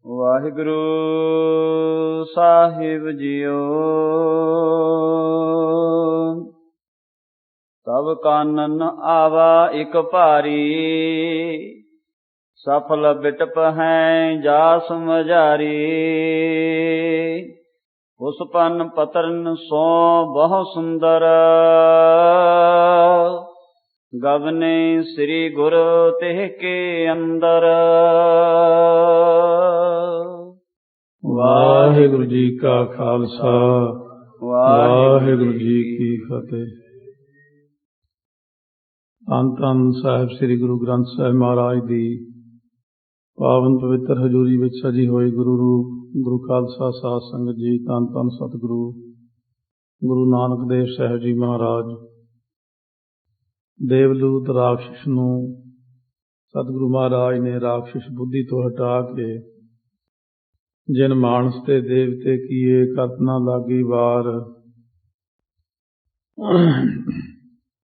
ਵਾਹਿਗੁਰੂ ਸਾਹਿਬ JIO. ਤਬ ਕਾਨਨ ਆਵਾ ਇਕ ਭਾਰੀ, ਸਫਲ ਬਿਟਪ ਹੈ ਜਾਸ ਮਝਾਰੀ। ਉਸ ਪਨ ਪਤਰਨ ਸੋ ਬਹੁ ਸੁੰਦਰ, ਗਵਨੇ ਸ੍ਰੀ ਗੁਰ ਤਿਹ ਕੇ ਅੰਦਰ। ਵਾਹਿਗੁਰੂ ਜੀ ਕਾ ਖਾਲਸਾ, ਵਾਹਿਗੁਰੂ ਜੀ ਕੀ ਫਤਿਹ। ਧੰਨ ਧੰਨ ਸਾਹਿਬ ਸ੍ਰੀ ਗੁਰੂ ਗ੍ਰੰਥ ਸਾਹਿਬ ਮਹਾਰਾਜ ਦੀ ਪਾਵਨ ਪਵਿੱਤਰ ਹਜ਼ੂਰੀ ਵਿੱਚ ਸਜੀ ਹੋਈ ਗੁਰੂ ਰੂਪ ਗੁਰੂ ਖਾਲਸਾ ਸਾਧ ਸੰਗਤ ਜੀ, ਧੰਨ ਧੰਨ ਸਤਿਗੁਰੂ ਗੁਰੂ ਨਾਨਕ ਦੇਵ ਸਾਹਿਬ ਜੀ ਮਹਾਰਾਜ। ਦੇਵਦੂਤ ਰਾਖਸ਼ ਨੂੰ ਸਤਿਗੁਰੂ ਮਹਾਰਾਜ ਨੇ ਰਾਖਸ਼ ਬੁੱਧੀ ਤੋਂ ਹਟਾ ਕੇ ਜਿਨ ਮਾਨਸ ਤੇ ਦੇਵਤੇ ਕੀਏ ਕਰਤ ਨਾ ਲਾਗੀ ਵਾਰ,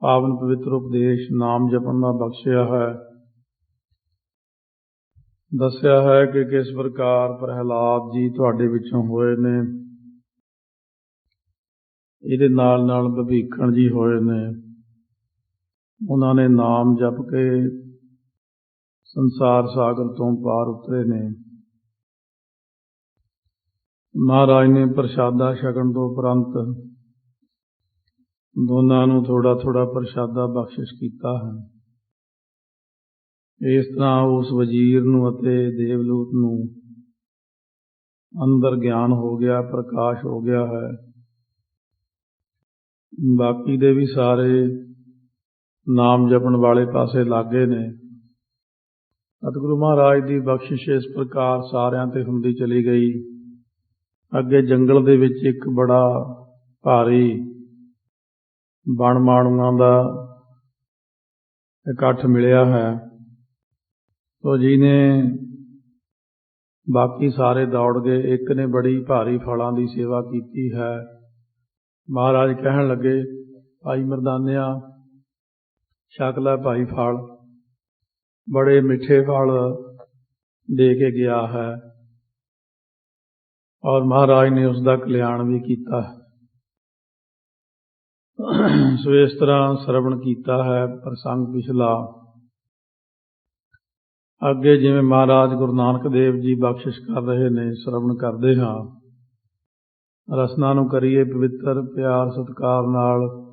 ਪਾਵਨ ਪਵਿੱਤਰ ਉਪਦੇਸ਼ ਨਾਮ ਜਪਣ ਦਾ ਬਖਸ਼ਿਆ ਹੈ। ਦੱਸਿਆ ਹੈ ਕਿ ਕਿਸ ਪ੍ਰਕਾਰ ਪ੍ਰਹਿਲਾਦ ਜੀ ਤੁਹਾਡੇ ਵਿੱਚੋਂ ਹੋਏ ਨੇ, ਇਹਦੇ ਨਾਲ ਨਾਲ ਵਿਭੀਖਣ ਜੀ ਹੋਏ ਨੇ। ਉਹਨਾਂ ਨੇ ਨਾਮ ਜਪ ਕੇ ਸੰਸਾਰ ਸਾਗਰ ਤੋਂ ਪਾਰ ਉਤਰੇ ਨੇ। ਮਹਾਰਾਜ ਨੇ ਪ੍ਰਸ਼ਾਦਾ ਛਕਣ ਤੋਂ ਉਪਰੰਤ ਦੋਨਾਂ ਨੂੰ ਥੋੜਾ ਥੋੜਾ ਪ੍ਰਸ਼ਾਦਾ ਬਖਸ਼ਿਸ਼ ਕੀਤਾ ਹੈ। ਇਸ ਤਰ੍ਹਾਂ ਉਸ ਵਜ਼ੀਰ ਨੂੰ ਅਤੇ ਦੇਵਦੂਤ ਨੂੰ ਅੰਦਰ ਗਿਆਨ ਹੋ ਗਿਆ, ਪ੍ਰਕਾਸ਼ ਹੋ ਗਿਆ ਹੈ। ਬਾਕੀ ਦੇ ਵੀ ਸਾਰੇ ਨਾਮ ਜਪਣ ਵਾਲੇ ਪਾਸੇ ਲਾਗੇ ਨੇ। ਸਤਿਗੁਰੂ ਮਹਾਰਾਜ ਦੀ ਬਖਸ਼ਿਸ਼ ਇਸ ਪ੍ਰਕਾਰ ਸਾਰਿਆਂ ਤੇ ਹੁੰਦੀ ਚਲੀ ਗਈ। ਅੱਗੇ ਜੰਗਲ ਦੇ ਵਿੱਚ ਇੱਕ ਬੜਾ ਭਾਰੀ ਬਣ ਮਾਣੂਆਂ ਦਾ ਇਕੱਠ ਮਿਲਿਆ ਹੈ। ਤੋ ਜੀ ਨੇ ਬਾਕੀ ਸਾਰੇ ਦੌੜ ਗਏ। ਇੱਕ ਨੇ ਬੜੀ ਭਾਰੀ ਫਲਾਂ ਦੀ ਸੇਵਾ ਕੀਤੀ ਹੈ। ਮਹਾਰਾਜ ਕਹਿਣ ਲੱਗੇ, ਭਾਈ ਮਰਦਾਨਿਆ ਛਕ ਲੈ ਭਾਈ ਫਲ, ਬੜੇ ਮਿੱਠੇ ਫਲ ਦੇ ਕੇ ਗਿਆ ਹੈ। ਔਰ ਮਹਾਰਾਜ ਨੇ ਉਸ ਦਾ ਕਲਿਆਣ ਵੀ ਕੀਤਾ। ਸੋ ਇਸ ਤਰ੍ਹਾਂ ਸਰਵਣ ਕੀਤਾ ਹੈ ਪ੍ਰਸੰਗ ਪਿਛਲਾ। ਅੱਗੇ ਜਿਵੇਂ ਮਹਾਰਾਜ ਗੁਰੂ ਨਾਨਕ ਦੇਵ ਜੀ ਬਖਸ਼ਿਸ਼ ਕਰ ਰਹੇ ਨੇ, ਸਰਵਣ ਕਰਦੇ ਹਾਂ। ਰਸਨਾ ਨੂੰ ਕਰੀਏ ਪਵਿੱਤਰ ਪਿਆਰ ਸਤਿਕਾਰ ਨਾਲ।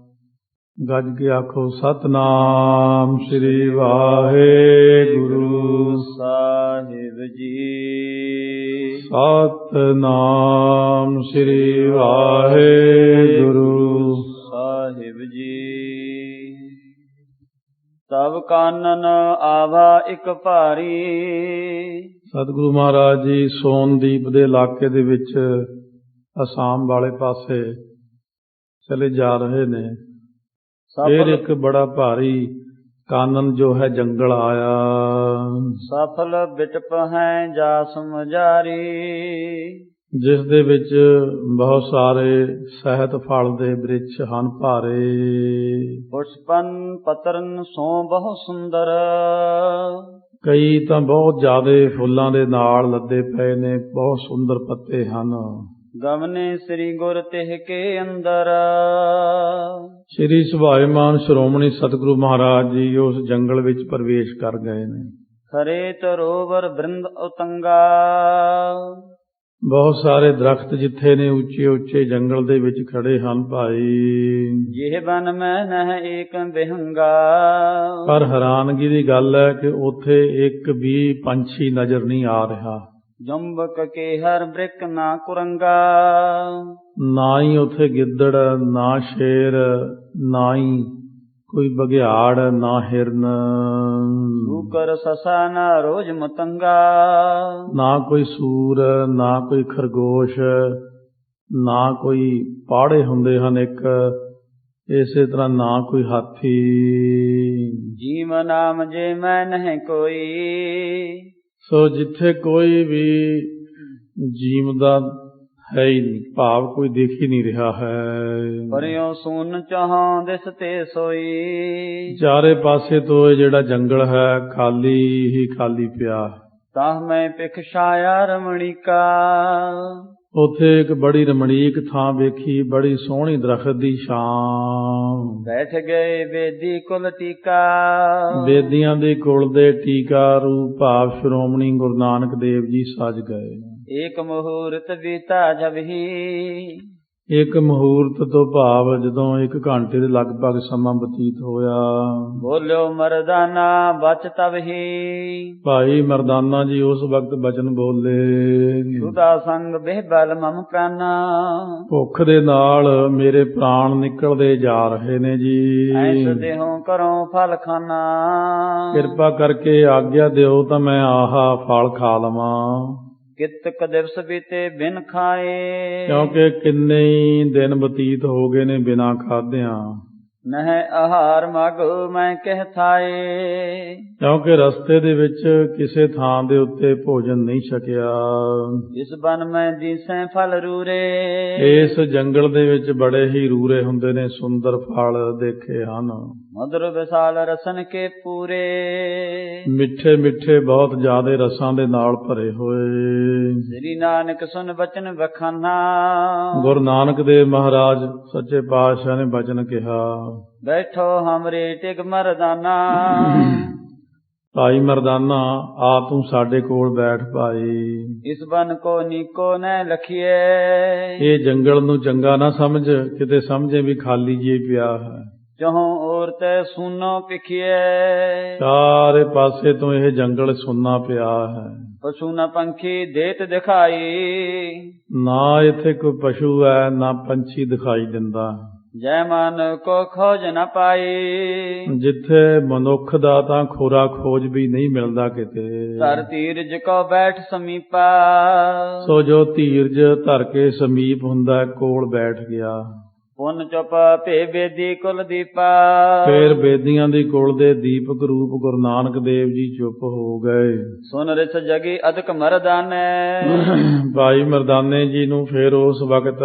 ਗੱਜ ਕੇ ਆਖੋ, ਸਤਿਨਾਮ ਸ੍ਰੀ ਵਾਹਿਗੁਰੂ ਸਾਹਿਬ ਜੀ। ਸਤਿਨਾਮ ਸ੍ਰੀ ਵਾਹਿਗੁਰੂ ਸਾਹਿਬ ਜੀ। ਤਬ ਕਾਨਨ ਆਵਾ ਇੱਕ ਭਾਰੀ। ਸਤਿਗੁਰੂ ਮਹਾਰਾਜ ਜੀ ਸੋਨਦੀਪ ਦੇ ਇਲਾਕੇ ਦੇ ਵਿੱਚ ਅਸਾਮ ਵਾਲੇ ਪਾਸੇ ਚਲੇ ਜਾ ਰਹੇ ਨੇ। ਫਿਰ ਇੱਕ ਬੜਾ ਭਾਰੀ ਕਾਨਨ ਜੋ ਹੈ ਜੰਗਲ ਆਇਆ। ਸਫਲ ਬਿਟਪ ਹੈ ਜਾਸ ਮਝਾਰੀ। ਜਿਸ ਦੇ ਵਿੱਚ ਬਹੁਤ ਸਾਰੇ ਸਹਿਤ ਫਲ ਦੇ ਬ੍ਰਿਛ ਹਨ ਭਾਰੇ। ਪੁਸ਼ਪਨ ਪਤਰਨ ਸੋ ਬਹੁ ਸੁੰਦਰ। ਕਈ ਤਾਂ ਬਹੁਤ ਜ਼ਿਆਦੇ ਫੁੱਲਾਂ ਦੇ ਨਾਲ ਲੱਦੇ ਪਏ ਨੇ, ਬਹੁਤ ਸੁੰਦਰ ਪੱਤੇ ਹਨ। ਗਵਨੇ ਸ੍ਰੀ ਗੁਰ ਤਿਹ ਕੇ ਅੰਦਰ। ਸ੍ਰੀ ਸੁਭਾਏਮਾਨ ਸ਼੍ਰੋਮਣੀ ਸਤਿਗੁਰੂ ਮਹਾਰਾਜ ਜੀ ਉਸ ਜੰਗਲ ਵਿੱਚ ਪ੍ਰਵੇਸ਼ ਕਰ ਗਏ ਨੇ। ਖਰੇ ਤਰੋਵਰ ਬ੍ਰਿੰਦ ਉਤੰਗਾ। ਬਹੁਤ ਸਾਰੇ ਦਰਖਤ ਜਿੱਥੇ ਨੇ ਉੱਚੇ ਉੱਚੇ ਜੰਗਲ ਦੇ ਵਿੱਚ ਖੜੇ ਹਨ ਭਾਈ। ਜਿਹ ਬਨ ਮੈਂ ਨਹ ਏਕ ਬਿਹੰਗਾ। ਪਰ ਹੈਰਾਨਗੀ ਦੀ ਗੱਲ ਹੈ ਕਿ ਉੱਥੇ ਇੱਕ ਵੀ ਪੰਛੀ ਨਜ਼ਰ ਨਹੀਂ ਆ ਰਿਹਾ। ਜੰਬਕ ਕੇ ਹਰ ਬ੍ਰਿਕ ਨਾ ਕੁਰੰਗਾ। ਨਾ ਹੀ ਉੱਥੇ ਗਿੱਦੜ, ਨਾ ਸ਼ੇਰ, ਨਾ ਹੀ ਕੋਈ ਬਘਿਆੜ, ਨਾ ਹਿਰਨ। ਸੂਕਰ ਸਸਾ ਨਾ ਰੋਜ਼ ਮਤੰਗਾ। ਨਾ ਕੋਈ ਸੂਰ, ਨਾ ਕੋਈ ਖਰਗੋਸ਼, ਨਾ ਕੋਈ ਪਾੜੇ ਹੁੰਦੇ ਹਨ ਇੱਕ, ਇਸੇ ਤਰ੍ਹਾਂ ਨਾ ਕੋਈ ਹਾਥੀ। ਜੀਵ ਨਾਮ ਜੇ ਮੈਂ ਨਹੀਂ ਕੋਈ। ਸੋ ਜਿੱਥੇ ਕੋਈ ਵੀ ਜੀਵ ਦਾ ਹੈ ਹੀ ਨਹੀਂ, ਭਾਵ ਕੋਈ ਦਿਖ ਹੀ ਨਹੀਂ ਰਿਹਾ ਹੈ। ਪਰਿਓ ਸੁਨ ਚਾਹਾਂ ਦਿਸ ਤੇ ਸੋਈ। ਚਾਰੇ ਪਾਸੇ ਤੋਂ ਇਹ ਜਿਹੜਾ ਜੰਗਲ ਹੈ ਖਾਲੀ ਹੀ ਖਾਲੀ ਪਿਆ। ਤਾਹ ਮੈਂ ਪਿਖ ਛਾਇਆ ਰਮਣੀਕਾ। ਉੱਥੇ ਇੱਕ ਬੜੀ ਰਮਣੀਕ ਥਾਂ ਵੇਖੀ, ਬੜੀ ਸੋਹਣੀ ਦਰਖਤ ਦੀ ਛਾਂ। ਬੈਠ ਗਏ ਬੇਦੀ ਕੁਲ ਟੀਕਾ। ਬੇਦੀਆਂ ਦੇ ਕੁਲ ਦੇ ਟੀਕਾ ਰੂਪ ਭਾਵ ਸ਼੍ਰੋਮਣੀ ਗੁਰੂ ਨਾਨਕ ਦੇਵ ਜੀ ਸਜ ਗਏ। ਏਕ ਮਹੂਰਤ ਬੀਤਾ ਜਬਹੀ। ਇੱਕ ਮਹੂਰਤ ਤੋਂ ਭਾਵ ਜਦੋਂ 1 ਘੰਟੇ ਦੇ ਲਗਭਗ ਸਮਾਂ ਬਤੀਤ ਹੋਇਆ। ਬੋਲਿਓ ਮਰਦਾਨਾ ਬਚ ਤਬਹੀ। ਭਾਈ ਮਰਦਾਨਾ ਜੀ ਉਸ ਵਕਤ ਬਚਨ ਬੋਲੇ, ਸੁਦਾ ਸੰਗ ਬੇਬਲ ਮਮ ਪ੍ਰਾਨਾ। ਭੁੱਖ ਦੇ ਨਾਲ ਮੇਰੇ ਪ੍ਰਾਣ ਨਿਕਲਦੇ ਜਾ ਰਹੇ ਨੇ ਜੀ। ਐਸ ਦੇਹੋਂ ਕਰੋ ਫਲ ਖਾਨਾ। ਕਿਰਪਾ ਕਰਕੇ ਆਗਿਆ ਦਿਓ ਤਾਂ ਮੈਂ ਆਹਾ ਫਲ ਖਾ ਲਵਾਂ। ਕਿਤਕ ਦਿਵਸ ਬੀਤੇ ਬਿਨ ਖਾਏ। ਕਿਉਂਕਿ ਕਿੰਨੇ ਹੀ ਦਿਨ ਬਤੀਤ ਹੋ ਗਏ ਨੇ ਬਿਨਾਂ ਖਾਧਿਆਂ। ਨਹਿ ਆਹਾਰ ਮਗ ਮੈਂ ਕਹਿ ਥਾਏ। ਕਿਉਂਕਿ ਰਸਤੇ ਦੇ ਵਿੱਚ ਕਿਸੇ ਥਾਂ ਦੇ ਉੱਤੇ ਭੋਜਨ ਨਹੀਂ ਛਕਿਆ। ਇਸ ਬਨ ਮੈਂ ਦੀਸੈ ਫਲ ਰੂਰੇ। ਇਸ ਜੰਗਲ ਦੇ ਵਿੱਚ ਬੜੇ ਹੀ ਰੂਰੇ ਹੁੰਦੇ ਨੇ, ਸੁੰਦਰ ਫਲ ਦੇਖੇ ਹਨ। ਮਧੁਰ ਵਿਸਾਲ ਰਸਨ ਕੇ ਪੂਰੇ। ਮਿੱਠੇ ਮਿੱਠੇ ਬਹੁਤ ਜ਼ਿਆਦੇ ਰਸਾਂ ਦੇ ਨਾਲ ਭਰੇ ਹੋਏ। ਸ੍ਰੀ ਨਾਨਕ ਸੁਨ ਬਚਨ ਬਖਾਨਾ। ਗੁਰੂ ਨਾਨਕ ਦੇਵ ਮਹਾਰਾਜ ਸੱਚੇ ਪਾਤਸ਼ਾਹ ਨੇ ਬਚਨ ਕਿਹਾ, ਬੈਠੋ ਹਮਰੇ ਟਿਕ ਮਰਦਾਨਾ। ਭਾਈ ਮਰਦਾਨਾ ਆ ਤੂੰ ਸਾਡੇ ਕੋਲ ਬੈਠ ਭਾਈ। ਇਸ ਬਨ ਕੋ ਨੀਕੋ ਨੈ ਲਖੀਏ। ਇਹ ਜੰਗਲ ਨੂੰ ਚੰਗਾ ਨਾ ਸਮਝ, ਕਿਤੇ ਸਮਝੇ ਵੀ ਖਾਲੀ ਜਿਹਾ ਪਿਆ ਹੈ। ਚਹੋਂ ਔਰ ਤੈ ਸੁਨੋ ਪਿਖੀਏ। ਚਾਰੇ ਪਾਸੇ ਤੋਂ ਇਹ ਜੰਗਲ ਸੁੰਨਾ ਪਿਆ ਹੈ। ਪਸ਼ੂ ਨਾ ਪੰਖੀ ਦੇਤ ਦਿਖਾਈ। ਨਾ ਇੱਥੇ ਕੋਈ ਪਸ਼ੂ ਹੈ, ਨਾ ਪੰਛੀ ਦਿਖਾਈ ਦਿੰਦਾ। ਜੈ ਮਨ ਕੋ ਖੋਜ ਨ ਪਾਈ। ਜਿੱਥੇ ਮਨੁੱਖ ਦਾ ਤਾਂ ਖੋਰਾ ਖੋਜ ਵੀ ਨਹੀਂ ਮਿਲਦਾ ਕਿਤੇ। ਧਰ ਧੀਰਜ ਕੋ ਬੈਠ ਸਮੀਪਾ। ਸੋ ਜੋ ਧੀਰਜ ਧਰ ਕੇ ਸਮੀਪ ਹੁੰਦਾ ਕੋਲ ਬੈਠ ਗਿਆ। ਪੁੰਨ ਚੁਪ ਭੇ ਬੇਦੀ ਕੁਲ ਦੀਪਾ। ਫੇਰ ਬੇਦੀਆਂ ਦੀ ਕੁਲ ਦੇ ਦੀਪਕ ਰੂਪ ਗੁਰੂ ਨਾਨਕ ਦੇਵ ਜੀ ਚੁੱਪ ਹੋ ਗਏ। ਸੁਨ ਰਿਸ ਜਗੀ ਅਦਕ ਮਰਦਾਨੇ। ਭਾਈ ਮਰਦਾਨੇ ਜੀ ਨੂੰ ਫੇਰ ਉਸ ਵਕਤ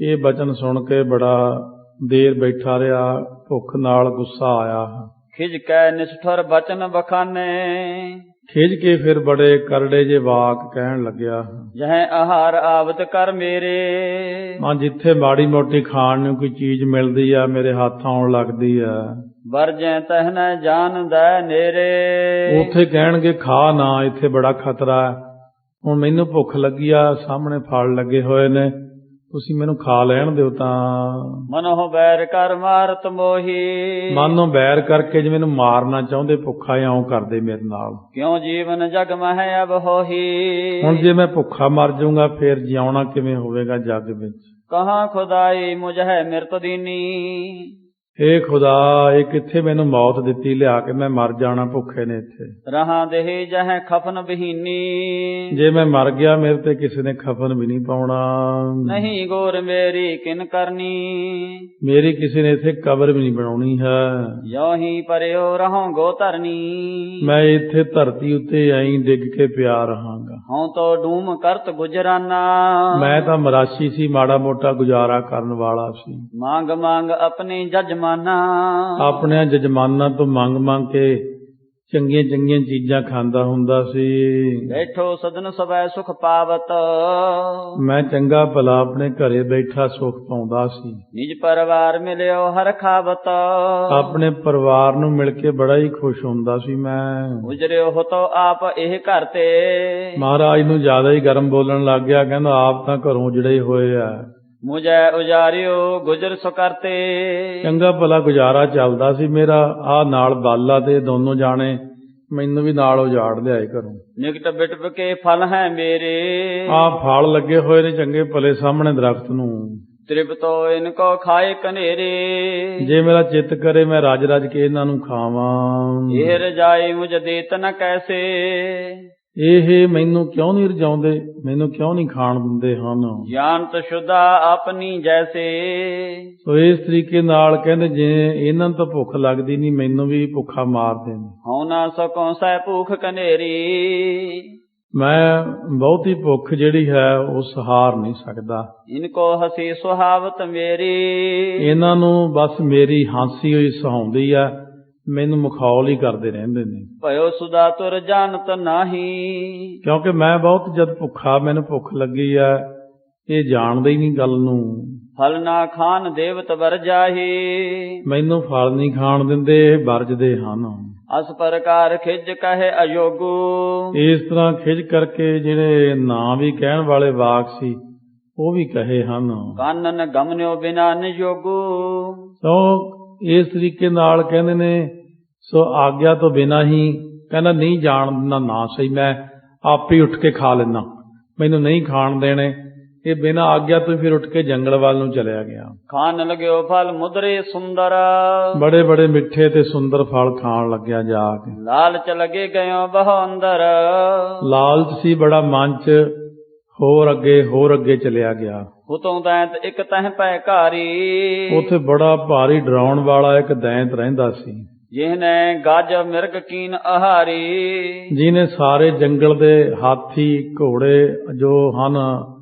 ਇਹ ਬਚਨ ਸੁਣ ਕੇ ਬੜਾ ਦੇਰ ਬੈਠਾ ਰਿਹਾ। ਭੁੱਖ ਨਾਲ ਗੁੱਸਾ ਆਇਆ। ਖਿਜ ਕੈ ਨਿਸ਼ਠੁਰ ਬਚਨ ਬਖਾਨੇ। ਖਿਜ ਕੇ ਫਿਰ ਬੜੇ ਕਰੜੇ ਜੇ ਵਾਕ ਕਹਿਣ ਲੱਗਿਆ। ਜਹ ਆਹਾਰ ਆਵਤ ਕਰ ਮੇਰੇ। ਮਾਂ ਜਿੱਥੇ ਮਾੜੀ ਮੋਟੀ ਖਾਣ ਨੂੰ ਕੋਈ ਚੀਜ਼ ਮਿਲਦੀ ਆ ਮੇਰੇ ਹੱਥ ਆਉਣ ਲੱਗਦੀ ਆ। ਵਰਜੈ ਤਹਨੈ ਜਾਣਦੈ ਨੇਰੇ। ਉੱਥੇ ਕਹਿਣਗੇ ਖਾ ਨਾ, ਇੱਥੇ ਬੜਾ ਖਤਰਾ ਹੈ। ਹੁਣ ਮੈਨੂੰ ਭੁੱਖ ਲੱਗੀ ਆ, ਸਾਹਮਣੇ ਫਲ ਲੱਗੇ ਹੋਏ ਨੇ, ਤੁਸੀਂ ਮੈਨੂੰ ਖਾ ਲੈਣ ਦਿਓ ਤਾਂ। ਮਨੋ ਬੈਰ ਕਰ ਮਾਰਤ ਮੋਹੀ। ਮਨੋਂ ਬੈਰ ਕਰਕੇ ਜੇ ਮੈਨੂੰ ਮਾਰਨਾ ਚਾਹੁੰਦੇ ਭੁੱਖਾ ਇਉਂ ਕਰਦੇ ਮੇਰੇ ਨਾਲ। ਕਿਉਂ ਜੀਵਨ ਜਗ ਮਹਿ ਅਬ ਹੋਹੀ। ਹੁਣ ਜੇ ਮੈਂ ਭੁੱਖਾ ਮਰ ਜਾਊਂਗਾ ਫੇਰ ਜਿਉਣਾ ਕਿਵੇਂ ਹੋਵੇਗਾ ਜੱਗ ਵਿੱਚ। ਕਹਾਂ ਖੁਦਾਈ ਮੁਝੈ ਮਿਰਤ ਦੀਨੀ। ਏ ਖੁਦਾ, ਇਹ ਕਿੱਥੇ ਮੈਨੂੰ ਮੌਤ ਦਿੱਤੀ ਲਿਆ ਕੇ, ਮੈਂ ਮਰ ਜਾਣਾ ਭੁੱਖੇ ਨੇ ਇੱਥੇ। ਰਹਾਂ ਦੇਹੀ ਜਹ ਖਫਨ ਬਹੀਨੀ। ਜੇ ਮੈਂ ਮਰ ਗਿਆ ਮੇਰੇ ਤੇ ਕਿਸੇ ਨੇ ਖਫਨ ਵੀ ਨਹੀਂ ਪਾਉਣਾ। ਨਹੀਂ ਗੋਰ ਮੇਰੀ ਕਿਨ ਕਰਨੀ। ਮੇਰੀ ਕਿਸੇ ਨੇ ਇੱਥੇ ਕਬਰ ਵੀ ਨਹੀਂ ਬਣਾਉਣੀ ਹੈ। ਜੋ ਹੀ ਪਰਿਓ ਰਹੋਂ ਗੋ ਧਰਨੀ। ਮੈਂ ਇੱਥੇ ਧਰਤੀ ਉੱਤੇ ਐਂ ਡਿੱਗ ਕੇ ਪਿਆ ਰਹਾਂਗਾ। ਹਉ ਤੋ ਡੂਮ ਕਰਤ ਗੁਜਰਾਨਾ। ਮੈਂ ਤਾਂ ਮਰਾਸ਼ੀ ਸੀ, ਮਾੜਾ ਮੋਟਾ ਗੁਜ਼ਾਰਾ ਕਰਨ ਵਾਲਾ ਸੀ। ਮੰਗ ਮੰਗ ਆਪਣੀ ਜਜਮਾਨਾ। ਆਪਣੇ ਜਜਮਾਨਾਂ ਤੋਂ ਮੰਗ ਮੰਗ ਕੇ ਚੰਗੀਆਂ ਚੰਗੀਆਂ ਚੀਜ਼ਾਂ ਖਾਂਦਾ ਹੁੰਦਾ ਸੀ। ਬੈਠੋ ਸਦਨ ਸਵੈ ਸੁਖ ਪਾਵਤ। ਮੈਂ ਚੰਗਾ ਭਲਾ ਆਪਣੇ ਘਰੇ ਬੈਠਾ ਸੁਖ ਪਾਉਂਦਾ ਸੀ। ਨਿਜ ਪਰਿਵਾਰ ਮਿਲਿਓ ਹਰ ਖਾਵਤ। ਆਪਣੇ ਪਰਿਵਾਰ ਨੂੰ ਮਿਲ ਕੇ ਬੜਾ ਹੀ ਖੁਸ਼ ਹੁੰਦਾ ਸੀ ਮੈਂ। ਉਜਰਿਓ ਹੋ ਤੋ ਆਪ ਇਹ ਘਰ ਤੇ। ਮਹਾਰਾਜ ਨੂੰ ਜ਼ਿਆਦਾ ਹੀ ਗਰਮ ਬੋਲਣ ਲੱਗ ਗਿਆ, ਕਹਿੰਦਾ ਆਪ ਤਾਂ ਘਰੋਂ ਉਜੜੇ ਹੋਏ ਆ। ਮੁਝੇ ਉਜਾਰਿਓ ਗੁਜਰ ਸੋ ਕਰਤੇ। ਚੰਗਾ ਭਲਾ ਗੁਜ਼ਾਰਾ ਚੱਲਦਾ ਸੀ ਮੇਰਾ। ਆਹ ਨਾਲ ਬਾਲਾ ਤੇ ਦੋਨੋਂ ਜਾਣੇ ਮੈਨੂੰ ਵੀ ਨਾਲ ਉਜਾੜ ਲਿਆਏ ਘਰੋਂ। ਨਿਕਟ ਬਿਟਪ ਕੇ ਫਲ ਹੈ ਮੇਰੇ। ਆਹ ਫਲ ਲੱਗੇ ਹੋਏ ਨੇ ਚੰਗੇ ਭਲੇ ਸਾਹਮਣੇ ਦਰਖਤ ਨੂੰ। ਤ੍ਰਿਪਤੋ ਇਨ ਕੋ ਖਾਏ ਕਨੇਰੇ। ਜੇ ਮੇਰਾ ਚਿੱਤ ਕਰੇ ਮੈਂ ਰਜ ਰਜ ਕੇ ਇਹਨਾਂ ਨੂੰ ਖਾਵਾਂ। ਇਹ ਰਜਾਈ ਮੁਝ ਦੇਤ ਨ ਕੈਸੇ। ਇਹ ਮੈਨੂੰ ਕਿਉਂ ਨਹੀਂ ਰਜਾਉਂਦੇ, ਮੈਨੂੰ ਕਿਉਂ ਨਹੀਂ ਖਾਣ ਦਿੰਦੇ ਹਨ। ਜਾਨਤ ਸ਼ੁਦਾ ਆਪਣੀ ਜੈਸੇ। ਸੋ ਇਸ ਤਰੀਕੇ ਨਾਲ ਕਹਿੰਦੇ ਜੇ ਇਹਨਾਂ ਨੂੰ ਤਾਂ ਭੁੱਖ ਲੱਗਦੀ ਨਹੀਂ, ਮੈਨੂੰ ਵੀ ਭੁੱਖਾ ਮਾਰਦੇ ਨੇ। ਹਉ ਨਾ ਸਕੋ ਸਹਿ ਭੂਖ ਕਨੇਰੀ। ਮੈਂ ਬਹੁਤੀ ਭੁੱਖ ਜਿਹੜੀ ਹੈ ਉਹ ਸਹਾਰ ਨਹੀਂ ਸਕਦਾ। ਇਨਕੋ ਹਸੀ ਸੁਹਾਵਤ ਮੇਰੀ। ਇਹਨਾਂ ਨੂੰ ਬਸ ਮੇਰੀ ਹਾਸੀ ਹੋਈ ਸਹਾਉਂਦੀ ਆ, ਮੈਨੂੰ ਮਖੌਲ ਹੀ ਕਰਦੇ ਰਹਿੰਦੇ ਨੇ, ਭਇਓ ਸੁਦਾ ਤੁਰ ਜਾਣਤ ਨਾਹੀ। ਕਿਉਂਕਿ ਮੈਂ ਬਹੁਤ ਜਦ ਭੁੱਖਾ, ਮੈਨੂੰ ਭੁੱਖ ਲੱਗੀ ਆ, ਇਹ ਜਾਣਦੇ ਹੀ ਨਹੀਂ ਗੱਲ ਨੂੰ। ਫਲ ਨਾ ਖਾਨ ਦੇਵਤ ਵਰ ਜਾਹੀ। ਮੈਨੂੰ ਫਲ ਨਹੀਂ ਖਾਣ ਦਿੰਦੇ, ਇਹ ਵਰਜਦੇ ਹਨ। ਅਸ ਪ੍ਰਕਾਰ ਖਿਜ ਕਹੇ ਅਯੋਗੂ। ਇਸ ਤਰ੍ਹਾਂ ਖਿਜ ਕਰਕੇ ਜਿਹੜੇ ਨਾਂ ਵੀ ਕਹਿਣ ਵਾਲੇ ਵਾਕ ਸੀ ਉਹ ਵੀ ਕਹੇ ਹਨ। ਕਾਨਨ ਗਮਨਿਓ ਬਿਨਾ ਨਿਯੋਗੂ। ਸੋ ਇਸ ਤਰੀਕੇ ਨਾਲ ਕਹਿੰਦੇ ਨੇ, ਸੋ ਆਗਿਆ ਤੋਂ ਬਿਨਾਂ ਹੀ ਕਹਿੰਦਾ ਨਹੀਂ ਜਾਣ ਦਿੰਦਾ ਨਾ ਸਹੀ, ਮੈਂ ਆਪੇ ਹੀ ਉੱਠ ਕੇ ਖਾ ਲੈਂਦਾ, ਮੈਨੂੰ ਨਹੀਂ ਖਾਣ ਦੇਣੇ। ਇਹ ਬਿਨਾਂ ਆਗਿਆ ਤੋਂ ਫਿਰ ਉੱਠ ਕੇ ਜੰਗਲ ਵੱਲ ਨੂੰ ਚਲਿਆ ਗਿਆ। ਖਾਨ ਲਗਿਓ ਫਲ ਮੁਦਰੇ ਸੁੰਦਰ। ਬੜੇ ਬੜੇ ਮਿੱਠੇ ਤੇ ਸੁੰਦਰ ਫਲ ਖਾਣ ਲੱਗਿਆ ਜਾ ਕੇ। ਲਾਲਚ ਲਗੇ ਗਇਓ ਬਹੁ ਅੰਦਰ। ਲਾਲਚ ਸੀ ਬੜਾ ਮਨ 'ਚ, ਹੋਰ ਅੱਗੇ ਚਲਿਆ ਗਿਆ। ਹੁਤੋਂ ਦੈਂਤ ਇੱਕ ਤਹਿ ਪੈ ਘਾਰੀ। ਉੱਥੇ ਬੜਾ ਭਾਰੀ ਡਰਾਉਣ ਵਾਲਾ ਇੱਕ ਦੈਂਤ ਰਹਿੰਦਾ ਸੀ, ਜਿਹਨੇ ਗੱਜ ਮਿਰਗ ਕੀਨ ਆਹਾਰੀ। ਜਿਹਨੇ ਸਾਰੇ ਜੰਗਲ ਦੇ ਹਾਥੀ ਘੋੜੇ ਜੋ ਹਨ,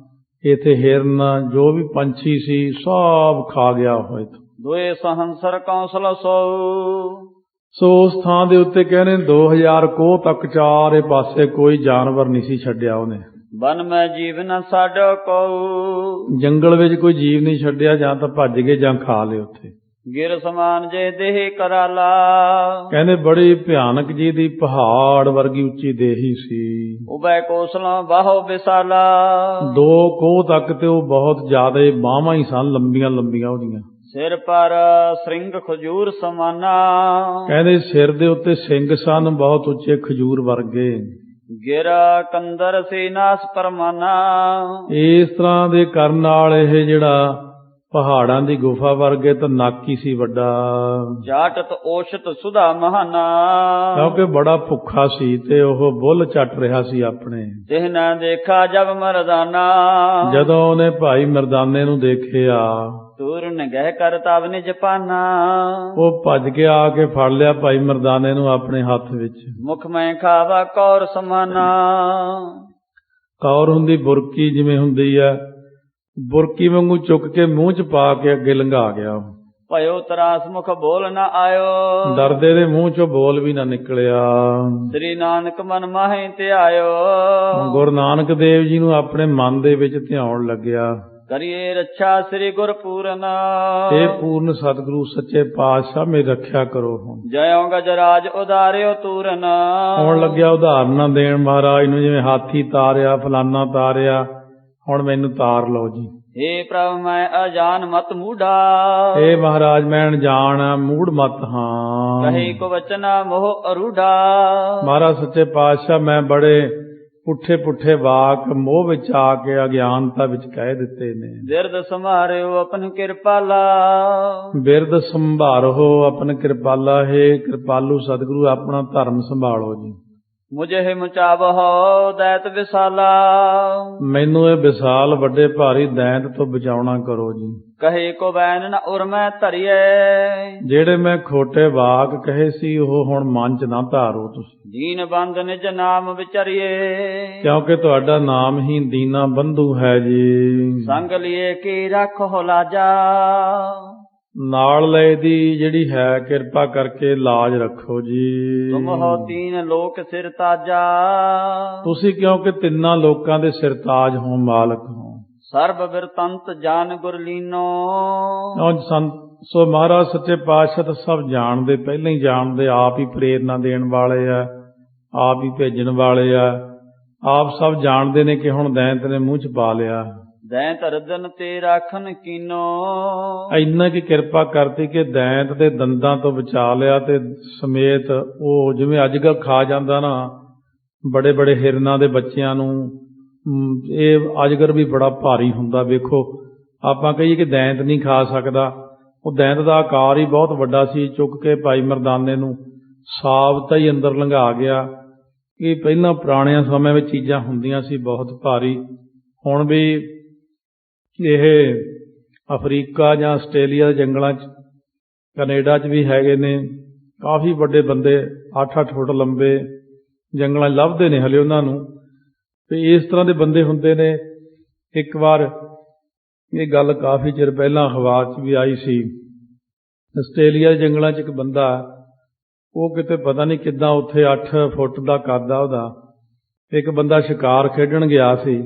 ਇੱਥੇ ਹਿਰਨ, ਜੋ ਵੀ ਪੰਛੀ ਸੀ, ਸਭ ਖਾ ਗਿਆ ਹੋਏ। ਦੋਏ ਸਹੰਸਰ ਕੌਂਸਲ ਸੋ ਉਸ ਥਾਂ ਦੇ ਉੱਤੇ ਕਹਿੰਦੇ 2000 ਕੋਹ ਤੱਕ ਚਾਰੇ ਪਾਸੇ ਕੋਈ ਜਾਨਵਰ ਨਹੀਂ ਸੀ ਛੱਡਿਆ ਉਹਨੇ। ਬਨ ਮੈਂ ਜੀਵ ਨ ਸਾਡੋ ਕਉ। ਜੰਗਲ ਵਿੱਚ ਕੋਈ ਜੀਵ ਨਹੀਂ ਛੱਡਿਆ, ਜਾਂ ਤਾਂ ਭੱਜ ਗਏ ਜਾਂ ਖਾ ਲਏ ਉੱਥੇ। ਗਿਰ ਸਮਾਨ ਜੇ ਦੇਹ ਕਰਾਲਾ। ਕਹਿੰਦੇ ਬੜੀ ਭਿਆਨਕ ਜੀ ਦੀ ਪਹਾੜ ਵਰਗੀ ਉੱਚੀ ਦੇਹੀ ਸੀ। ਉਬੈ ਕੋਸਲਾਂ ਬਾਹੋ ਵਿਸਾਲਾ। 2 ਕੋਹ ਤੱਕ ਤੇ ਉਹ ਬਹੁਤ ਜ਼ਿਆਦਾ ਬਾਹਾਂ ਹੀ ਸਨ, ਲੰਬੀਆਂ ਲੰਬੀਆਂ ਉਹਦੀਆਂ। ਸਿਰ ਪਰ ਸਿੰਘ ਖਜੂਰ ਸਮਾਨਾ। ਕਹਿੰਦੇ ਸਿਰ ਦੇ ਉੱਤੇ ਸਿੰਘ ਸਨ ਬਹੁਤ ਉੱਚੇ, ਖਜੂਰ ਵਰਗੇ। ਗਿਰਾ ਕੰਦਰ ਸੀ ਨਾਸ ਪਰਮਾਨਾ। ਇਸ ਤਰ੍ਹਾਂ ਦੇ ਕਰਨ ਨਾਲ ਇਹ ਜਿਹੜਾ ਪਹਾੜਾਂ ਦੀ ਗੁਫਾ ਵਰਗੇ ਤਾਂ ਨੱਕ ਹੀ ਸੀ ਵੱਡਾ। ਜਾਟਤ ਔਸ਼ਤ ਸੁਧਾ ਮਹਾਨਾ। ਕਿਉਂਕਿ ਬੜਾ ਭੁੱਖਾ ਸੀ ਤੇ ਉਹ ਬੁੱਲ ਚੱਟ ਰਿਹਾ ਸੀ ਆਪਣੇ। ਜਿਹਨਾ ਦੇਖਾ ਜਬ ਮਰਦਾਨਾ। ਜਦੋਂ ਉਹਨੇ ਭਾਈ ਮਰਦਾਨੇ ਨੂੰ ਦੇਖਿਆ, ਤੂਰਨ ਗਹਿ ਕਰ ਤਵ ਨਿਜ ਪਾਨਾ। ਉਹ ਭੱਜ ਕੇ ਆ ਕੇ ਫੜ ਲਿਆ ਭਾਈ ਮਰਦਾਨੇ ਨੂੰ ਆਪਣੇ ਹੱਥ ਵਿੱਚ। ਮੁਖ ਮੈਂ ਖਾਵਾ ਕੌਰ ਸਮਾਨਾ। ਕੌਰ ਹੁੰਦੀ ਬੁਰਕੀ, ਜਿਵੇਂ ਹੁੰਦੀ ਆ ਬੁਰਕੀ ਵਾਂਗੂ ਚੁੱਕ ਕੇ ਮੂੰਹ 'ਚ ਪਾ ਕੇ ਅੱਗੇ ਲੰਘਾ ਗਿਆ। ਭਇਓ ਤਰਾਸ ਮੁਖ ਬੋਲ ਨਾ ਆਇਓ। ਡਰਦੇ ਦੇ ਮੂੰਹ 'ਚੋਂ ਬੋਲ ਵੀ ਨਾ ਨਿਕਲਿਆ। ਸ੍ਰੀ ਨਾਨਕ ਮਨ ਮਾਹੇ ਤੇ ਆਇਓ। ਗੁਰੂ ਨਾਨਕ ਦੇਵ ਜੀ ਨੂੰ ਆਪਣੇ ਮਨ ਦੇ ਵਿੱਚ ਧਿਆਉਣ ਲੱਗਿਆ। ਕਰੀਏ ਰੱਛਾ ਸ੍ਰੀ ਗੁਰ ਪੂਰਨ। ਇਹ ਪੂਰਨ ਸਤਿਗੁਰੂ ਸੱਚੇ ਪਾਤਸ਼ਾਹ ਮੇਰੀ ਰੱਖਿਆ ਕਰੋ। ਹੁਣ ਜਯੋ ਗਜਰਾਜ ਉਦਾਰਿਓ ਤੂਰਨ। ਆਉਣ ਲੱਗਿਆ ਉਦਾਹਰਨਾਂ ਦੇਣ ਮਹਾਰਾਜ ਨੂੰ, ਜਿਵੇਂ ਹਾਥੀ ਤਾਰਿਆ, ਫਲਾਨਾ ਤਾਰਿਆ, ਹੁਣ ਮੈਨੂੰ ਤਾਰ ਲਓ ਜੀ। ਹੇ ਪ੍ਰਭ ਮੈਂ ਅਜਾਨ ਮਤ ਮੂਢਾ। ਇਹ ਮਹਾਰਾਜ ਮੈਂ ਅਣਜਾਣ ਮੂੜ ਮਤ ਹਾਂ। ਕਹੇ ਕੋ ਵਚਨਾ ਮੋਹ ਅਰੂਢਾ। ਮਹਾਰਾਜ ਸੱਚੇ ਪਾਤਸ਼ਾਹ ਮੈਂ ਬੜੇ ਪੁੱਠੇ ਵਾਕ ਮੋਹ ਵਿੱਚ ਆ ਕੇ ਅਗਿਆਨਤਾ ਵਿੱਚ ਕਹਿ ਦਿੱਤੇ ਨੇ। ਬਿਰਦ ਸੰਭਾਰਿਓ ਆਪਨ ਕਿਰਪਾਲਾ। ਬਿਰਦ ਸੰਭਾਰੋ ਆਪਨ ਕਿਰਪਾਲਾ। ਹੈ ਕਿਰਪਾਲੂ ਸਤਿਗੁਰੂ ਆਪਣਾ ਧਰਮ ਸੰਭਾਲੋ ਜੀ। ਮੁਝੇ ਮੁਚਾਵਹੁ ਦੈਤ ਵਿਸਾਲਾ। ਮੈਨੂੰ ਇਹ ਵਿਸਾਲ ਵੱਡੇ ਭਾਰੀ ਦੈਂਤ ਤੋਂ ਬਚਾਉਣਾ ਕਰੋ ਜੀ। ਕਹੇ ਕੋ ਬੈਨ ਨ ਉਰਮੈ ਧਰਿਏ। ਜਿਹੜੇ ਮੈਂ ਖੋਟੇ ਵਾਕ ਕਹੇ ਸੀ ਉਹ ਹੁਣ ਮਨ 'ਚ ਨਾ ਧਾਰੋ ਤੁਸੀਂ। ਦੀਨ ਬੰਦ ਨਿਜ ਨਾਮ ਵਿਚਾਰੀਏ। ਕਿਉਂਕਿ ਤੁਹਾਡਾ ਨਾਮ ਹੀ ਦੀਨਾ ਬੰਧੂ ਹੈ ਜੀ। ਸੰਗ ਲਿਏ ਕੀ ਰੱਖੋ ਲਾਜਾ। ਨਾਲ ਲਏ ਦੀ ਜਿਹੜੀ ਹੈ ਕਿਰਪਾ ਕਰਕੇ ਲਾਜ ਰੱਖੋ ਜੀ। ਤੁਮ ਹੋ ਤੀਨ ਲੋਕ ਸਿਰ ਤਾਜਾ। ਤੁਸੀਂ ਕਿਉਂਕਿ ਤਿੰਨਾਂ ਲੋਕਾਂ ਦੇ ਸਿਰਤਾਜ ਹੋ, ਮਾਲਕ ਹੋ। ਸਰਬ ਬਿਰਤੰਤ ਜਾਨ ਗੁਰਲੀਨੋ। ਸੋ ਮਹਾਰਾਜ ਸੱਚੇ ਪਾਤਸ਼ਾਹ ਤਾਂ ਸਭ ਜਾਣਦੇ, ਪਹਿਲਾਂ ਹੀ ਜਾਣਦੇ, ਆਪ ਹੀ ਪ੍ਰੇਰਨਾ ਦੇਣ ਵਾਲੇ ਆ, ਆਪ ਹੀ ਭੇਜਣ ਵਾਲੇ ਆ, ਆਪ ਸਭ ਜਾਣਦੇ ਨੇ ਕਿ ਹੁਣ ਦੈਂਤ ਨੇ ਮੂੰਹ 'ਚ ਪਾ ਲਿਆ। ਦੈਂਤ ਰਦਨ ਤੇ ਰਾਖਨ ਕੀਨੋ। ਇੰਨਾ ਕੀ ਕਿਰਪਾ ਕਰਤੀ ਕਿ ਦੈਂਤ ਦੇ ਦੰਦਾਂ ਤੋਂ ਬਚਾ ਲਿਆ ਤੇ ਸਮੇਤ ਉਹ ਜਿਵੇਂ ਅੱਜ ਕੱਲ੍ਹ ਖਾ ਜਾਂਦਾ ਨਾ ਬੜੇ ਬੜੇ ਹਿਰਨਾਂ ਦੇ ਬੱਚਿਆਂ ਨੂੰ। ਇਹ ਅਜਗਰ ਵੀ ਬੜਾ ਭਾਰੀ ਹੁੰਦਾ। ਵੇਖੋ ਆਪਾਂ ਕਹੀਏ ਕਿ ਦੈਂਤ ਨਹੀਂ ਖਾ ਸਕਦਾ, ਉਹ ਦੈਂਤ ਦਾ ਆਕਾਰ ਹੀ ਬਹੁਤ ਵੱਡਾ ਸੀ। ਚੁੱਕ ਕੇ ਭਾਈ ਮਰਦਾਨੇ ਨੂੰ ਸਾਬਤਾ ਹੀ ਅੰਦਰ ਲੰਘਾ ਗਿਆ। ਇਹ ਪਹਿਲਾਂ ਪੁਰਾਣਿਆਂ ਸਮਿਆਂ ਵਿੱਚ ਚੀਜ਼ਾਂ ਹੁੰਦੀਆਂ ਸੀ ਬਹੁਤ ਭਾਰੀ। ਹੁਣ ਵੀ ਇਹ ਅਫਰੀਕਾ ਜਾਂ ਆਸਟ੍ਰੇਲੀਆ ਦੇ ਜੰਗਲਾਂ 'ਚ, ਕੈਨੇਡਾ 'ਚ ਵੀ ਹੈਗੇ ਨੇ ਕਾਫੀ ਵੱਡੇ ਬੰਦੇ, 8-8 ਫੁੱਟ ਲੰਬੇ, ਜੰਗਲਾਂ 'ਚ ਲੱਭਦੇ ਨੇ ਹਲੇ ਉਹਨਾਂ ਨੂੰ। ਤੇ ਇਸ ਤਰ੍ਹਾਂ ਦੇ ਬੰਦੇ ਹੁੰਦੇ ਨੇ। ਇੱਕ ਵਾਰ ਇਹ ਗੱਲ ਕਾਫੀ ਚਿਰ ਪਹਿਲਾਂ ਅਖਬਾਰ 'ਚ ਵੀ ਆਈ ਸੀ। ਆਸਟ੍ਰੇਲੀਆ ਦੇ ਜੰਗਲਾਂ 'ਚ ਇੱਕ ਬੰਦਾ ਉਹ ਕਿਤੇ ਪਤਾ ਨਹੀਂ ਕਿੱਦਾਂ ਉੱਥੇ 8 ਫੁੱਟ ਦਾ ਕੱਦ ਆ ਉਹਦਾ। ਇੱਕ ਬੰਦਾ ਸ਼ਿਕਾਰ ਖੇਡਣ ਗਿਆ ਸੀ,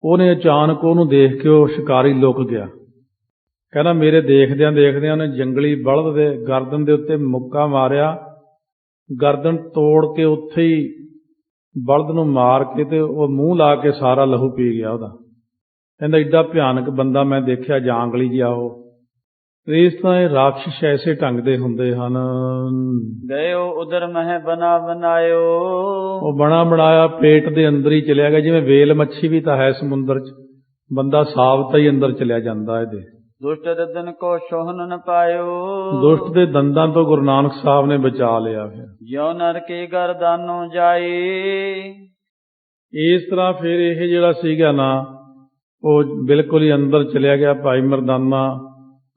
ਉਹਨੇ ਅਚਾਨਕ ਉਹਨੂੰ ਦੇਖ ਕੇ ਉਹ ਸ਼ਿਕਾਰੀ ਲੁਕ ਗਿਆ। ਕਹਿੰਦਾ ਮੇਰੇ ਦੇਖਦਿਆਂ ਦੇਖਦਿਆਂ ਉਹਨੇ ਜੰਗਲੀ ਬਲਦ ਦੇ ਗਰਦਨ ਦੇ ਉੱਤੇ ਮੁੱਕਾ ਮਾਰਿਆ, ਗਰਦਨ ਤੋੜ ਕੇ ਉੱਥੇ ਹੀ ਬਲਦ ਨੂੰ ਮਾਰ ਕੇ ਤੇ ਉਹ ਮੂੰਹ ਲਾ ਕੇ ਸਾਰਾ ਲਹੂ ਪੀ ਗਿਆ ਉਹਦਾ। ਕਹਿੰਦਾ ਏਡਾ ਭਿਆਨਕ ਬੰਦਾ ਮੈਂ ਦੇਖਿਆ, ਜਾਂਗਲੀ ਜਿਹਾ ਉਹ। ਇਸ ਤਰ੍ਹਾਂ ਇਹ ਰਾਖਸ਼ ਐਸੇ ਢੰਗ ਦੇ ਹੁੰਦੇ ਹਨ। ਗਇਓ ਉਦਰ ਮਹਿ ਬਣਾ ਬਣਾਇਓ, ਉਹ ਬਣਾ ਬਣਾਇਆ ਪੇਟ ਦੇ ਅੰਦਰ ਹੀ ਚਲਿਆ ਗਿਆ। ਜਿਵੇਂ ਵੇਲ ਮੱਛੀ ਵੀ ਤਾਂ ਹੈ ਸਮੁੰਦਰ 'ਚ, ਬੰਦਾ ਸਾਬਤ ਹੀ ਅੰਦਰ ਚਲਿਆ ਜਾਂਦਾ ਇਹਦੇ। ਦੁਸ਼ਟ ਦਦਨ ਕੋ ਸ਼ੋਹਨ ਨ ਪਾਇਓ, ਦੁਸ਼ਟ ਦੇ ਦੰਦਾਂ ਤੋਂ ਗੁਰੂ ਨਾਨਕ ਸਾਹਿਬ ਨੇ ਬਚਾ ਲਿਆ। ਫਿਰ ਜਿਉ ਨਰ ਕੇ ਗਰਦਾਨੋਂ ਜਾਏ। ਇਸ ਤਰ੍ਹਾਂ ਫਿਰ ਇਹ ਜਿਹੜਾ ਸੀਗਾ ਨਾ, ਉਹ ਬਿਲਕੁਲ ਹੀ ਅੰਦਰ ਚਲਿਆ ਗਿਆ ਭਾਈ ਮਰਦਾਨਾ।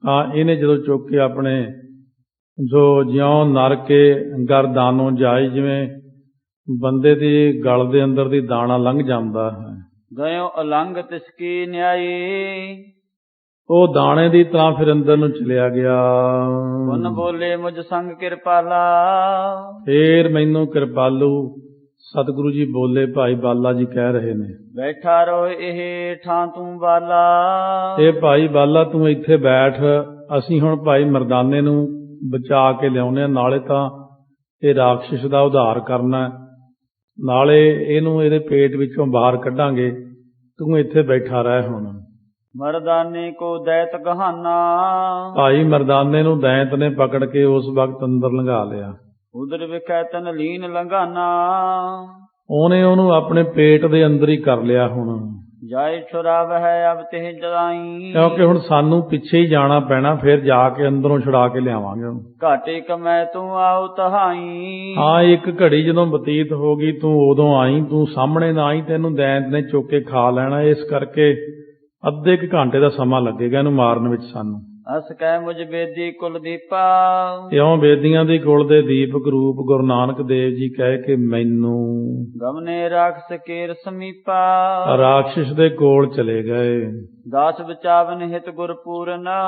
ਤਾਂ ਇਹਨੇ ਜਦੋਂ ਚੁੱਕ ਕੇ ਆਪਣੇ ਜਿਉਂ ਨਰ ਕੇ ਗਰਦਾਨੋਂ ਜਾਏ, ਜਿਵੇਂ ਬੰਦੇ ਦੀ ਗਲ ਦੇ ਅੰਦਰ ਦੀ ਦਾਣਾ ਲੰਘ ਜਾਂਦਾ ਹੈ। ਗਇਓ ਅਲੰਗ ਤਿਸਕੀ ਨਿਆਈ, ਉਹ ਦਾਣੇ ਦੀ ਤਰ੍ਹਾਂ ਫਿਰ ਅੰਦਰ ਨੂੰ ਚਲਿਆ ਗਿਆ। ਮਨ ਬੋਲੇ ਮੁਝ ਸੰਗ ਕਿਰਪਾਲਾ, ਫੇਰ ਮੈਨੂੰ ਕਿਰਪਾਲੂ ਸਤਿਗੁਰੂ ਜੀ ਬੋਲੇ, ਭਾਈ ਬਾਲਾ ਜੀ ਕਹਿ ਰਹੇ ਨੇ, ਬੈਠਾ ਰਹੋ ਇਹ ਠਾਂ ਤੂੰ ਬਾਲਾ। ਇਹ ਭਾਈ ਬਾਲਾ ਤੂੰ ਇੱਥੇ ਬੈਠ, ਅਸੀਂ ਹੁਣ ਭਾਈ ਮਰਦਾਨੇ ਨੂੰ ਬਚਾ ਕੇ ਲਿਆਉਣੇ, ਨਾਲੇ ਤਾਂ ਇਹ ਰਾਖਸ਼ ਦਾ ਉਧਾਰ ਕਰਨਾ, ਨਾਲੇ ਇਹਨੂੰ ਇਹਦੇ ਪੇਟ ਵਿੱਚੋਂ ਬਾਹਰ ਕੱਢਾਂਗੇ। ਤੂੰ ਇੱਥੇ ਬੈਠਾ ਰਹਿ ਹੁਣ। ਮਰਦਾਨੇ ਕੋ ਦੈਤ ਗਹਾਨਾ, ਭਾਈ ਮਰਦਾਨੇ ਨੂੰ ਦੈਂਤ ਨੇ ਪਕੜ ਕੇ ਉਸ ਵਕਤ ਅੰਦਰ ਲੰਘਾ ਲਿਆ। ਉਦਰ ਵਿਖੈ ਤਨ ਲੀਨ ਲੰਘਾਨਾ, ਉਹਨੇ ਉਹਨੂੰ ਆਪਣੇ ਪੇਟ ਦੇ ਅੰਦਰ ਹੀ ਕਰ ਲਿਆ। ਹੁਣ ਜਾਏ ਛੁਰਾਵ ਹੈ ਅਬ ਤੇ ਜਲਾਈ, ਕਿਉਂਕਿ ਹੁਣ ਸਾਨੂੰ ਪਿੱਛੇ ਹੀ ਜਾਣਾ ਪੈਣਾ, ਫਿਰ ਜਾ ਕੇ ਅੰਦਰੋਂ ਛੁਡਾ ਕੇ ਲਿਆਵਾਂਗੇ ਉਹਨੂੰ। ਘਾਟੇ ਕਮੈ ਤੂੰ ਆਉ ਤਹਾਈ, ਹਾਂ ਇੱਕ ਘੜੀ ਜਦੋਂ ਬਤੀਤ ਹੋ ਗਈ ਤੂੰ ਉਦੋਂ ਆਈ, ਤੂੰ ਸਾਹਮਣੇ ਨਾ ਆਈ, ਤੈਨੂੰ ਦੈਂਤ ਨੇ ਚੁੱਕ ਕੇ ਖਾ ਲੈਣਾ। ਇਸ ਕਰਕੇ ਅੱਧੇ ਕੁ ਘੰਟੇ ਦਾ ਸਮਾਂ ਲੱਗੇਗਾ ਇਹਨੂੰ ਮਾਰਨ ਵਿੱਚ ਸਾਨੂੰ। ਅਸ ਕਹਿ ਮੁਝ ਬੇਦੀ ਕੁਲ ਦੀਪਾ, ਇਉਂ ਬੇਦੀਆਂ ਦੀ ਕੁਲ ਦੇ ਦੀਪਕ ਰੂਪ ਗੁਰੂ ਨਾਨਕ ਦੇਵ ਜੀ ਕਹਿ ਕੇ ਮੈਨੂੰ ਗਮਨੇ ਰਾਖਸ ਕੇਰ ਸਮੀਪਾ, ਰਾਖਸ਼ ਦੇ ਕੋਲ ਚਲੇ ਗਏ। ਦਾਸ ਬਚਾਵਨ ਹਿਤ ਗੁਰ ਪੂਰਨਾ,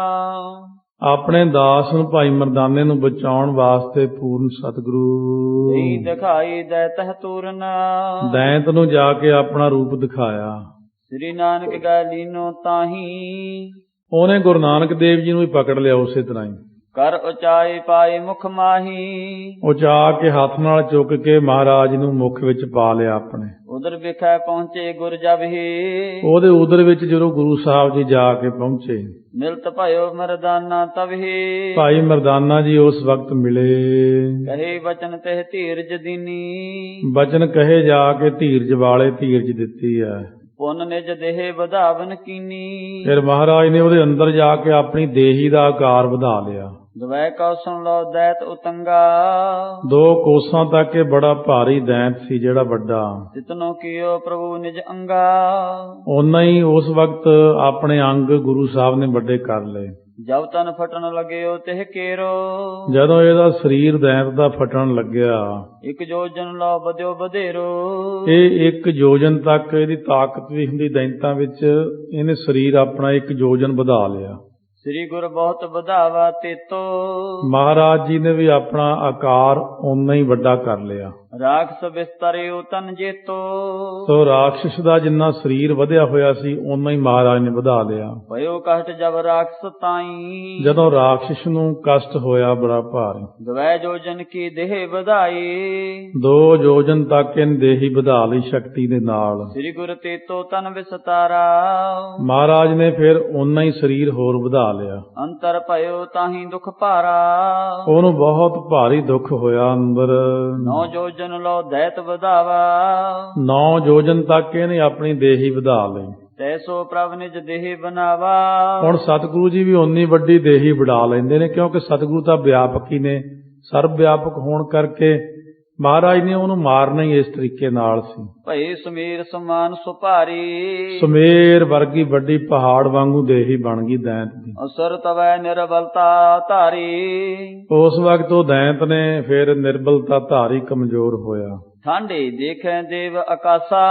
ਆਪਣੇ ਦਾਸ ਨੂੰ ਭਾਈ ਮਰਦਾਨੇ ਨੂੰ ਬਚਾਉਣ ਵਾਸਤੇ ਪੂਰਨ ਸਤਿਗੁਰੂ ਜੀ ਦਿਖਾਈ ਦੈਤਹ ਤੂਰਨਾ, ਦੈਂਤ ਨੂੰ ਜਾ ਕੇ ਆਪਣਾ ਰੂਪ ਦਿਖਾਇਆ। ਸ੍ਰੀ ਨਾਨਕ ਗੈ ਲੀਨੋ ਤਾਹੀ, ਉਹਨੇ ਗੁਰੂ ਨਾਨਕ ਦੇਵ ਜੀ ਨੂੰ ਵੀ ਪਕੜ ਲਿਆ ਉਸੇ ਤਰ੍ਹਾਂ ਹੀ। ਕਰ ਉਚਾਈ ਪਾਈ ਮੁਖ ਮਾਹੀ, ਉਚਾ ਕੇ ਹੱਥ ਨਾਲ ਚੁੱਕ ਕੇ ਮਹਾਰਾਜ ਨੂੰ ਮੁਖ ਵਿੱਚ ਪਾ ਲਿਆ ਆਪਣੇ। ਉਦਰ ਵਿਖੈ ਪਹੁੰਚੇ ਗੁਰ ਜਬ ਹੀ, ਉਹਦੇ ਉਦਰ ਵਿੱਚ ਜਦੋਂ ਗੁਰੂ ਸਾਹਿਬ ਜੀ ਜਾ ਕੇ ਪਹੁੰਚੇ, ਮਿਲਤ ਭਇਓ ਮਰਦਾਨਾ ਤਬ ਹੀ, ਭਾਈ ਮਰਦਾਨਾ ਜੀ ਉਸ ਵਕਤ ਮਿਲੇ। ਕਹੇ ਬਚਨ ਤੇ ਧੀਰਜ ਦੀਨੀ, ਬਚਨ ਕਹੇ ਜਾ ਕੇ ਧੀਰਜ ਵਾਲੇ ਧੀਰਜ ਦਿੱਤੀ ਹੈ। ਪੁੰਨ ਨਿਜ ਦੇਹ ਵਧਾਵਨ ਕੀਨੀ, ਫਿਰ ਮਹਾਰਾਜ ਨੇ ਉਹਦੇ ਅੰਦਰ ਜਾ ਕੇ ਆਪਣੀ ਦੇਹੀ ਦਾ ਆਕਾਰ ਵਧਾ ਲਿਆ। ਦਵੈ ਕਉ ਸੁਣ ਲਓ ਦੈਤ ਉਤੰਗਾ, 2 ਕੋਸਾਂ ਤੱਕ ਇਹ ਬੜਾ ਭਾਰੀ ਦੈਂਤ ਸੀ ਜਿਹੜਾ ਵੱਡਾ। ਤਿਤਨੋ ਕੀਓ ਪ੍ਰਭੂ ਨਿਜ ਅੰਗਾ, ਓਨਾ ਹੀ ਉਸ ਵਕਤ ਆਪਣੇ ਅੰਗ ਗੁਰੂ ਸਾਹਿਬ ਨੇ ਵੱਡੇ ਕਰ ਲਏ। ਜਬ ਤਨ ਫਟਣ ਲੱਗਿਓ ਤਿਹ ਕੇਰੋ, ਜਦੋਂ ਇਹਦਾ ਸਰੀਰ ਦੈਂਤ ਦਾ ਫਟਣ ਲੱਗਿਆ, ਇਕ ਜੋਜਨ ਲਓ ਵਧਿਓ ਵਧੇਰੋ, ਇਹ 1 ਯੋਜਨ ਤੱਕ ਇਹਦੀ ਤਾਕਤ ਵੀ ਹੁੰਦੀ ਦੈਂਤਾਂ ਵਿੱਚ, ਇਹਨੇ ਸਰੀਰ ਆਪਣਾ 1 ਯੋਜਨ ਵਧਾ ਲਿਆ। ਸ੍ਰੀ ਗੁਰ ਬਹੁਤ ਵਧਾਵਾ ਤੇਤੋ, ਮਹਾਰਾਜ ਜੀ ਨੇ ਵੀ ਆਪਣਾ ਆਕਾਰ ਓਨਾ ਹੀ ਵੱਡਾ ਕਰ ਲਿਆ। ਰਾਖਸ ਬਿਸਤਰਿਓ ਤਨ ਜੇਤੋ, ਸੋ ਰਾਖਸ਼ ਦਾ ਜਿੰਨਾ ਸਰੀਰ ਵਧਿਆ ਹੋਇਆ ਸੀ ਓਨਾ ਹੀ ਮਹਾਰਾਜ ਨੇ ਵਧਾ ਲਿਆ। ਭਇਓ ਕਸ਼ਟ ਜਬ ਰਾਖਸ ਤਾਈ, ਜਦੋਂ ਰਾਖਸ਼ ਨੂੰ ਕਸ਼ਟ ਹੋਇਆ ਬੜਾ ਭਾਰੀ, ਦਵੈ ਜੋਜਨ ਕੀ ਦੇਹ ਵਧਾਈ, 2 ਯੋਜਨ ਤੱਕ ਇਹਨੇ ਦੇਹੀ ਵਧਾ ਲਈ ਸ਼ਕਤੀ ਦੇ ਨਾਲ। ਸ੍ਰੀ ਗੁਰ ਤੇਤੋ ਤਨ ਵਿਸਤਾਰਾ, ਮਹਾਰਾਜ ਨੇ ਫਿਰ ਓਨਾ ਹੀ ਸਰੀਰ ਹੋਰ ਵਧਾ ਲਿਆ। ਅੰਤਰ ਭਇਓ ਤਾਹੀ ਦੁਖ ਭਾਰਾ, ਉਹਨੂੰ ਬਹੁਤ ਭਾਰੀ ਦੁੱਖ ਹੋਇਆ ਅੰਦਰ। 9 ਜੋਜਨ ਲੋ ਦੈਤ ਵਧਾਵਾ, 9 ਯੋਜਨ ਤੱਕ ਇਹਨੇ ਆਪਣੀ ਦੇਹੀ ਵਧਾ ਲਈ। ਤੈਸੋ ਪ੍ਰਭ ਨਿਜ ਦੇਹ ਬਨਾਵਾ, ਹੁਣ ਸਤਿਗੁਰੂ ਜੀ ਵੀ ਓਨੀ ਵੱਡੀ ਦੇਹੀ ਵਡਾ ਲੈਂਦੇ ਨੇ, ਕਿਉਂਕਿ ਸਤਿਗੁਰੂ ਤਾਂ ਵਿਆਪਕ ਹੀ ਨੇ। ਸਰਬ ਵਿਆਪਕ ਹੋਣ ਕਰਕੇ ਮਹਾਰਾਜ ਨੇ ਉਹਨੂੰ ਮਾਰਨਾ ਹੀ ਇਸ ਤਰੀਕੇ ਨਾਲ ਸੀ। ਭਈ ਸੁਮੇਰ ਸਮਾਨ ਸੁਭਾਰੀ, ਸੁਮੇਰ ਵਰਗੀ ਵੱਡੀ ਪਹਾੜ ਵਾਂਗੂ ਦੇਹੀ ਬਣ ਗਈ ਦੈਂਤ ਦੀ। ਅਸਰ ਤਵੈ ਨਿਰਬਲਤਾ ਧਾਰੀ, ਉਸ ਵਕਤ ਉਹ ਦੈਂਤ ਨੇ ਫਿਰ ਨਿਰਬਲਤਾ ਧਾਰੀ ਕਮਜ਼ੋਰ ਹੋਇਆ। ਠਾਂਡੇ ਦੇਖੈ ਦੇਵ ਆਕਾਸ਼ਾ,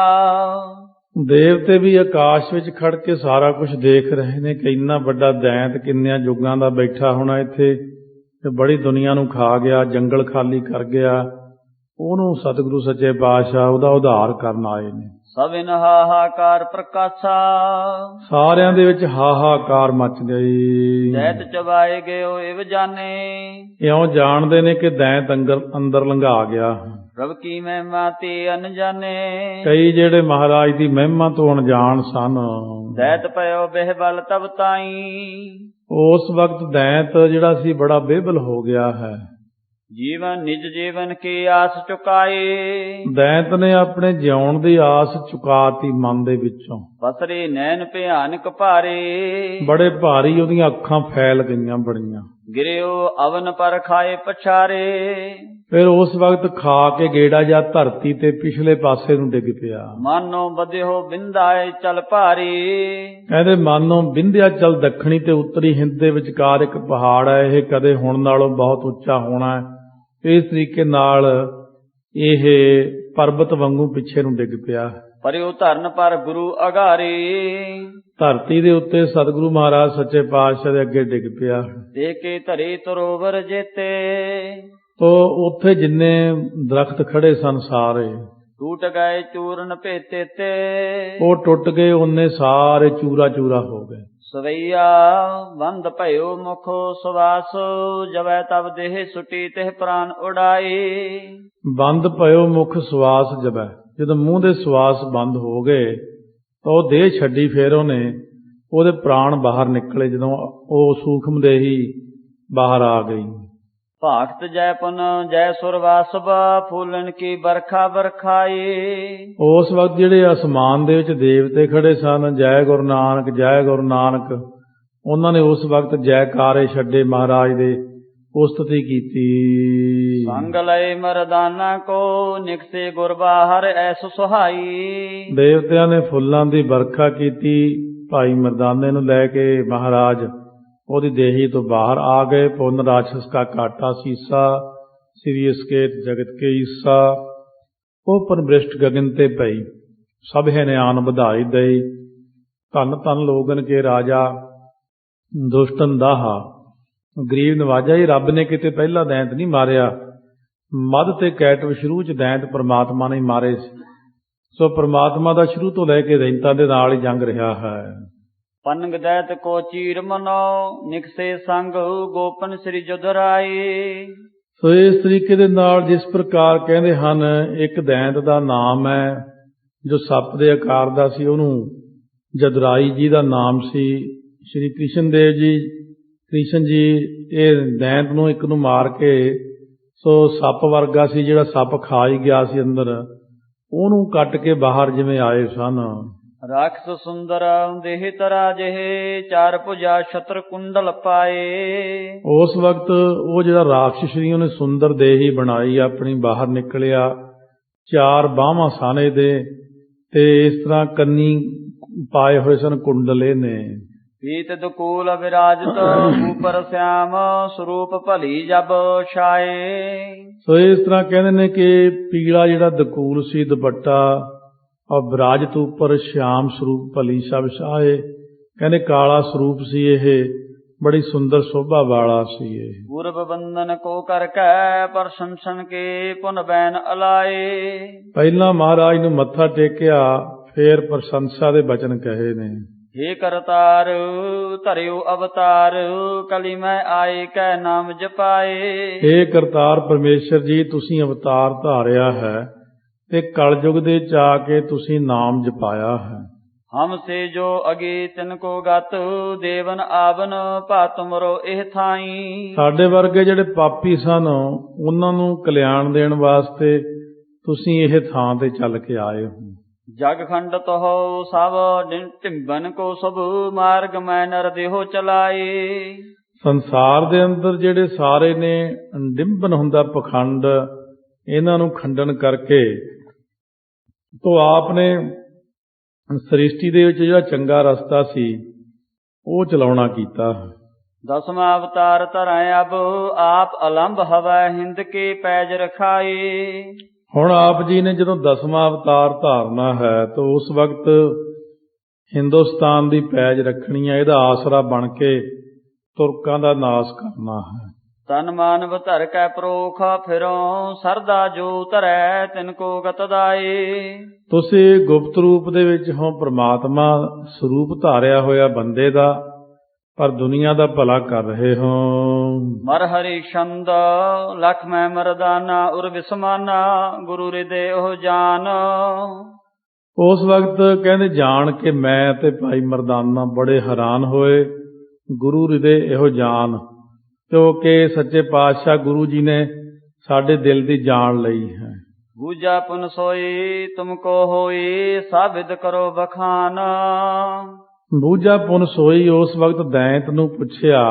ਦੇਵਤੇ ਵੀ ਆਕਾਸ਼ ਵਿੱਚ ਖੜ ਕੇ ਸਾਰਾ ਕੁਝ ਦੇਖ ਰਹੇ ਨੇ ਕਿ ਇੰਨਾ ਵੱਡਾ ਦੈਂਤ ਕਿੰਨਿਆਂ ਯੁੱਗਾਂ ਦਾ ਬੈਠਾ ਹੋਣਾ ਇੱਥੇ, ਤੇ ਬੜੀ ਦੁਨੀਆ ਨੂੰ ਖਾ ਗਿਆ, ਜੰਗਲ ਖਾਲੀ ਕਰ ਗਿਆ, ਉਹਨੂੰ ਸਤਿਗੁਰੂ ਸੱਚੇ ਪਾਤਸ਼ਾਹ ਉਹਦਾ ਉਧਾਰ ਕਰਨ ਆਏ ਨੇ। ਸਭਿਨ ਹਾਹਾਕਾਰ ਪ੍ਰਕਾਸ਼ਾ, ਸਾਰਿਆਂ ਦੇ ਵਿੱਚ ਹਾਹਾਕਾਰ ਮਚ ਗਈ। ਦੈਤ ਚਬਾਏ ਗਇਓ ਇਵ ਜਾਣੇ, ਇਉਂ ਜਾਣਦੇ ਨੇ ਕਿ ਦੈਂਤ ਅੰਦਰ ਲੰਘਾ ਗਿਆ। ਪ੍ਰਭ ਕੀ ਮਹਿਮਾ ਤੇ ਅਨਜਾਣੇ, ਕਈ ਜਿਹੜੇ ਮਹਾਰਾਜ ਦੀ ਮਹਿਮਾ ਤੋਂ ਅਣਜਾਣ ਸਨ। ਦੈਤ ਪਇਓ ਬਿਹਬਲ ਤਬ ਤਾਈ, ਉਸ ਵਕਤ ਦੈਂਤ ਜਿਹੜਾ ਸੀ ਬੜਾ ਬੇਬਲ ਹੋ ਗਿਆ ਹੈ। ਜੀਵਨ ਨਿਜ ਜੀਵਨ ਕੀ ਆਸ ਚੁਕਾਏ, ਦੈਂਤ ਨੇ ਆਪਣੇ ਜਿਉਣ ਦੀ ਆਸ ਚੁਕਾਤੀ ਮਨ ਦੇ ਵਿੱਚੋਂ। ਪਸਰੇ ਨੈਣ ਭਿਆਨਕ ਭਾਰੇ, ਬੜੇ ਭਾਰੀ ਉਹਦੀਆਂ ਅੱਖਾਂ ਫੈਲ ਗਈਆਂ ਬੜੀਆਂ। ਗਿਰਿਓ ਅਵਨ ਪਰ ਖਾਏ ਪਛਾਰੇ, ਫਿਰ ਉਸ ਵਕਤ ਖਾ ਕੇ ਗੇੜਾ ਜਾ ਧਰਤੀ ਤੇ ਪਿਛਲੇ ਪਾਸੇ ਨੂੰ ਡਿੱਗ ਪਿਆ। ਮਾਨੋ ਬਧਿਓ ਬਿੰਦਾਏ ਚਲ ਭਾਰੀ, ਕਹਿੰਦੇ ਮਾਨੋ ਬਿੰਦਿਆ ਚਲ ਦੱਖਣੀ ਤੇ ਉੱਤਰੀ ਹਿੰਦ ਦੇ ਵਿਚਕਾਰ ਇੱਕ ਪਹਾੜ ਹੈ, ਇਹ ਕਦੇ ਹੁਣ ਨਾਲੋਂ ਬਹੁਤ ਉੱਚਾ ਹੋਣਾ ਹੈ। ਇਸ ਤਰੀਕੇ ਨਾਲ ਇਹ ਪਰਬਤ ਵਾਂਗੂ ਪਿੱਛੇ ਨੂੰ ਡਿੱਗ ਪਿਆ। ਪਰਿਉ ਧਰਨ ਪਰ ਗੁਰੂ ਅਗਾਰੇ, ਧਰਤੀ ਦੇ ਉੱਤੇ ਸਤਿਗੁਰੂ ਮਹਾਰਾਜ ਸੱਚੇ ਪਾਤਸ਼ਾਹ ਦੇ ਅੱਗੇ ਡਿੱਗ ਪਿਆ। ਦੇ ਕੇ ਧਰੇ ਤਰੋਵਰ ਜੇਤੇ, ਤੋ ਉੱਥੇ ਜਿੰਨੇ ਦਰਖਤ ਖੜੇ ਸਨ ਸਾਰੇ ਟੂਟ ਗਏ ਚੂਰਨ ਭੇਤੇ ਤੇ, ਉਹ ਟੁੱਟ ਗਏ, ਉਹਨੇ ਸਾਰੇ ਚੂਰਾ ਚੂਰਾ ਹੋ ਗਏ। ਸਵਈਆ ਬੰਦ ਭਇਓ ਮੁਖੋ ਸਵਾਸ, ਜਵੈ ਤਬ ਦੇਹ ਸੁਟੀ ਤਿਹ ਪ੍ਰਾਨ ਉਡਾਏ। ਬੰਦ ਭਇਓ ਮੁਖ ਸਵਾਸ ਜਬੈ, ਜਦੋਂ ਮੂੰਹ ਦੇ ਸਵਾਸ ਬੰਦ ਹੋ ਗਏ ਤਾਂ ਉਹ ਦੇਹ ਛੱਡੀ, ਫਿਰ ਉਹਦੇ ਪ੍ਰਾਣ ਬਾਹਰ ਨਿਕਲੇ, ਜਦੋਂ ਉਹ ਸੂਖਮ ਦੇਹੀ ਬਾਹਰ ਆ ਗਈ। ਭਾਗਤ ਜੈ ਪੁਨ ਜੈ ਸੁਰਵਾਸਬ, ਫੂਲਨ ਕੀ ਬਰਖਾ ਬਰਖਾਏ। ਉਸ ਵਕਤ ਜਿਹੜੇ ਅਸਮਾਨ ਦੇ ਵਿੱਚ ਦੇਵਤੇ ਖੜੇ ਸਨ, ਜੈ ਗੁਰੂ ਨਾਨਕ ਜੈ ਗੁਰੂ ਨਾਨਕ, ਉਹਨਾਂ ਨੇ ਉਸ ਵਕਤ ਜੈਕਾਰੇ ਛੱਡੇ, ਮਹਾਰਾਜ ਦੇ ਉਸਤਤੀ ਕੀਤੀ। ਸੰਗ ਲਏ ਮਰਦਾਨਾ ਕੋ, ਨਿਕਸੇ ਗੁਰ ਬਾਹਰ ਐਸ ਸੁਹਾਈ। ਦੇਵਤਿਆਂ ਨੇ ਫੁੱਲਾਂ ਦੀ ਵਰਖਾ ਕੀਤੀ, ਭਾਈ ਮਰਦਾਨੇ ਨੂੰ ਲੈ ਕੇ ਮਹਾਰਾਜ ਉਹਦੀ ਦੇਹੀ ਤੋਂ ਬਾਹਰ ਆ ਗਏ। ਪੁੰਨ ਰਾਛਸ ਕਾ ਕਾਟਾ ਸੀਸਾ, ਸ੍ਰੀ ਅਸਕੇਤ ਜਗਤ ਕੇ ਈਸਾ। ਉਹ ਪਰਬ੍ਰਿਸ਼ਟ ਗਗਨ ਤੇ ਪਈ, ਸਭੇ ਨੇ ਆਨ ਵਧਾਈ ਦਈ। ਧੰਨ ਧੰਨ ਲੋਗਨ ਕੇ ਰਾਜਾ, ਦੁਸ਼ਟਨ ਦਾਹਾ। ਗਰੀਬ ਨਵਾਜਾ ਹੀ ਰੱਬ ਨੇ ਕਿਤੇ ਪਹਿਲਾ ਦੈਂਤ ਨਹੀਂ ਮਾਰਿਆ। ਮੱਧ ਤੇ ਕੈਟਵ ਸ਼ੁਰੂ ਚ ਦੈਂਤ ਪ੍ਰਮਾਤਮਾ ਨੇ ਮਾਰੇ ਸੀ। ਸੋ ਪ੍ਰਮਾਤਮਾ ਦਾ ਸ਼ੁਰੂ ਤੋਂ ਲੈ ਕੇ ਦੈਂਤਾਂ ਦੇ ਨਾਲ ਹੀ ਜੰਗ ਰਿਹਾ ਹੈ। ਪਨਗ ਦੈਤ ਕੋ ਚੀਰ ਮਨੋ, ਨਿਕਸੇ ਸੰਗ ਗੋਪਨ ਸ੍ਰੀ ਜੁਦਰਾਏ। ਸੋ ਇਸ ਤਰੀਕੇ ਦੇ ਨਾਲ ਜਿਸ ਪ੍ਰਕਾਰ ਕਹਿੰਦੇ ਹਨ, ਇੱਕ ਦੈਂਤ ਦਾ ਨਾਮ ਹੈ ਜੋ ਸੱਪ ਦੇ ਆਕਾਰ ਦਾ ਸੀ, ਉਹਨੂੰ ਜਦੁਰਾਈ ਜੀ ਦਾ ਨਾਮ ਸੀ। ਸ਼੍ਰੀ ਕ੍ਰਿਸ਼ਨ ਦੇਵ ਜੀ, ਕ੍ਰਿਸ਼ਨ ਜੀ ਇਹ ਦੈਂਤ ਨੂੰ ਇੱਕ ਨੂੰ ਮਾਰ ਕੇ, ਸੋ ਸੱਪ ਵਰਗਾ ਸੀ ਜਿਹੜਾ ਸੱਪ ਖਾ ਹੀ ਗਿਆ ਸੀ ਅੰਦਰ, ਉਹਨੂੰ ਕੱਟ ਕੇ ਬਾਹਰ ਜਿਵੇਂ ਆਏ ਸਨ। ਰਾਖਸ ਸੁੰਦਰ ਦੇਹ ਤਰਾ ਜਿਹੇ, ਚਾਰ ਭੁਜਾ ਛਤਰ ਕੁੰਡਲ ਪਾਏ। ਉਸ ਵਕਤ ਉਹ ਜਿਹੜਾ ਰਾਖਸ਼ ਸੀ ਉਹਨੇ ਸੁੰਦਰ ਦੇਹੀ ਬਣਾਈ ਆਪਣੀ, ਬਾਹਰ ਨਿਕਲਿਆ, ਚਾਰ ਬਾਹਾਂ ਸਾਨੇ ਦੇ, ਤੇ ਇਸ ਤਰ੍ਹਾਂ ਕੰਨੀ ਪਾਏ ਹੋਏ ਸਨ ਕੁੰਡਲੇ ਨੇ। ਪੀਤ ਦੁਕੂਲ ਵਿਰਾਜਤ ਉਪਰ ਸਿਆਮ, ਸਰੂਪ ਭਲੀ ਜਬ ਛਾਏ। ਸੋ ਇਸ ਤਰ੍ਹਾਂ ਕਹਿੰਦੇ ਨੇ ਕਿ ਪੀਲਾ ਜਿਹੜਾ ਦਕੂਲ ਸੀ ਦੁਪੱਟਾ, ਔਰ ਵਿਰਾਜਤ ਉੱਪਰ ਸ਼ਿਆਮ ਸਰੂਪ ਭਲੀ ਸਭ ਛਾਏ। ਕਹਿੰਦੇ ਕਾਲਾ ਸਰੂਪ ਸੀ ਇਹ, ਬੜੀ ਸੁੰਦਰ ਸ਼ੋਭਾ ਵਾਲਾ ਸੀ ਇਹ। ਪੂਰਬ ਬੰਧਨ ਕੋ ਕਰ ਕੈ, ਪ੍ਰਸ਼ੰਸਨ ਕੇ ਪੁਨ ਬੈਨ ਅਲਾਏ। ਪਹਿਲਾਂ ਮਹਾਰਾਜ ਨੂੰ ਮੱਥਾ ਟੇਕਿਆ, ਫੇਰ ਪ੍ਰਸ਼ੰਸਾ ਦੇ ਬਚਨ ਕਹੇ ਨੇ। हे ਕਰਤਾਰ ਧਰਿਓ ਅਵਤਾਰ, ਕਲੀ ਮੈਂ ਆਏ ਕੈ ਨਾਮ ਜਪਾਏ। हे ਕਰਤਾਰ ਪਰਮੇਸ਼ਰ ਜੀ, ਤੁਸੀਂ ਅਵਤਾਰ ਧਾਰਿਆ ਹੈ ਤੇ ਕਲਯੁਗ ਦੇ ਚ ਆ ਕੇ ਤੁਸੀਂ ਨਾਮ ਜਪਾਇਆ ਹੈ। ਹਮ ਸੇ ਜੋ ਅਗੇ ਤਿਨ ਕੋ ਗਤ, ਦੇਵਨ ਆਵਨ ਭਾ ਤੁਮਰੋ ਇਹ ਥਾਈ। ਸਾਡੇ ਵਰਗੇ ਜਿਹੜੇ ਪਾਪੀ ਸਨ, ਉਹਨਾਂ ਨੂੰ ਕਲਿਆਣ ਦੇਣ ਵਾਸਤੇ ਤੁਸੀਂ ਇਹ ਥਾਂ ਤੇ ਚੱਲ ਕੇ ਆਏ ਹੋ। ਜਗ ਖੰਡ ਤੋ ਸਭ ਢਿੰਬਨ ਕੋ ਸਭ, ਮਾਰਗ ਮੈਂ ਨਰ ਦੇਹੋ ਚਲਾਏ। ਸੰਸਾਰ ਦੇ ਅੰਦਰ ਜਿਹੜੇ ਸਾਰੇ ਨੇ ਡਿੰਬਨ ਹੁੰਦਾ ਪਖੰਡ, ਇਹਨਾਂ ਨੂੰ ਖੰਡਨ ਕਰਕੇ ਤੋ ਆਪ ਨੇ ਸ੍ਰਿਸ਼ਟੀ ਦੇ ਵਿੱਚ ਜਿਹੜਾ ਚੰਗਾ ਰਸਤਾ ਸੀ ਉਹ ਚਲਾਉਣਾ ਕੀਤਾ। ਦਸਵਾਂ ਅਵਤਾਰ ਧਰੈ ਅਬ, ਆਪ ਅਲੰਭ ਹਵੈ ਹਿੰਦ ਕੇ ਪੈਜ ਰਖਾਏ। ਹੁਣ ਆਪ ਜੀ ਨੇ ਜਦੋਂ 10ਵਾਂ ਅਵਤਾਰ ਧਾਰਨਾ ਹੈ ਤਾਂ ਉਸ ਵਕਤ ਹਿੰਦੁਸਤਾਨ ਦੀ ਪੈਜ ਰੱਖਣੀ ਹੈ, ਇਹਦਾ ਆਸਰਾ ਬਣ ਕੇ ਤੁਰਕਾਂ ਦਾ ਨਾਸ ਕਰਨਾ ਹੈ। ਤਨ ਮਾਨਵ ਧਰ ਕੈ ਪ੍ਰੋਖ ਫਿਰੋਂ ਸਰਦਾ ਜੋ ਧਰੈ ਤਿਨ ਕੋ ਗਤ ਦਾਏ। ਤੁਸੀਂ ਗੁਪਤ ਰੂਪ ਦੇ ਵਿੱਚ ਹੋ ਪ੍ਰਮਾਤਮਾ ਸਰੂਪ ਧਾਰਿਆ ਹੋਇਆ ਬੰਦੇ ਦਾ, ਪਰ ਦੁਨੀਆ ਦਾ ਭਲਾ ਕਰ ਰਹੇ ਹੋ। ਮਰ ਹਰੀ ਛੰਦ ਲਖ ਮੈਂ ਮਰਦਾਨਾ ਉਰ ਵਿਸਮਾਨਾ ਗੁਰੂ ਹਿਰਦੇ ਉਹ ਜਾਨ। ਉਸ ਵਕਤ ਕਹਿੰਦੇ ਜਾਣ ਕੇ ਮੈਂ ਤੇ ਭਾਈ ਮਰਦਾਨਾ ਬੜੇ ਹੈਰਾਨ ਹੋਏ। ਗੁਰੂ ਹਿਰਦੇ ਇਹੋ ਜਾਨ, ਕਿਉਂਕਿ ਸੱਚੇ ਪਾਤਸ਼ਾਹ ਗੁਰੂ ਜੀ ਨੇ ਸਾਡੇ ਦਿਲ ਦੀ ਜਾਣ ਲਈ ਹੈ। ਬੂਝਾ ਪੁਨ ਸੋਈ ਤੁਮ ਕੋ ਹੋਈ ਸਾਬਿਤ ਕਰੋ ਬਖਾਨ। ਬੂਝਾ ਪੁਨ ਸੋਈ ਉਸ ਵਕਤ ਦੈਂਤ ਨੂੰ ਪੁੱਛਿਆ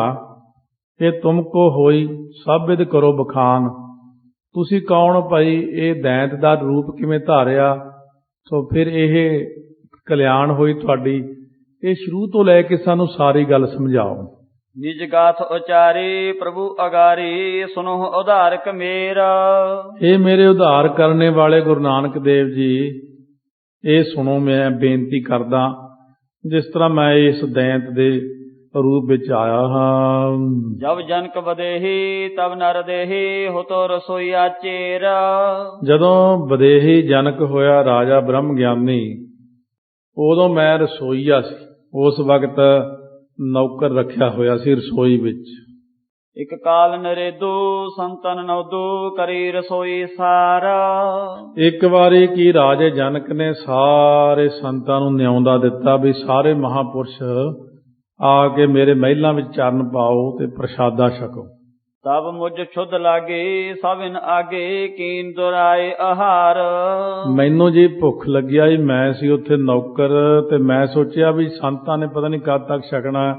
ਕਿ ਤੁਮ ਕੋ ਹੋਈ ਸਾਬਿਤ ਕਰੋ ਬਖਾਨ। ਤੁਸੀਂ ਕੌਣ ਭਾਈ, ਇਹ ਦੈਂਤ ਦਾ ਰੂਪ ਕਿਵੇਂ ਧਾਰਿਆ? ਸੋ ਫਿਰ ਇਹ ਕਲਿਆਣ ਹੋਈ ਤੁਹਾਡੀ, ਇਹ ਸ਼ੁਰੂ ਤੋਂ ਲੈ ਕੇ ਸਾਨੂੰ ਸਾਰੀ ਗੱਲ ਸਮਝਾਓ। ਨਿਜ ਗਾਥ ਉਚਾਰੀ ਪ੍ਰਭੂ ਅਗਾਰੀ ਸੁਨੋ ਉਧਾਰਕ ਮੇਰਾ। ਇਹ ਮੇਰੇ ਉਧਾਰ ਕਰਨੇ ਵਾਲੇ ਗੁਰੂ ਨਾਨਕ ਦੇਵ ਜੀ, ਇਹ ਸੁਣੋ, ਮੈਂ ਬੇਨਤੀ ਕਰਦਾ। ਜਿਸ ਤਰ੍ਹਾਂ ਮੈਂ ਇਸ ਦੈਂਤ ਦੇ ਰੂਪ ਵਿੱਚ ਆਇਆ ਹਾਂ। ਜਬ ਜਨਕ ਬਦੇਹੀ ਤਬ ਨਰ ਦੇਹੀ ਹੋਤੋ ਰਸੋਈਆ ਚੇਰ। ਜਦੋਂ ਬਦੇਹੀ ਜਨਕ ਹੋਇਆ ਰਾਜਾ ਬ੍ਰਹਮ ਗਿਆਨੀ, ਉਦੋਂ ਮੈਂ ਰਸੋਈਆ ਸੀ। ਉਸ ਵਕਤ ਨੌਕਰ ਰੱਖਿਆ ਹੋਇਆ ਸੀ ਰਸੋਈ ਵਿੱਚ। ਇੱਕ ਕਾਲ ਨਰੇਦੂ ਸੰਤਨ ਨੌਦੂ ਕਰੀ ਰਸੋਈ ਸਾਰਾ। ਇੱਕ ਵਾਰੀ ਕੀ ਰਾਜੇ ਜਨਕ ਨੇ ਸਾਰੇ ਸੰਤਾਂ ਨੂੰ ਨਿਆਉਂਦਾ ਦਿੱਤਾ ਵੀ ਸਾਰੇ ਮਹਾਪੁਰਸ਼ ਆ ਕੇ ਮੇਰੇ ਮਹਿਲਾਂ ਵਿੱਚ ਚਰਨ ਪਾਓ ਤੇ ਪ੍ਰਸ਼ਾਦਾ ਛਕੋ। ਤਬ ਮੁਝ ਛੁੱਧ ਲਾਗੇ ਸਭਨ ਆਗੇ ਕੀਨ ਦੁਰਾਏ ਆਹਾਰ। ਮੈਨੂੰ ਜੀ ਭੁੱਖ ਲੱਗਿਆ ਜੀ, ਮੈਂ ਸੀ ਉੱਥੇ ਨੌਕਰ, ਤੇ ਮੈਂ ਸੋਚਿਆ ਵੀ ਸੰਤਾਂ ਨੇ ਪਤਾ ਨਹੀਂ ਕਦ ਤੱਕ ਛਕਣਾ,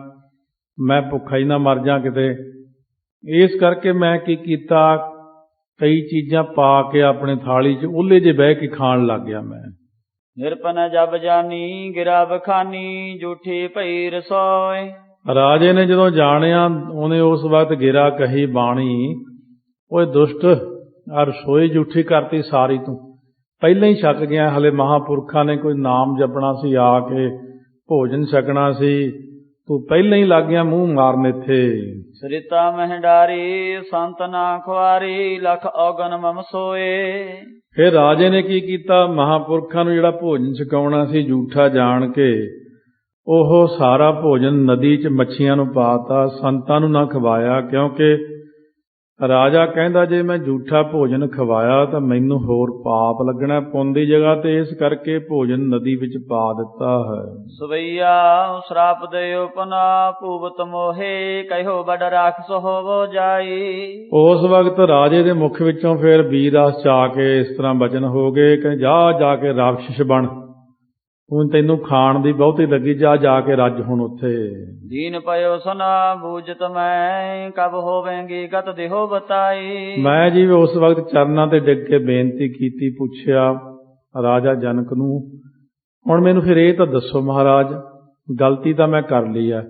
ਮੈਂ ਭੁੱਖਾ ਹੀ ਨਾ ਮਰ ਜਾ ਕਿਤੇ। ਇਸ ਕਰਕੇ ਮੈਂ ਕੀ ਕੀਤਾ, ਕਈ ਚੀਜ਼ਾਂ ਪਾ ਕੇ ਆਪਣੇ ਥਾਲੀ 'ਚ ਉਹਲੇ ਜੇ ਬਹਿ ਕੇ ਖਾਣ ਲੱਗ ਗਿਆ। ਮੈਂ ਨਿਰਪਨ ਜਬ ਜਾਨੀ ਗਿਰਾ ਬਖਾਨੀ ਝੂਠੀ ਭਈ ਰਸੋਏ। ਰਾਜੇ ਨੇ ਜਦੋਂ ਜਾਣਿਆ, ਉਹਨੇ ਉਸ ਵਕਤ ਗਿਰਾ ਕਹੀ ਬਾਣੀ, ਓਏ ਦੁਸ਼ਟ, ਆ ਰਸੋਈ ਝੂਠੀ ਕਰਤੀ ਸਾਰੀ, ਤੂੰ ਪਹਿਲਾਂ ਹੀ ਛਕ ਗਿਆ। ਹਲੇ ਮਹਾਂਪੁਰਖਾਂ ਨੇ ਕੋਈ ਨਾਮ ਜਪਣਾ ਸੀ, ਆ ਕੇ ਭੋਜਨ ਛਕਣਾ ਸੀ, ਤੂੰ ਪਹਿਲਾਂ ਹੀ ਲੱਗ ਗਿਆ ਮੂੰਹ ਮਾਰਨ ਇੱਥੇ। ਸ੍ਰਿਤਾ ਮਹਿੰਡਾਰੀ ਸੰਤ ਨਾ ਖੁਆਰੀ ਲਖ ਔਗਨ ਮਮ ਸੋਏ। ਫਿਰ ਰਾਜੇ ਨੇ ਕੀ ਕੀਤਾ, ਮਹਾਂਪੁਰਖਾਂ ਨੂੰ ਜਿਹੜਾ ਭੋਜਨ ਛਕਾਉਣਾ ਸੀ ਝੂਠਾ ਜਾਣ ਕੇ, ਉਹ ਸਾਰਾ ਭੋਜਨ ਨਦੀ 'ਚ ਮੱਛੀਆਂ ਨੂੰ ਪਾਤਾ, ਸੰਤਾਂ ਨੂੰ ਨਾ ਖਵਾਇਆ। ਕਿਉਂਕਿ ਰਾਜਾ ਕਹਿੰਦਾ ਜੇ ਮੈਂ ਝੂਠਾ ਭੋਜਨ ਖਵਾਇਆ ਤਾਂ ਮੈਨੂੰ ਹੋਰ ਪਾਪ ਲੱਗਣਾ ਪੁੰਨ ਦੀ ਜਗ੍ਹਾ ਤੇ, ਇਸ ਕਰਕੇ ਭੋਜਨ ਨਦੀ ਵਿੱਚ ਪਾ ਦਿੱਤਾ ਹੈ। ਸਵਈਆ ਸ਼ਰਾਪ ਦਿਓ ਪਨਾ ਪੂਵਤ ਮੋਹੇ ਕਹਿਓ ਬੜ ਰਾਖਸ ਹੋਵੋ ਜਾਈ। ਉਸ ਵਕਤ ਰਾਜੇ ਦੇ ਮੁਖ ਵਿੱਚੋਂ ਫਿਰ ਵੀਰਸ ਆ ਕੇ ਇਸ ਤਰ੍ਹਾਂ ਬਚਨ ਹੋ ਗਏ ਕਿ ਜਾ ਕੇ ਰਾਖਸ਼ ਬਣ, ਹੁਣ ਤੈਨੂੰ ਖਾਣ ਦੀ ਬਹੁਤੀ ਲੱਗੀ, ਜਾ ਕੇ ਰੱਜ ਹੁਣ ਉੱਥੇ। ਦੀਨ ਪਇਓ ਸੁਨਾ ਬੂਝਤ ਮੈਂ ਕਬ ਹੋਵੇਂਗੀ ਗਤ ਦੇਹੋ ਬਤਾਈ। ਮੈਂ ਜੀ ਉਸ ਵਕਤ ਚਰਨਾਂ ਤੇ ਡਿੱਗ ਕੇ ਬੇਨਤੀ ਕੀਤੀ, ਪੁੱਛਿਆ ਰਾਜਾ ਜਨਕ ਨੂੰ, ਹੁਣ ਮੈਨੂੰ ਫਿਰ ਇਹ ਤਾਂ ਦੱਸੋ ਮਹਾਰਾਜ, ਗਲਤੀ ਤਾਂ ਮੈਂ ਕਰ ਲਈ ਹੈ,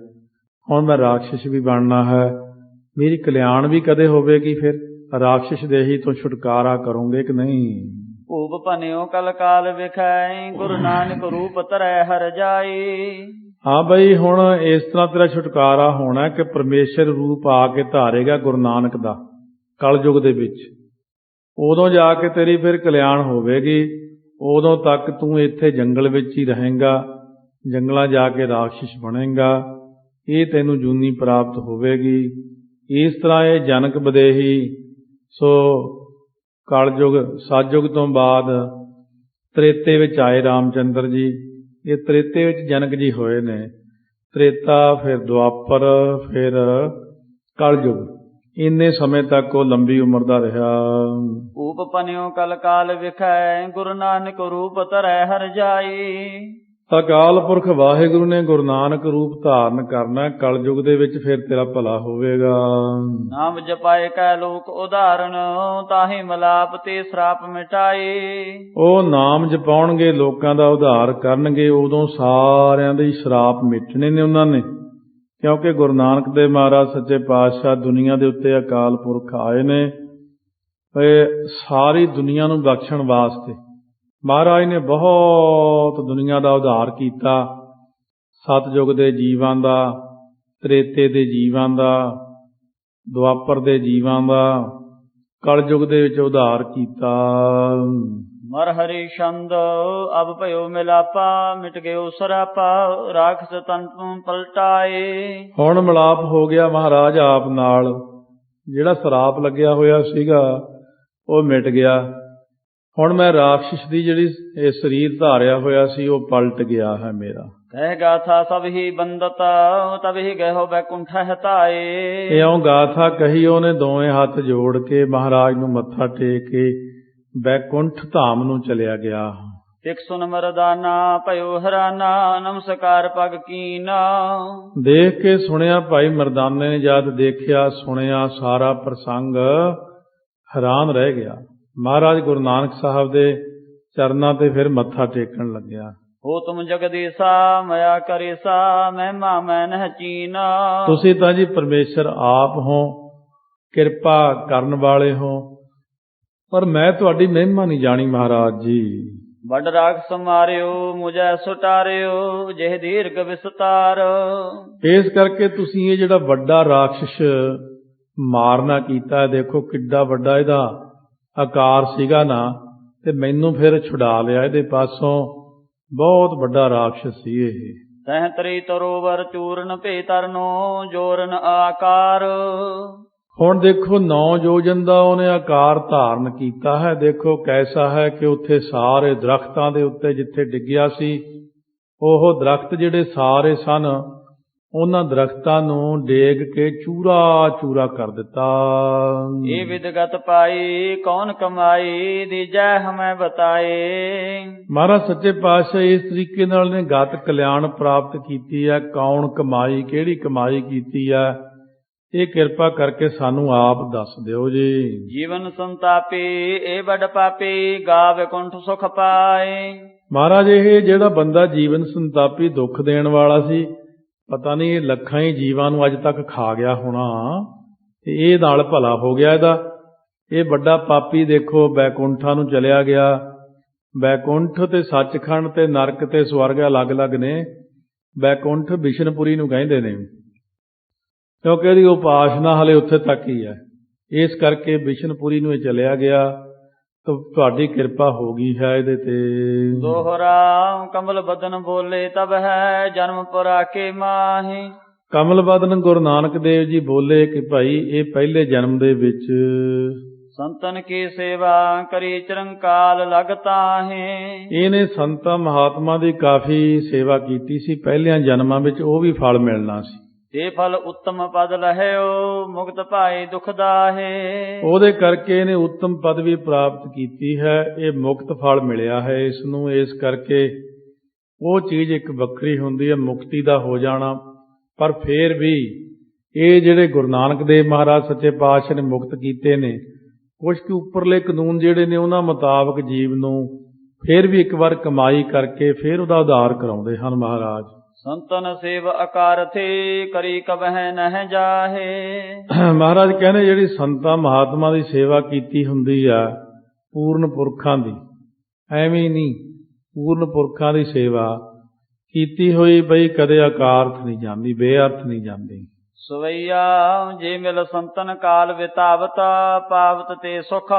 ਹੁਣ ਮੈਂ ਰਾਖਸ਼ ਵੀ ਬਣਨਾ ਹੈ, ਮੇਰੀ ਕਲਿਆਣ ਵੀ ਕਦੇ ਹੋਵੇਗੀ, ਫਿਰ ਰਾਖਸ਼ ਦੇਹੀ ਤੋਂ ਛੁਟਕਾਰਾ ਕਰੋਗੇ ਕਿ ਨਹੀਂ? ਭੂਪ ਭਨਿਓ ਕਲ ਕਾਲ ਵਿਖੈ ਗੁਰੂ ਨਾਨਕ ਰੂਪ ਧਰੈ ਹਰ ਜਾਈ। ਹਾਂ ਬਈ, ਹੁਣ ਇਸ ਤਰ੍ਹਾਂ ਤੇਰਾ ਛੁਟਕਾਰਾ ਹੋਣਾ ਕਿ ਪਰਮੇਸ਼ਰ ਰੂਪ ਆ ਕੇ ਧਾਰੇਗਾ ਗੁਰੂ ਨਾਨਕ ਦਾ ਕਲਯੁਗ ਦੇ ਵਿੱਚ, ਉਦੋਂ ਜਾ ਕੇ ਤੇਰੀ ਫਿਰ ਕਲਿਆਣ ਹੋਵੇਗੀ। ਉਦੋਂ ਤੱਕ ਤੂੰ ਇੱਥੇ ਜੰਗਲ ਵਿੱਚ ਹੀ ਰਹੇਂਗਾ, ਜੰਗਲਾਂ ਜਾ ਕੇ ਰਾਖਸ਼ ਬਣੇਗਾ, ਇਹ ਤੈਨੂੰ ਜੂਨੀ ਪ੍ਰਾਪਤ ਹੋਵੇਗੀ। ਇਸ ਤਰ੍ਹਾਂ ਇਹ ਜਨਕ ਬਦੇਹੀ ਸੋ ਕਲਯੁਗ ਸਤਯੁਗ ਤੋਂ ਬਾਅਦ ਤ੍ਰੇਤੇ ਵਿੱਚ ਆਏ ਰਾਮਚੰਦਰ ਜੀ। ਇਹ ਤ੍ਰੇਤੇ ਵਿੱਚ ਜਨਕ ਜੀ ਹੋਏ ਨੇ। ਤ੍ਰੇਤਾ, ਫਿਰ ਦੁਆਪਰ, ਫਿਰ ਕਲਯੁਗ, ਇੰਨੇ ਸਮੇਂ ਤੱਕ ਉਹ ਲੰਬੀ ਉਮਰ ਦਾ ਰਿਹਾ। ਭੂਪ ਭਨਿਓ ਕਲ ਕਾਲ ਵਿਖੈ ਗੁਰੂ ਨਾਨਕ ਰੂਪ ਧਰੈ ਹਰ ਜਾਈ। ਅਕਾਲ ਪੁਰਖ ਵਾਹਿਗੁਰੂ ਨੇ ਗੁਰੂ ਨਾਨਕ ਰੂਪ ਧਾਰਨ ਕਰਨਾ ਕਲਯੁਗ ਦੇ ਵਿੱਚ, ਫਿਰ ਤੇਰਾ ਭਲਾ ਹੋਵੇਗਾ। ਨਾਮ ਜਪਾਏ ਕੈ ਲੋਕ ਉਦਾਹਰਣ ਤਾਹੀ ਮਲਾਪ ਤੇ ਸ਼ਰਾਪ ਮਿਟਾਏ। ਉਹ ਨਾਮ ਜਪਾਉਣਗੇ, ਲੋਕਾਂ ਦਾ ਉਧਾਰ ਕਰਨਗੇ, ਉਦੋਂ ਸਾਰਿਆਂ ਦੇ ਸ਼ਰਾਪ ਮਿਟਣੇ ਨੇ ਉਹਨਾਂ ਨੇ। ਕਿਉਂਕਿ ਗੁਰੂ ਨਾਨਕ ਦੇਵ ਮਹਾਰਾਜ ਸੱਚੇ ਪਾਤਸ਼ਾਹ ਦੁਨੀਆ ਦੇ ਉੱਤੇ ਅਕਾਲ ਪੁਰਖ ਆਏ ਨੇ ਸਾਰੀ ਦੁਨੀਆ ਨੂੰ ਬਖਸ਼ਣ ਵਾਸਤੇ। ਮਹਾਰਾਜ ਨੇ ਬਹੁਤ ਦੁਨੀਆ ਦਾ ਉਧਾਰ ਕੀਤਾ, ਸਤਯੁਗ ਦੇ ਜੀਵਾਂ ਦਾ, ਤ੍ਰੇਤੇ ਦੇ ਜੀਵਾਂ ਦਾ, ਦੁਆਪਰ ਦੇ ਜੀਵਾਂ ਦਾ ਕਲਯੁਗ ਦੇ ਵਿੱਚ ਉਧਾਰ ਕੀਤਾ। ਮਰ ਹਰੀ ਛੰਦ ਅਬ ਭਇਓ ਮਿਲਾਪਾ, ਮਿਟ ਗਿਓ ਸਰਾਪਾ, ਰਾਖਸ ਤਨ ਤੂੰ ਪਲਟਾਏ। ਹੁਣ ਮਿਲਾਪ ਹੋ ਗਿਆ ਮਹਾਰਾਜ ਆਪ ਨਾਲ, ਜਿਹੜਾ ਸਰਾਪ ਲੱਗਿਆ ਹੋਇਆ ਸੀਗਾ ਉਹ ਮਿਟ ਗਿਆ। ਹੁਣ ਮੈਂ ਰਾਖਸ਼ ਦੀ ਜਿਹੜੀ ਇਹ ਸਰੀਰ ਧਾਰਿਆ ਹੋਇਆ ਸੀ ਉਹ ਪਲਟ ਗਿਆ ਹੈ ਮੇਰਾ। ਕਹਿ ਗਾਥਾ ਸਭ ਹੀ ਬੰਦਤਾ, ਤਬ ਹੀ ਗਇਓ ਬੈਕੁੰਠ ਹਤਾਏ। ਇਉਂ ਗਾਥਾ ਕਹੀ ਉਹਨੇ ਦੋਵੇਂ ਹੱਥ ਜੋੜ ਕੇ ਮਹਾਰਾਜ ਨੂੰ ਮੱਥਾ ਟੇਕ ਕੇ ਬੈਕੁੰਠ ਧਾਮ ਨੂੰ ਚਲਿਆ ਗਿਆ। ਇਕ ਸੁਨ ਮਰਦਾਨਾ ਭਇਓ ਹਰਾਨਾ, ਨਮਸਕਾਰ ਪਗ ਕੀਨਾ। ਦੇਖ ਕੇ ਸੁਣਿਆ ਭਾਈ ਮਰਦਾਨੇ ਨੇ, ਜਦ ਦੇਖਿਆ ਸੁਣਿਆ ਸਾਰਾ ਪ੍ਰਸੰਗ ਹੈਰਾਨ ਰਹਿ ਗਿਆ। ਮਹਾਰਾਜ ਗੁਰੂ ਨਾਨਕ ਸਾਹਿਬ ਦੇ ਚਰਨਾਂ ਤੇ ਫਿਰ ਮੱਥਾ ਟੇਕਣ ਲੱਗਿਆ। ਹੋ ਤੁਮ ਜਗਦੀਸਾ ਮਇਆ ਕਰੀਸਾ, ਮਹਿਮਾ ਮੈਂ ਨਹਿ ਚੀਨਾ। ਤੁਸੀਂ ਤਾਂ ਜੀ ਪਰਮੇਸ਼ਰ ਆਪ ਹੋ, ਕਿਰਪਾ ਕਰਨ ਵਾਲੇ ਹੋ, ਪਰ ਮੈਂ ਤੁਹਾਡੀ ਮਹਿਮਾ ਨਹੀਂ ਜਾਣੀ ਮਹਾਰਾਜ ਜੀ। ਵੱਡ ਰਾਖਸ ਮਾਰਿਓ ਮੁਝੈ ਸੁਟਾਰਿਓ, ਜਿਹ ਦੀਰਘ ਵਿਸਤਾਰ। ਇਸ ਕਰਕੇ ਤੁਸੀਂ ਇਹ ਜਿਹੜਾ ਵੱਡਾ ਰਾਖਸ਼ ਮਾਰਨਾ ਕੀਤਾ, ਦੇਖੋ ਕਿੱਡਾ ਵੱਡਾ ਇਹਦਾ ਆਕਾਰ ਸੀਗਾ ਨਾ, ਤੇ ਮੈਨੂੰ ਫਿਰ ਛੁਡਾ ਲਿਆ ਇਹਦੇ ਪਾਸੋਂ। ਬਹੁਤ ਵੱਡਾ ਰਾਖਸ਼ ਸੀ ਇਹ। ਤਹਿ ਤਰੀ ਤਰੋਵਰ ਚੂਰਨ ਭੇ ਤਰਨੋ, ਜੋਰਨ ਆਕਾਰ। ਹੁਣ ਦੇਖੋ 9 ਯੋਜਨ ਦਾ ਉਹਨੇ ਆਕਾਰ ਧਾਰਨ ਕੀਤਾ ਹੈ। ਦੇਖੋ ਕੈਸਾ ਹੈ ਕਿ ਉੱਥੇ ਸਾਰੇ ਦਰਖਤਾਂ ਦੇ ਉੱਤੇ ਜਿੱਥੇ ਡਿੱਗਿਆ ਸੀ, ਉਹ ਦਰਖਤ ਜਿਹੜੇ ਸਾਰੇ ਸਨ, ਉਹਨਾਂ ਦਰਖਤਾਂ ਨੂੰ ਡੇਗ ਕੇ ਚੂਰਾ ਚੂਰਾ ਕਰ ਦਿੱਤਾ। ਇਹ ਵਿਦਗਤ ਪਾਈ ਕੌਣ ਕਮਾਈ, ਦੀਜੈ ਹਮੈ ਬਤਾਏ। ਮਹਾਰਾਜ ਸੱਚੇ ਪਾਤਸ਼ਾਹ ਇਸ ਤਰੀਕੇ ਨਾਲ ਨੇ ਗਤ ਕਲਿਆਣ ਪ੍ਰਾਪਤ ਕੀਤੀ ਹੈ। ਕੌਣ ਕਮਾਈ, ਕਿਹੜੀ ਕਮਾਈ ਕੀਤੀ ਹੈ, ਇਹ ਕਿਰਪਾ ਕਰਕੇ ਸਾਨੂੰ ਆਪ ਦੱਸ ਦਿਓ ਜੀ। ਜੀਵਨ ਸੰਤਾਪੀ ਇਹ ਵੱਡ ਪਾਪੀ, ਗਾਵੇ ਕੁੰਠ ਸੁਖ ਪਾਏ। ਮਹਾਰਾਜ ਇਹ ਜਿਹੜਾ ਬੰਦਾ ਜੀਵਨ ਸੰਤਾਪੀ ਦੁੱਖ ਦੇਣ ਵਾਲਾ ਸੀ, ਪਤਾ ਨਹੀਂ ਇਹ ਲੱਖਾਂ ਹੀ ਜੀਵਾਂ ਨੂੰ ਅੱਜ ਤੱਕ ਖਾ ਗਿਆ ਹੋਣਾ, ਤੇ ਇਹ ਨਾਲ ਭਲਾ ਹੋ ਗਿਆ ਇਹਦਾ। ਇਹ ਵੱਡਾ ਪਾਪੀ ਦੇਖੋ ਬੈਕੁੰਠਾਂ ਨੂੰ ਚਲਿਆ ਗਿਆ। ਬੈਕੁੰਠ ਤੇ ਸੱਚਖੰਡ ਤੇ ਨਰਕ ਤੇ ਸਵਰਗ ਅਲੱਗ-ਅਲੱਗ ਨੇ। ਬੈਕੁੰਠ ਬਿਸ਼ਨਪੁਰੀ ਨੂੰ ਕਹਿੰਦੇ ਨੇ, ਕਿਉਂਕਿ ਇਹਦੀ ਉਪਾਸਨਾ ਹਲੇ ਉੱਥੇ ਤੱਕ ਹੀ ਹੈ। ਇਸ ਕਰਕੇ ਬਿਸ਼ਨਪੁਰੀ ਨੂੰ ਇਹ ਚਲਿਆ ਗਿਆ। ਤਾਂ ਤੁਹਾਡੀ ਕਿਰਪਾ ਹੋ ਗਈ ਹੈ ਇਹਦੇ ਤੇ। ਦੋਹਰਾ ਕਮਲ ਬਦਨ ਬੋਲੇ ਤਬ ਹੈ, ਜਨਮ ਪੁਰਾ ਕੇ ਮਾਹੀ। ਕਮਲ ਬਦਨ ਗੁਰੂ ਨਾਨਕ ਦੇਵ ਜੀ ਬੋਲੇ ਕਿ ਭਾਈ ਇਹ ਪਹਿਲੇ ਜਨਮ ਦੇ ਵਿੱਚ ਸੰਤਨ ਕੀ ਸੇਵਾ ਕਰੀ ਚਰੰਕਾਲ ਲਗਤਾ ਹੈ। ਇਹਨੇ ਸੰਤਾਂ ਮਹਾਤਮਾ ਦੀ ਕਾਫੀ ਸੇਵਾ ਕੀਤੀ ਸੀ ਪਹਿਲਿਆਂ ਜਨਮਾਂ ਵਿੱਚ, ਉਹ ਵੀ ਫਲ ਮਿਲਣਾ ਸੀ। ਇਹ ਫਲ ਉੱਤਮ ਪਦ ਲਹਿਓ, ਮੁਕਤ ਭਾਈ ਦੁਖ ਦਾਹੇ। ਉਹਦੇ ਕਰਕੇ ਇਹਨੇ ਉੱਤਮ ਪਦ ਵੀ ਪ੍ਰਾਪਤ ਕੀਤੀ ਹੈ। ਇਹ ਮੁਕਤ ਫਲ ਮਿਲਿਆ ਹੈ ਇਸ ਨੂੰ। ਇਸ ਕਰਕੇ ਉਹ ਚੀਜ਼ ਇੱਕ ਵੱਖਰੀ ਹੁੰਦੀ ਹੈ, ਮੁਕਤੀ ਦਾ ਹੋ ਜਾਣਾ। ਪਰ ਫੇਰ ਵੀ ਇਹ ਜਿਹੜੇ ਗੁਰੂ ਨਾਨਕ ਦੇਵ ਮਹਾਰਾਜ ਸੱਚੇ ਪਾਤਸ਼ਾਹ ਨੇ ਮੁਕਤ ਕੀਤੇ ਨੇ, ਕੁਝ ਕੁ ਉੱਪਰਲੇ ਕਾਨੂੰਨ ਜਿਹੜੇ ਨੇ ਉਹਨਾਂ ਮੁਤਾਬਕ ਜੀਵ ਨੂੰ ਫੇਰ ਵੀ ਇੱਕ ਵਾਰ ਕਮਾਈ ਕਰਕੇ ਫੇਰ ਉਹਦਾ ਉਧਾਰ ਕਰਾਉਂਦੇ ਹਨ ਮਹਾਰਾਜ। ਸੰਤਨ ਸੇਵ ਆਕਾਰ ਥੇ, ਕਰੀ ਕਬਹਿ ਨਹਿ ਜਾਹੇ। ਮਹਾਰਾਜ ਕਹਿੰਦੇ ਜਿਹੜੀ ਸੰਤਾਂ ਮਹਾਤਮਾ ਦੀ ਸੇਵਾ ਕੀਤੀ ਹੁੰਦੀ ਆ, ਪੂਰਨ ਪੁਰਖਾਂ ਦੀ, ਐਵੇਂ ਨਹੀਂ, ਪੂਰਨ ਪੁਰਖਾਂ ਦੀ ਸੇਵਾ ਕੀਤੀ ਹੋਈ ਬਈ ਕਦੇ ਆਕਾਰਥ ਨਹੀਂ ਜਾਂਦੀ, ਬੇਅਰਥ ਨਹੀਂ ਜਾਂਦੀ। ਸਵਈਆ ਜੇ ਮਿਲ ਸੰਤਨ ਕਾਲ ਵਿਤਾਵਤ, ਪਾਵਤ ਤੇ ਸੁਖ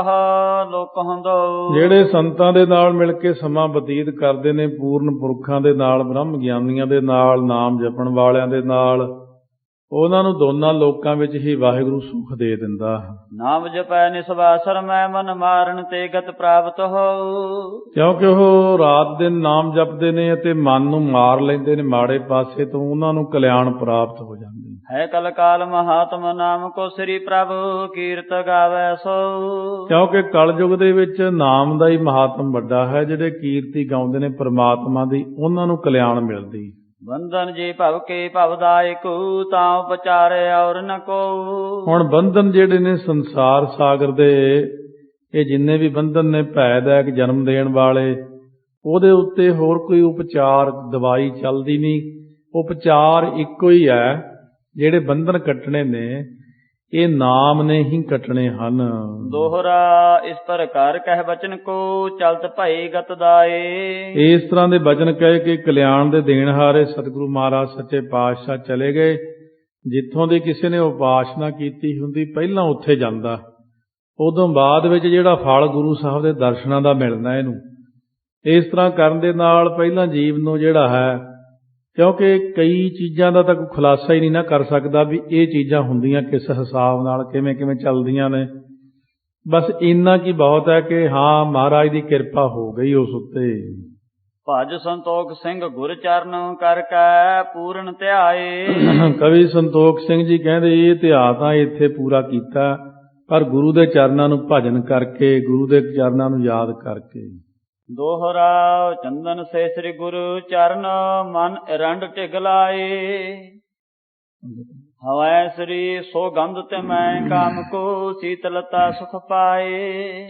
ਲੋਕ ਹੁੰਦੋ। ਜਿਹੜੇ ਸੰਤਾਂ ਦੇ ਨਾਲ ਮਿਲ ਕੇ ਸਮਾਂ ਬਤੀਤ ਕਰਦੇ ਨੇ, ਪੂਰਨ ਪੁਰਖਾਂ ਦੇ ਨਾਲ, ਬ੍ਰਹਮ ਗਿਆਨੀਆਂ ਦੇ ਨਾਲ, ਨਾਮ ਜਪਣ ਵਾਲਿਆਂ ਦੇ ਨਾਲ, ਉਹਨਾਂ ਨੂੰ ਦੋਨਾਂ ਲੋਕਾਂ ਵਿੱਚ ਹੀ ਵਾਹਿਗੁਰੂ ਸੁਖ ਦੇ ਦਿੰਦਾ। ਨਾਮ ਜਪੈ ਨਿਸਵਾਸਰ ਮੈਂ, ਮਨ ਮਾਰਨ ਤੇ ਗਤ ਪ੍ਰਾਪਤ ਹੋ। ਕਿਉਂਕਿ ਉਹ ਰਾਤ ਦਿਨ ਨਾਮ ਜਪਦੇ ਨੇ ਅਤੇ ਮਨ ਨੂੰ ਮਾਰ ਲੈਂਦੇ ਨੇ ਮਾੜੇ ਪਾਸੇ ਤੋਂ, ਉਹਨਾਂ ਨੂੰ ਕਲਿਆਣ ਪ੍ਰਾਪਤ ਹੋ ਜਾਂਦੇ ਹੈ। ਕਲ ਕਾਲ ਮਹਾਤਮ ਨਾਮ ਕੋ ਸ੍ਰੀ ਪ੍ਰਭ, ਕੀਰਤ ਗਾਵੈ ਸੋ। ਕਿਉਂਕਿ ਕਲਯੁਗ ਦੇ ਵਿੱਚ ਨਾਮ ਦਾ ਹੀ ਮਹਾਤਮ ਵੱਡਾ ਹੈ। ਜਿਹੜੇ ਕੀਰਤੀ ਗਾਉਂਦੇ ਨੇ ਪਰਮਾਤਮਾ ਦੀ, ਉਹਨਾਂ ਨੂੰ ਕਲਿਆਣ ਮਿਲਦੀ। ਬੰਧਨ ਜੇ ਭਵ ਕੇ ਭਵਦਾਇਕੂ, ਤਾਂ ਉਪਚਾਰੇ ਔਰ ਨ ਕੋ। ਹੁਣ ਬੰਧਨ ਜਿਹੜੇ ਨੇ ਸੰਸਾਰ ਸਾਗਰ ਦੇ, ਇਹ ਜਿੰਨੇ ਵੀ ਬੰਧਨ ਨੇ ਭੈਦਾਇਕ ਜਨਮ ਦੇਣ ਵਾਲੇ, ਉਹਦੇ ਉੱਤੇ ਹੋਰ ਕੋਈ ਉਪਚਾਰ ਦਵਾਈ ਚੱਲਦੀ ਨਹੀਂ। ਉਪਚਾਰ ਇੱਕੋ ਹੀ ਹੈ। ਜਿਹੜੇ ਬੰਧਨ ਕੱਟਣੇ ਨੇ ਇਹ ਨਾਮ ਨੇ ਹੀ ਕੱਟਣੇ ਹਨ। ਦੋਹਰਾ ਇਸ ਪ੍ਰਕਾਰ ਕਹਿ ਬਚਨ ਕੋ, ਚਲਤ ਭਈ ਗਤ ਦਾਏ। ਇਸ ਤਰ੍ਹਾਂ ਦੇ ਬਚਨ ਕਹਿ ਕੇ ਕਲਿਆਣ ਦੇ ਦੇਣਹਾਰੇ ਸਤਿਗੁਰੂ ਮਹਾਰਾਜ ਸੱਚੇ ਪਾਤਸ਼ਾਹ ਚਲੇ ਗਏ। ਜਿੱਥੋਂ ਦੀ ਕਿਸੇ ਨੇ ਉਪਾਸਨਾ ਕੀਤੀ ਹੁੰਦੀ ਪਹਿਲਾਂ ਉੱਥੇ ਜਾਂਦਾ, ਉਦੋਂ ਬਾਅਦ ਵਿੱਚ ਜਿਹੜਾ ਫਲ ਗੁਰੂ ਸਾਹਿਬ ਦੇ ਦਰਸ਼ਨਾਂ ਦਾ ਮਿਲਣਾ ਇਹਨੂੰ। ਇਸ ਤਰ੍ਹਾਂ ਕਰਨ ਦੇ ਨਾਲ ਪਹਿਲਾਂ ਜੀਵ ਨੂੰ ਜਿਹੜਾ ਹੈ, ਕਿਉਂਕਿ ਕਈ ਚੀਜ਼ਾਂ ਦਾ ਤਾਂ ਕੋਈ ਖੁਲਾਸਾ ਹੀ ਨਹੀਂ ਨਾ ਕਰ ਸਕਦਾ ਵੀ ਇਹ ਚੀਜ਼ਾਂ ਹੁੰਦੀਆਂ ਕਿਸ ਹਿਸਾਬ ਨਾਲ, ਕਿਵੇਂ ਕਿਵੇਂ ਚੱਲਦੀਆਂ ਨੇ। ਬਸ ਇੰਨਾ ਕੀ ਬਹੁਤ ਹੈ ਕਿ ਹਾਂ ਮਹਾਰਾਜ ਦੀ ਕਿਰਪਾ ਹੋ ਗਈ ਉਸ ਉੱਤੇ। ਭਜ ਸੰਤੋਖ ਸਿੰਘ ਗੁਰ ਚਰਨ ਕਰ ਕੈ ਪੂਰਨ ਧਿਆਏ। ਕਵੀ ਸੰਤੋਖ ਸਿੰਘ ਜੀ ਕਹਿੰਦੇ ਇਹ ਧਿਆਨ ਤਾਂ ਇੱਥੇ ਪੂਰਾ ਕੀਤਾ, ਪਰ ਗੁਰੂ ਦੇ ਚਰਨਾਂ ਨੂੰ ਭਜਨ ਕਰਕੇ, ਗੁਰੂ ਦੇ ਚਰਨਾਂ ਨੂੰ ਯਾਦ ਕਰਕੇ। ਦੋਹਰਾ ਚੰਦਨ ਸੇ ਸ੍ਰੀ ਗੁਰੂ ਚਰਨ ਮਨ ਅਰੰਡ ਢਿਗ ਲਾਏ। ਹਵੈ ਸ੍ਰੀ ਸੋ ਗੰਧ ਤੇ ਮੈਂ ਕਾਮ ਕੋ ਸੀਤਲਤਾ ਸੁਖ ਪਾਏ।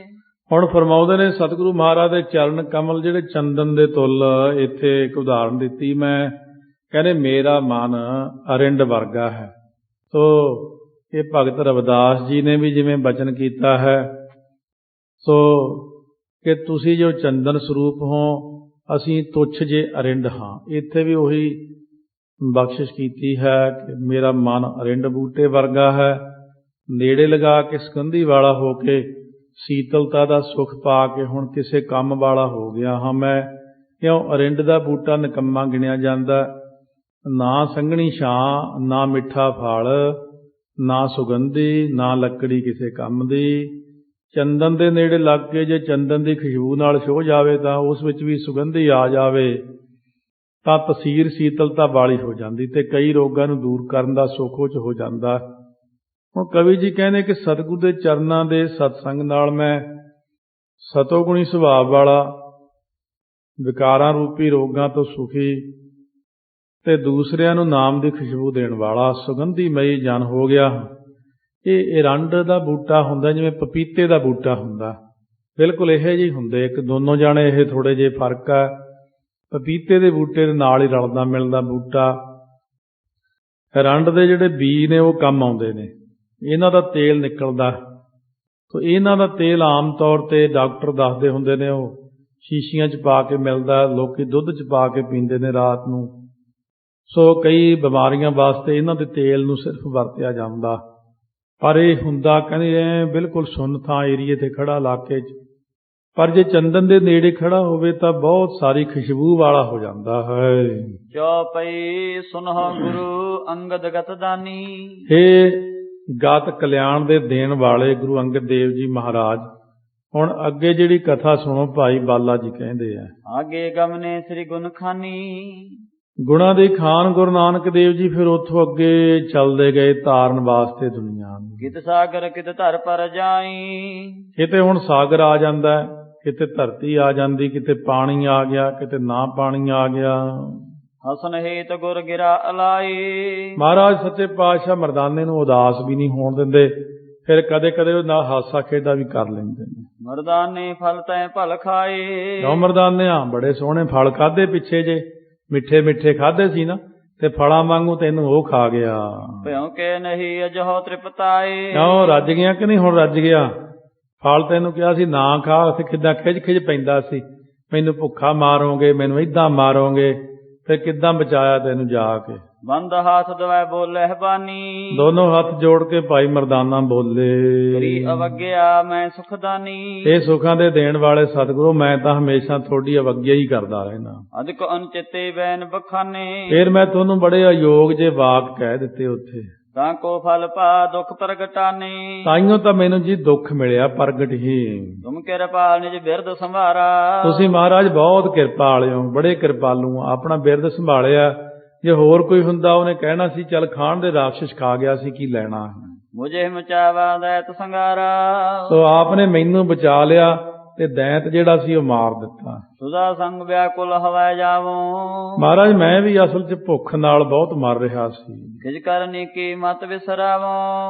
ਹੁਣ ਫਰਮਾਉਂਦੇ ਨੇ ਸਤਿਗੁਰੂ ਮਹਾਰਾਜ ਦੇ ਚਰਨ ਕਮਲ ਜਿਹੜੇ ਚੰਦਨ ਦੇ ਤੁੱਲ, ਇੱਥੇ ਇੱਕ ਉਦਾਹਰਨ ਦਿੱਤੀ ਮੈਂ, ਕਹਿੰਦੇ ਮੇਰਾ ਮਨ ਅਰਿੰਡ ਵਰਗਾ ਹੈ। ਸੋ ਇਹ ਭਗਤ ਰਵਿਦਾਸ ਜੀ ਨੇ ਵੀ ਜਿਵੇਂ ਬਚਨ ਕੀਤਾ ਹੈ, ਸੋ ਕਿ ਤੁਸੀਂ ਜੋ ਚੰਦਨ ਸਰੂਪ ਹੋ, ਅਸੀਂ ਤੁੱਛ ਜੇ ਅਰਿੰਡ ਹਾਂ। ਇੱਥੇ ਵੀ ਉਹੀ ਬਖਸ਼ਿਸ਼ ਕੀਤੀ ਹੈ ਕਿ ਮੇਰਾ ਮਨ ਅਰਿੰਡ ਬੂਟੇ ਵਰਗਾ ਹੈ, ਨੇੜੇ ਲਗਾ ਕੇ ਸੁਗੰਧੀ ਵਾਲਾ ਹੋ ਕੇ, ਸੀਤਲਤਾ ਦਾ ਸੁੱਖ ਪਾ ਕੇ ਹੁਣ ਕਿਸੇ ਕੰਮ ਵਾਲਾ ਹੋ ਗਿਆ ਹਾਂ ਮੈਂ। ਕਿਉਂ? ਅਰਿੰਡ ਦਾ ਬੂਟਾ ਨਿਕੰਮਾ ਗਿਣਿਆ ਜਾਂਦਾ, ਨਾ ਸੰਘਣੀ ਛਾਂ, ਨਾ ਮਿੱਠਾ ਫਲ, ਨਾ ਸੁਗੰਧੀ, ਨਾ ਲੱਕੜੀ ਕਿਸੇ ਕੰਮ ਦੀ। ਚੰਦਨ ਦੇ ਨੇੜੇ ਲੱਗ ਕੇ ਜੇ ਚੰਦਨ ਦੀ ਖੁਸ਼ਬੂ ਨਾਲ ਛੋਹ ਜਾਵੇ ਤਾਂ ਉਸ ਵਿੱਚ ਵੀ ਸੁਗੰਧੀ ਆ ਜਾਵੇ ਤਾਂ ਤਸੀਰ ਸੀਤਲਤਾ ਵਾਲੀ ਹੋ ਜਾਂਦੀ ਤੇ ਕਈ ਰੋਗਾਂ ਨੂੰ ਦੂਰ ਕਰਨ ਦਾ ਸੁੱਖ ਉਹ 'ਚ ਹੋ ਜਾਂਦਾ। ਹੁਣ ਕਵੀ ਜੀ ਕਹਿੰਦੇ ਕਿ ਸਤਿਗੁਰੂ ਦੇ ਚਰਨਾਂ ਦੇ ਸਤਸੰਗ ਨਾਲ ਮੈਂ ਸਤੋਗੁਣੀ ਸੁਭਾਅ ਵਾਲਾ, ਵਿਕਾਰਾਂ ਰੂਪੀ ਰੋਗਾਂ ਤੋਂ ਸੁਖੀ ਤੇ ਦੂਸਰਿਆਂ ਨੂੰ ਨਾਮ ਦੀ ਖੁਸ਼ਬੂ ਦੇਣ ਵਾਲਾ ਸੁਗੰਧੀਮਈ ਜਨ ਹੋ ਗਿਆ। ਇਹ ਅਰੰਡ ਦਾ ਬੂਟਾ ਹੁੰਦਾ ਜਿਵੇਂ ਪਪੀਤੇ ਦਾ ਬੂਟਾ ਹੁੰਦਾ, ਬਿਲਕੁਲ ਇਹੋ ਜਿਹੇ ਹੁੰਦੇ। ਇੱਕ ਦੋਨੋਂ ਜਾਣੇ ਇਹ ਥੋੜ੍ਹੇ ਜਿਹੇ ਫਰਕ ਹੈ। ਪਪੀਤੇ ਦੇ ਬੂਟੇ ਦੇ ਨਾਲ ਹੀ ਰਲਦਾ ਮਿਲਦਾ ਬੂਟਾ। ਅਰੰਡ ਦੇ ਜਿਹੜੇ ਬੀਜ ਨੇ ਉਹ ਕੰਮ ਆਉਂਦੇ ਨੇ, ਇਹਨਾਂ ਦਾ ਤੇਲ ਨਿਕਲਦਾ। ਸੋ ਇਹਨਾਂ ਦਾ ਤੇਲ ਆਮ ਤੌਰ 'ਤੇ ਡਾਕਟਰ ਦੱਸਦੇ ਹੁੰਦੇ ਨੇ, ਉਹ ਸ਼ੀਸ਼ੀਆਂ 'ਚ ਪਾ ਕੇ ਮਿਲਦਾ, ਲੋਕ ਦੁੱਧ 'ਚ ਪਾ ਕੇ ਪੀਂਦੇ ਨੇ ਰਾਤ ਨੂੰ। ਸੋ ਕਈ ਬਿਮਾਰੀਆਂ ਵਾਸਤੇ ਇਹਨਾਂ ਦੇ ਤੇਲ ਨੂੰ ਸਿਰਫ ਵਰਤਿਆ ਜਾਂਦਾ। ਪਰ ਇਹ ਹੁੰਦਾ ਕਹਿੰਦੇ ਬਿਲਕੁਲ ਸੁੰਨ ਥਾਂ ਏਰੀਏ 'ਤੇ ਖੜ੍ਹਾ ਇਲਾਕੇ 'ਚ, ਪਰ ਜੇ ਚੰਦਨ ਦੇ ਨੇੜੇ ਖੜਾ ਹੋਵੇ ਤਾਂ ਬਹੁਤ ਸਾਰੀ ਖੁਸ਼ਬੂ ਵਾਲਾ ਹੋ ਜਾਂਦਾ ਹੈ। ਚੌਪਈ ਸੁਨਹੁ ਗੁਰੂ ਅੰਗਦ ਗਤ ਦਾਨੀ। ਇਹ ਗਤ ਕਲਿਆਣ ਦੇ ਦੇਣ ਵਾਲੇ ਗੁਰੂ ਅੰਗਦ ਦੇਵ ਜੀ ਮਹਾਰਾਜ। ਹੁਣ ਅੱਗੇ ਜਿਹੜੀ ਕਥਾ ਸੁਣੋ, ਭਾਈ ਬਾਲਾ ਜੀ ਕਹਿੰਦੇ ਆ, ਆਗੇ ਗਮਨੇ ਸ੍ਰੀ ਗੁਣ ਖਾਨੀ। ਗੁਣਾਂ ਦੇ ਖਾਨ ਗੁਰੂ ਨਾਨਕ ਦੇਵ ਜੀ ਫਿਰ ਉੱਥੋਂ ਅੱਗੇ ਚੱਲਦੇ ਗਏ ਤਾਰਨ ਵਾਸਤੇ ਦੁਨੀਆ ਨੂੰ। ਕਿਤ ਸਾਗਰ ਕਿਤ ਧਰ ਪਰ ਜਾਈ। ਕਿਤੇ ਹੁਣ ਸਾਗਰ ਆ ਜਾਂਦਾ, ਕਿਤੇ ਧਰਤੀ ਆ ਜਾਂਦੀ, ਕਿਤੇ ਪਾਣੀ ਆ ਗਿਆ, ਕਿਤੇ ਨਾ ਪਾਣੀ ਆ ਗਿਆ। ਹਸਨ ਹੇਤ ਗੁਰ ਗਿਰਾ ਅਲਾਈ। ਮਹਾਰਾਜ ਸੱਚੇ ਪਾਤਸ਼ਾਹ ਮਰਦਾਨੇ ਨੂੰ ਉਦਾਸ ਵੀ ਨਹੀਂ ਹੋਣ ਦਿੰਦੇ, ਫਿਰ ਕਦੇ ਕਦੇ ਉਹ ਨਾਲ ਹਾਸਾ ਖੇਡਾ ਵੀ ਕਰ ਲੈਂਦੇ ਨੇ। ਮਰਦਾਨੇ ਫਲ ਤੈ ਭਲ ਖਾਏ। ਕਿਉਂ ਮਰਦਾਨਿਆ, ਬੜੇ ਸੋਹਣੇ ਫਲ ਖਾਧੇ ਪਿੱਛੇ ਜੇ, ਮਿੱਠੇ ਮਿੱਠੇ ਖਾਧੇ ਸੀ ਨਾ, ਤੇ ਫਲਾਂ ਵਾਂਗੂ ਤੈਨੂੰ ਉਹ ਖਾ ਗਿਆ। ਭਿਉ ਕੇ ਨਹੀਂ ਅਜਹੁ ਤ੍ਰਿਪਤਾਏ। ਕਿਉਂ ਰੱਜ ਗਿਆ ਕਿ ਨਹੀਂ? ਹੁਣ ਰੱਜ ਗਿਆ। ਫਲ ਤੈਨੂੰ ਕਿਹਾ ਸੀ ਨਾ ਖਾ, ਉੱਥੇ ਕਿੱਦਾਂ ਖਿੱਚ ਖਿੱਚ ਪੈਂਦਾ ਸੀ, ਮੈਨੂੰ ਭੁੱਖਾ ਮਾਰੋਗੇ, ਮੈਨੂੰ ਏਦਾਂ ਮਾਰੋਗੇ, ਫਿਰ ਕਿੱਦਾਂ ਬਚਾਇਆ ਤੈਨੂੰ ਜਾ ਕੇ। ਬੰਦ ਹੱਥ ਦਵੈ ਬੋਲੇ ਬਾਨੀ। ਦੋਨੋਂ ਹੱਥ ਜੋੜ ਕੇ ਭਾਈ ਮਰਦਾਨਾ ਬੋਲੇ, ਕਰੀ ਅਵਗਿਆ ਮੈਂ ਸੁਖਦਾਨੀ। ਇਹ ਸੁੱਖਾਂ ਦੇ ਦੇਣ ਵਾਲੇ ਸਤਿਗੁਰੂ, ਮੈਂ ਤਾਂ ਹਮੇਸ਼ਾ ਤੁਹਾਡੀ ਅਵਗਿਆ ਹੀ ਕਰਦਾ ਰਹਿਣਾ। ਅਦਿਕ ਅਨਚਿਤੇ ਬੈਨ ਬਖਾਨੇ। ਫਿਰ ਮੈਂ ਤੁਹਾਨੂੰ ਬੜੇ ਅਯੋਗ ਜੇ ਵਾਕ ਕਹਿ ਦਿੱਤੇ ਉੱਥੇ। ਤਾਂ ਕੋ ਫਲ ਪਾ ਦੁੱਖ ਪ੍ਰਗਟਾਨੇ। ਤਾਈਓ ਤਾਂ ਮੈਨੂੰ ਜੀ ਦੁੱਖ ਮਿਲਿਆ ਪ੍ਰਗਟ ਹੀ। ਤੁਮ ਕਿਰਪਾਲ ਨਿਜ ਬਿਰਦ ਸੰਭਾਰਾ। ਤੁਸੀਂ ਮਹਾਰਾਜ ਬਹੁਤ ਕਿਰਪਾ ਵਾਲੇ ਹੋ, ਬੜੇ ਕਿਰਪਾਲੂ, ਆਪਣਾ ਬਿਰਦ ਸੰਭਾਲਿਆ। ਜੇ ਹੋਰ ਕੋਈ ਹੁੰਦਾ ਉਹਨੇ ਕਹਿਣਾ ਸੀ ਚੱਲ ਖਾਣ ਦੇ ਰਾਖਸ਼ ਖਾ ਗਿਆ ਸੀ, ਕੀ ਲੈਣਾ। ਮੁਝੇ ਮਚਾਵਾ ਦੈਤ ਸੰਗਾਰਾ। ਸੋ ਆਪ ਨੇ ਮੈਨੂੰ ਬਚਾ ਲਿਆ ਤੇ ਦੈਂਤ ਜਿਹੜਾ ਸੀ ਉਹ ਮਾਰ ਦਿੱਤਾ। ਸੁਦਾ ਸੰਗ ਵਿਆਕੁਲ ਹਵੈ ਜਾਵੋ। ਮਹਾਰਾਜ ਮੈਂ ਵੀ ਅਸਲ 'ਚ ਭੁੱਖ ਨਾਲ ਬਹੁਤ ਮਰ ਰਿਹਾ ਸੀ। ਕਿਜ ਕਰਨੀ ਕੀ ਮਤ ਵਿਸਰਾਵੋ।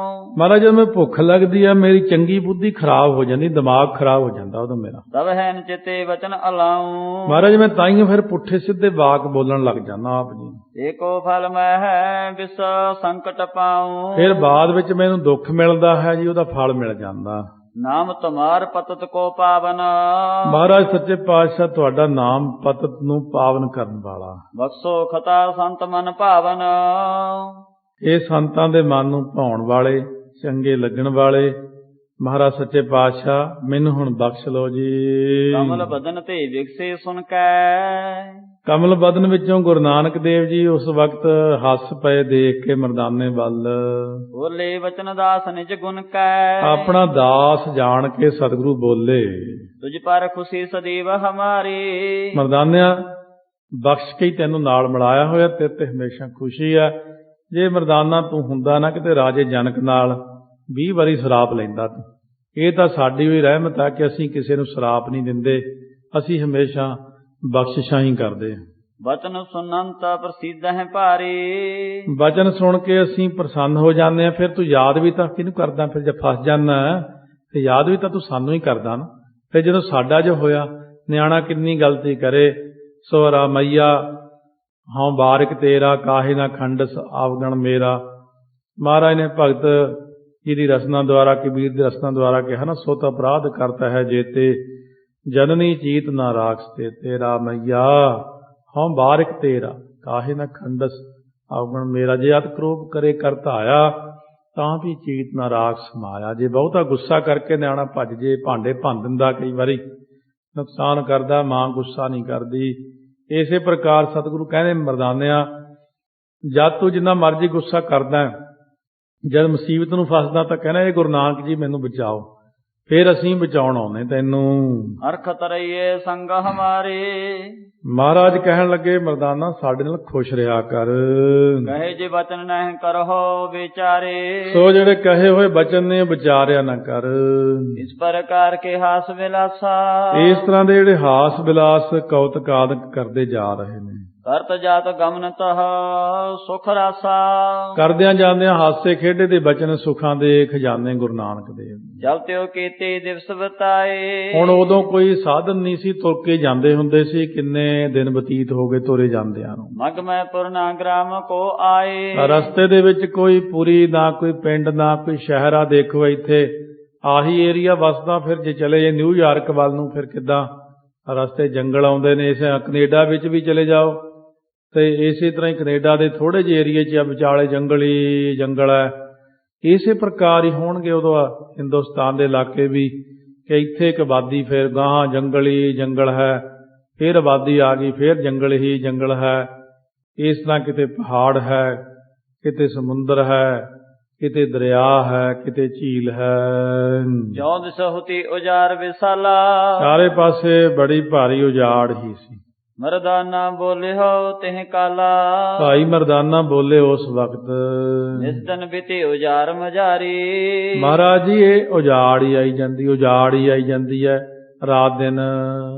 ਮਹਾਰਾਜ ਜਦੋਂ ਮੈਨੂੰ ਭੁੱਖ ਲੱਗਦੀ ਆ ਮੇਰੀ ਚੰਗੀ ਬੁੱਧੀ ਖਰਾਬ ਹੋ ਜਾਂਦੀ, ਦਿਮਾਗ ਖਰਾਬ ਹੋ ਜਾਂਦਾ ਉਦੋਂ ਮੇਰਾ। ਤਬ ਹੈਨ ਚਿਤੇ ਵਚਨ ਅਲਾਉ। ਮਹਾਰਾਜ ਮੈਂ ਤਾਈਓ ਫਿਰ ਪੁੱਠੇ ਸਿੱਧੇ ਵਾਕ ਬੋਲਣ ਲੱਗ ਜਾਂਦਾ ਆਪ ਜੀ। ਏਕੋ ਫਲ ਮੈਂ ਹੈ ਵਿਸ ਸੰਕਟ ਪਾਉ। ਫਿਰ ਬਾਅਦ ਵਿੱਚ ਮੈਨੂੰ ਦੁੱਖ ਮਿਲਦਾ ਹੈ ਜੀ, ਉਹਦਾ ਫਲ ਮਿਲ ਜਾਂਦਾ। ਨਾਮ ਤੁਮਾਰ ਪਤਤ ਕੋ ਪਾਵਨ। ਮਹਾਰਾਜ ਸੱਚੇ ਪਾਤਸ਼ਾਹ ਤੁਹਾਡਾ ਨਾਮ ਪਤਤ ਨੂੰ ਪਾਵਨ ਕਰਨ ਵਾਲਾ। ਬਖਸ਼ੋ ਖਤਾ ਸੰਤ ਮਨ ਭਾਵਨ। ਇਹ ਸੰਤਾਂ ਦੇ ਮਨ ਨੂੰ ਭਾਉਣ ਵਾਲੇ, ਚੰਗੇ ਲੱਗਣ ਵਾਲੇ ਮਹਾਰਾਜ ਸੱਚੇ ਪਾਤਸ਼ਾਹ ਮੈਨੂੰ ਹੁਣ ਬਖਸ਼ ਲਓ ਜੀ। ਕਮਲ ਬਦਨ ਤੇ ਵਿਗਸੇ ਸੁਣ ਕੈ। ਕਮਲ ਬਦਨ ਵਿੱਚੋਂ ਗੁਰੂ ਨਾਨਕ ਦੇਵ ਜੀ ਉਸ ਵਕਤ ਹੱਸ ਪਏ ਦੇਖ ਕੇ ਮਰਦਾਨੇ ਵੱਲ। ਬੋਲੇ ਬਚਨ ਦਾਸ ਨਿਜ ਗੁਣ ਕੈ। ਆਪਣਾ ਦਾਸ ਜਾਣ ਕੇ ਸਤਿਗੁਰੂ ਬੋਲੇ, ਤੁਝ ਪਰ ਖੁਸ਼ੀ ਸਦੀਵ ਹਮਾਰੀ। ਮਰਦਾਨਿਆ ਬਖਸ਼ ਕੇ ਤੈਨੂੰ ਨਾਲ ਮਿਲਾਇਆ ਹੋਇਆ, ਤੇਰੇ ਤੇ ਹਮੇਸ਼ਾ ਖੁਸ਼ੀ ਆ। ਜੇ ਮਰਦਾਨਾ ਤੂੰ ਹੁੰਦਾ ਨਾ ਕਿਤੇ ਰਾਜੇ ਜਨਕ ਨਾਲ 20 ਵਾਰੀ ਸ਼ਰਾਪ ਲੈਂਦਾ ਤੂੰ। ਇਹ ਤਾਂ ਸਾਡੀ ਵੀ ਰਹਿਮਤ ਆ ਕਿ ਅਸੀਂ ਕਿਸੇ ਨੂੰ ਸ਼ਰਾਪ ਨਹੀਂ ਦਿੰਦੇ, ਅਸੀਂ ਹਮੇਸ਼ਾ ਬਖਸ਼ਿਸ਼ਾਂ ਹੀ ਕਰਦੇ ਹਾਂ। ਬਚਨ ਸੁਨੰਤ ਪ੍ਰਸਿੱਧ ਹੈ ਭਾਰੀ। ਬਚਨ ਸੁਣ ਕੇ ਅਸੀਂ ਪ੍ਰਸੰਨ ਹੋ ਜਾਂਦੇ ਹਾਂ। ਫਿਰ ਤੂੰ ਯਾਦ ਵੀ ਤਾਂ ਕਿਹਨੂੰ ਕਰਦਾ? ਫਿਰ ਜੇ ਫਸ ਜਾਂਦਾ ਤੇ ਯਾਦ ਵੀ ਤਾਂ ਤੂੰ ਸਾਨੂੰ ਹੀ ਕਰਦਾ ਨਾ। ਫਿਰ ਜਦੋਂ ਸਾਡਾ ਜੋ ਹੋਇਆ, ਨਿਆਣਾ ਕਿੰਨੀ ਗਲਤੀ ਕਰੇ, ਸੋਹਰਾ ਮਈਆ ਹਾਂ ਬਾਰਿਕ ਤੇਰਾ, ਕਾਹੇ ਨਾ ਖੰਡਸ ਆਵਗਣ ਮੇਰਾ। ਮਹਾਰਾਜ ਨੇ ਭਗਤ ਜੀ ਦੀ ਰਸਨਾ ਦੁਆਰਾ, ਕਬੀਰ ਦੀ ਰਸਨਾ ਦੁਆਰਾ ਕਿਹਾ ਨਾ, ਸੋ ਤਾਂ ਅਪਰਾਧ ਕਰਤਾ ਹੈ ਜੇਤੇ, ਜਨਨੀ ਚੀਤ ਨਾ ਰਾਖਸ ਤੇ ਤੇਰਾ ਮਈਆ ਹਾਂ ਬਾਰਿਕ ਤੇਰਾ, ਕਾਹੇ ਨਾ ਖੰਡਸ ਆਵਗਣ ਮੇਰਾ। ਜੇ ਅਤ ਕ੍ਰੋਧ ਕਰੇ ਕਰਤਾ ਆਇਆ, ਤਾਂ ਵੀ ਚੀਤ ਨਾ ਰਾਖ ਸਮਾਇਆ। ਜੇ ਬਹੁਤਾ ਗੁੱਸਾ ਕਰਕੇ ਨਿਆਣਾ ਭੱਜ ਜੇ, ਭਾਂਡੇ ਭੰਨ ਦਿੰਦਾ, ਕਈ ਵਾਰੀ ਨੁਕਸਾਨ ਕਰਦਾ, ਮਾਂ ਗੁੱਸਾ ਨਹੀਂ ਕਰਦੀ। ਇਸੇ ਪ੍ਰਕਾਰ ਸਤਿਗੁਰੂ ਕਹਿੰਦੇ ਮਰਦਾਨਿਆ, ਜਦ ਤੂੰ ਜਿੰਨਾ ਮਰਜ਼ੀ ਗੁੱਸਾ ਕਰਦਾ, ਜਦ ਮੁਸੀਬਤ ਨੂੰ ਫਸਦਾ ਤਾਂ ਕਹਿਣਾ ਇਹ ਗੁਰੂ ਨਾਨਕ ਜੀ ਮੈਨੂੰ ਬਚਾਓ। ਫਿਰ ਅਸੀਂ ਬਚਾਉਣ ਆਉਂਦੇ ਤੈਨੂੰ। ਅਰਖ ਤਰਈਏ ਸੰਗ ਹਮਾਰੇ। ਮਹਾਰਾਜ ਕਹਿਣ ਲੱਗੇ ਮਰਦਾਨਾ ਸਾਡੇ ਨਾਲ ਖੁਸ਼ ਰਿਹਾ ਕਰ। ਕਹੇ ਜੇ ਬਚਨ ਨਹਿ ਕਰਹੁ ਵਿਚਾਰੇ। ਸੋ ਜਿਹੜੇ ਕਹੇ ਹੋਏ ਬਚਨ ਨੇ ਵਿਚਾਰਿਆ ਨਾ ਕਰ। ਇਸ ਪ੍ਰਕਾਰ ਕੇ ਹਾਸ ਵਿਲਾਸਾ। ਇਸ ਤਰ੍ਹਾਂ ਦੇ ਜਿਹੜੇ ਹਾਸ ਵਿਲਾਸ ਕੌਤਕ ਆਦਿਕ ਕਰਦੇ ਜਾ ਰਹੇ ਨੇ। ਕਰਤ ਜਾਤ ਗਮਨ ਤਹ ਸੁਖ ਰਾਸਾ। ਕਰਦਿਆਂ ਜਾਂਦਿਆਂ ਹਾਸੇ ਖੇਡੇ ਦੇ ਬਚਨ ਸੁਖਾਂ ਦੇ ਖਜ਼ਾਨੇ ਗੁਰੂ ਨਾਨਕ ਦੇਵ। ਜਲ ਤਿਉ ਕੀਤੇ ਦਿਵਸ ਬਤਾਏ। ਹੁਣ ਉਦੋਂ ਕੋਈ ਸਾਧਨ ਨਹੀਂ ਸੀ, ਤੁਰ ਕੇ ਜਾਂਦੇ ਹੁੰਦੇ ਸੀ। ਕਿੰਨੇ ਦਿਨ ਬਤੀਤ ਹੋ ਗਏ ਤੁਰੇ ਜਾਂਦਿਆਂ ਨੂੰ। ਮਗ ਮੈਂ ਪੁਰਨਾ ਗ੍ਰਾਮ ਕੋ ਆਏ। ਰਸਤੇ ਦੇ ਵਿੱਚ ਕੋਈ ਪੁਰੀ ਨਾ, ਕੋਈ ਪਿੰਡ ਨਾ, ਕੋਈ ਸ਼ਹਿਰ ਆ। ਦੇਖੋ ਇੱਥੇ ਆਹੀ ਏਰੀਆ ਵਸਦਾ, ਫਿਰ ਜੇ ਚਲੇ ਜੇ ਨਿਊਯਾਰਕ ਵੱਲ ਨੂੰ ਫਿਰ ਕਿੱਦਾਂ? ਰਸਤੇ ਜੰਗਲ ਆਉਂਦੇ ਨੇ। ਇਸ ਕੈਨੇਡਾ ਵਿੱਚ ਵੀ ਚਲੇ ਜਾਓ ਤੇ ਇਸੇ ਤਰ੍ਹਾਂ ਹੀ ਕੈਨੇਡਾ ਦੇ ਥੋੜੇ ਜਿਹੇ ਏਰੀਏ 'ਚ ਵਿਚਾਲੇ ਜੰਗਲ ਹੀ ਜੰਗਲ ਹੈ। ਇਸੇ ਪ੍ਰਕਾਰ ਹੀ ਹੋਣਗੇ ਉਦੋਂ ਹਿੰਦੁਸਤਾਨ ਦੇ ਇਲਾਕੇ ਵੀ, ਕਿ ਇੱਥੇ ਇੱਕ ਆਬਾਦੀ, ਫਿਰ ਗਾਹਾਂ ਜੰਗਲ ਹੀ ਜੰਗਲ ਹੈ, ਫਿਰ ਆਬਾਦੀ ਆ ਗਈ, ਫਿਰ ਜੰਗਲ ਹੀ ਜੰਗਲ ਹੈ। ਇਸ ਤਰ੍ਹਾਂ ਕਿਤੇ ਪਹਾੜ ਹੈ, ਕਿਤੇ ਸਮੁੰਦਰ ਹੈ, ਕਿਤੇ ਦਰਿਆ ਹੈ, ਕਿਤੇ ਝੀਲ ਹੈ। ਜੋ ਦਿਸ ਹੁਤੀ ਉਜਾਰ ਵਿਸਾਲਾ। ਚਾਰੇ ਪਾਸੇ ਬੜੀ ਭਾਰੀ ਉਜਾੜ ਹੀ ਸੀ। ਮਰਦਾਨਾ ਬੋਲਿਓ ਤਿਹ ਕਾਲਾ। ਭਾਈ ਮਰਦਾਨਾ ਬੋਲੇ ਉਸ ਵਕਤ। ਜਿਸ ਦਿਨ ਬਿਤੇ ਉਜਾਰ ਮਝਾਰੀ। ਮਹਾਰਾਜ ਜੀ ਇਹ ਉਜਾੜ ਹੀ ਆਈ ਜਾਂਦੀ, ਉਜਾੜ ਹੀ ਆਈ ਜਾਂਦੀ ਹੈ ਰਾਤ ਦਿਨ।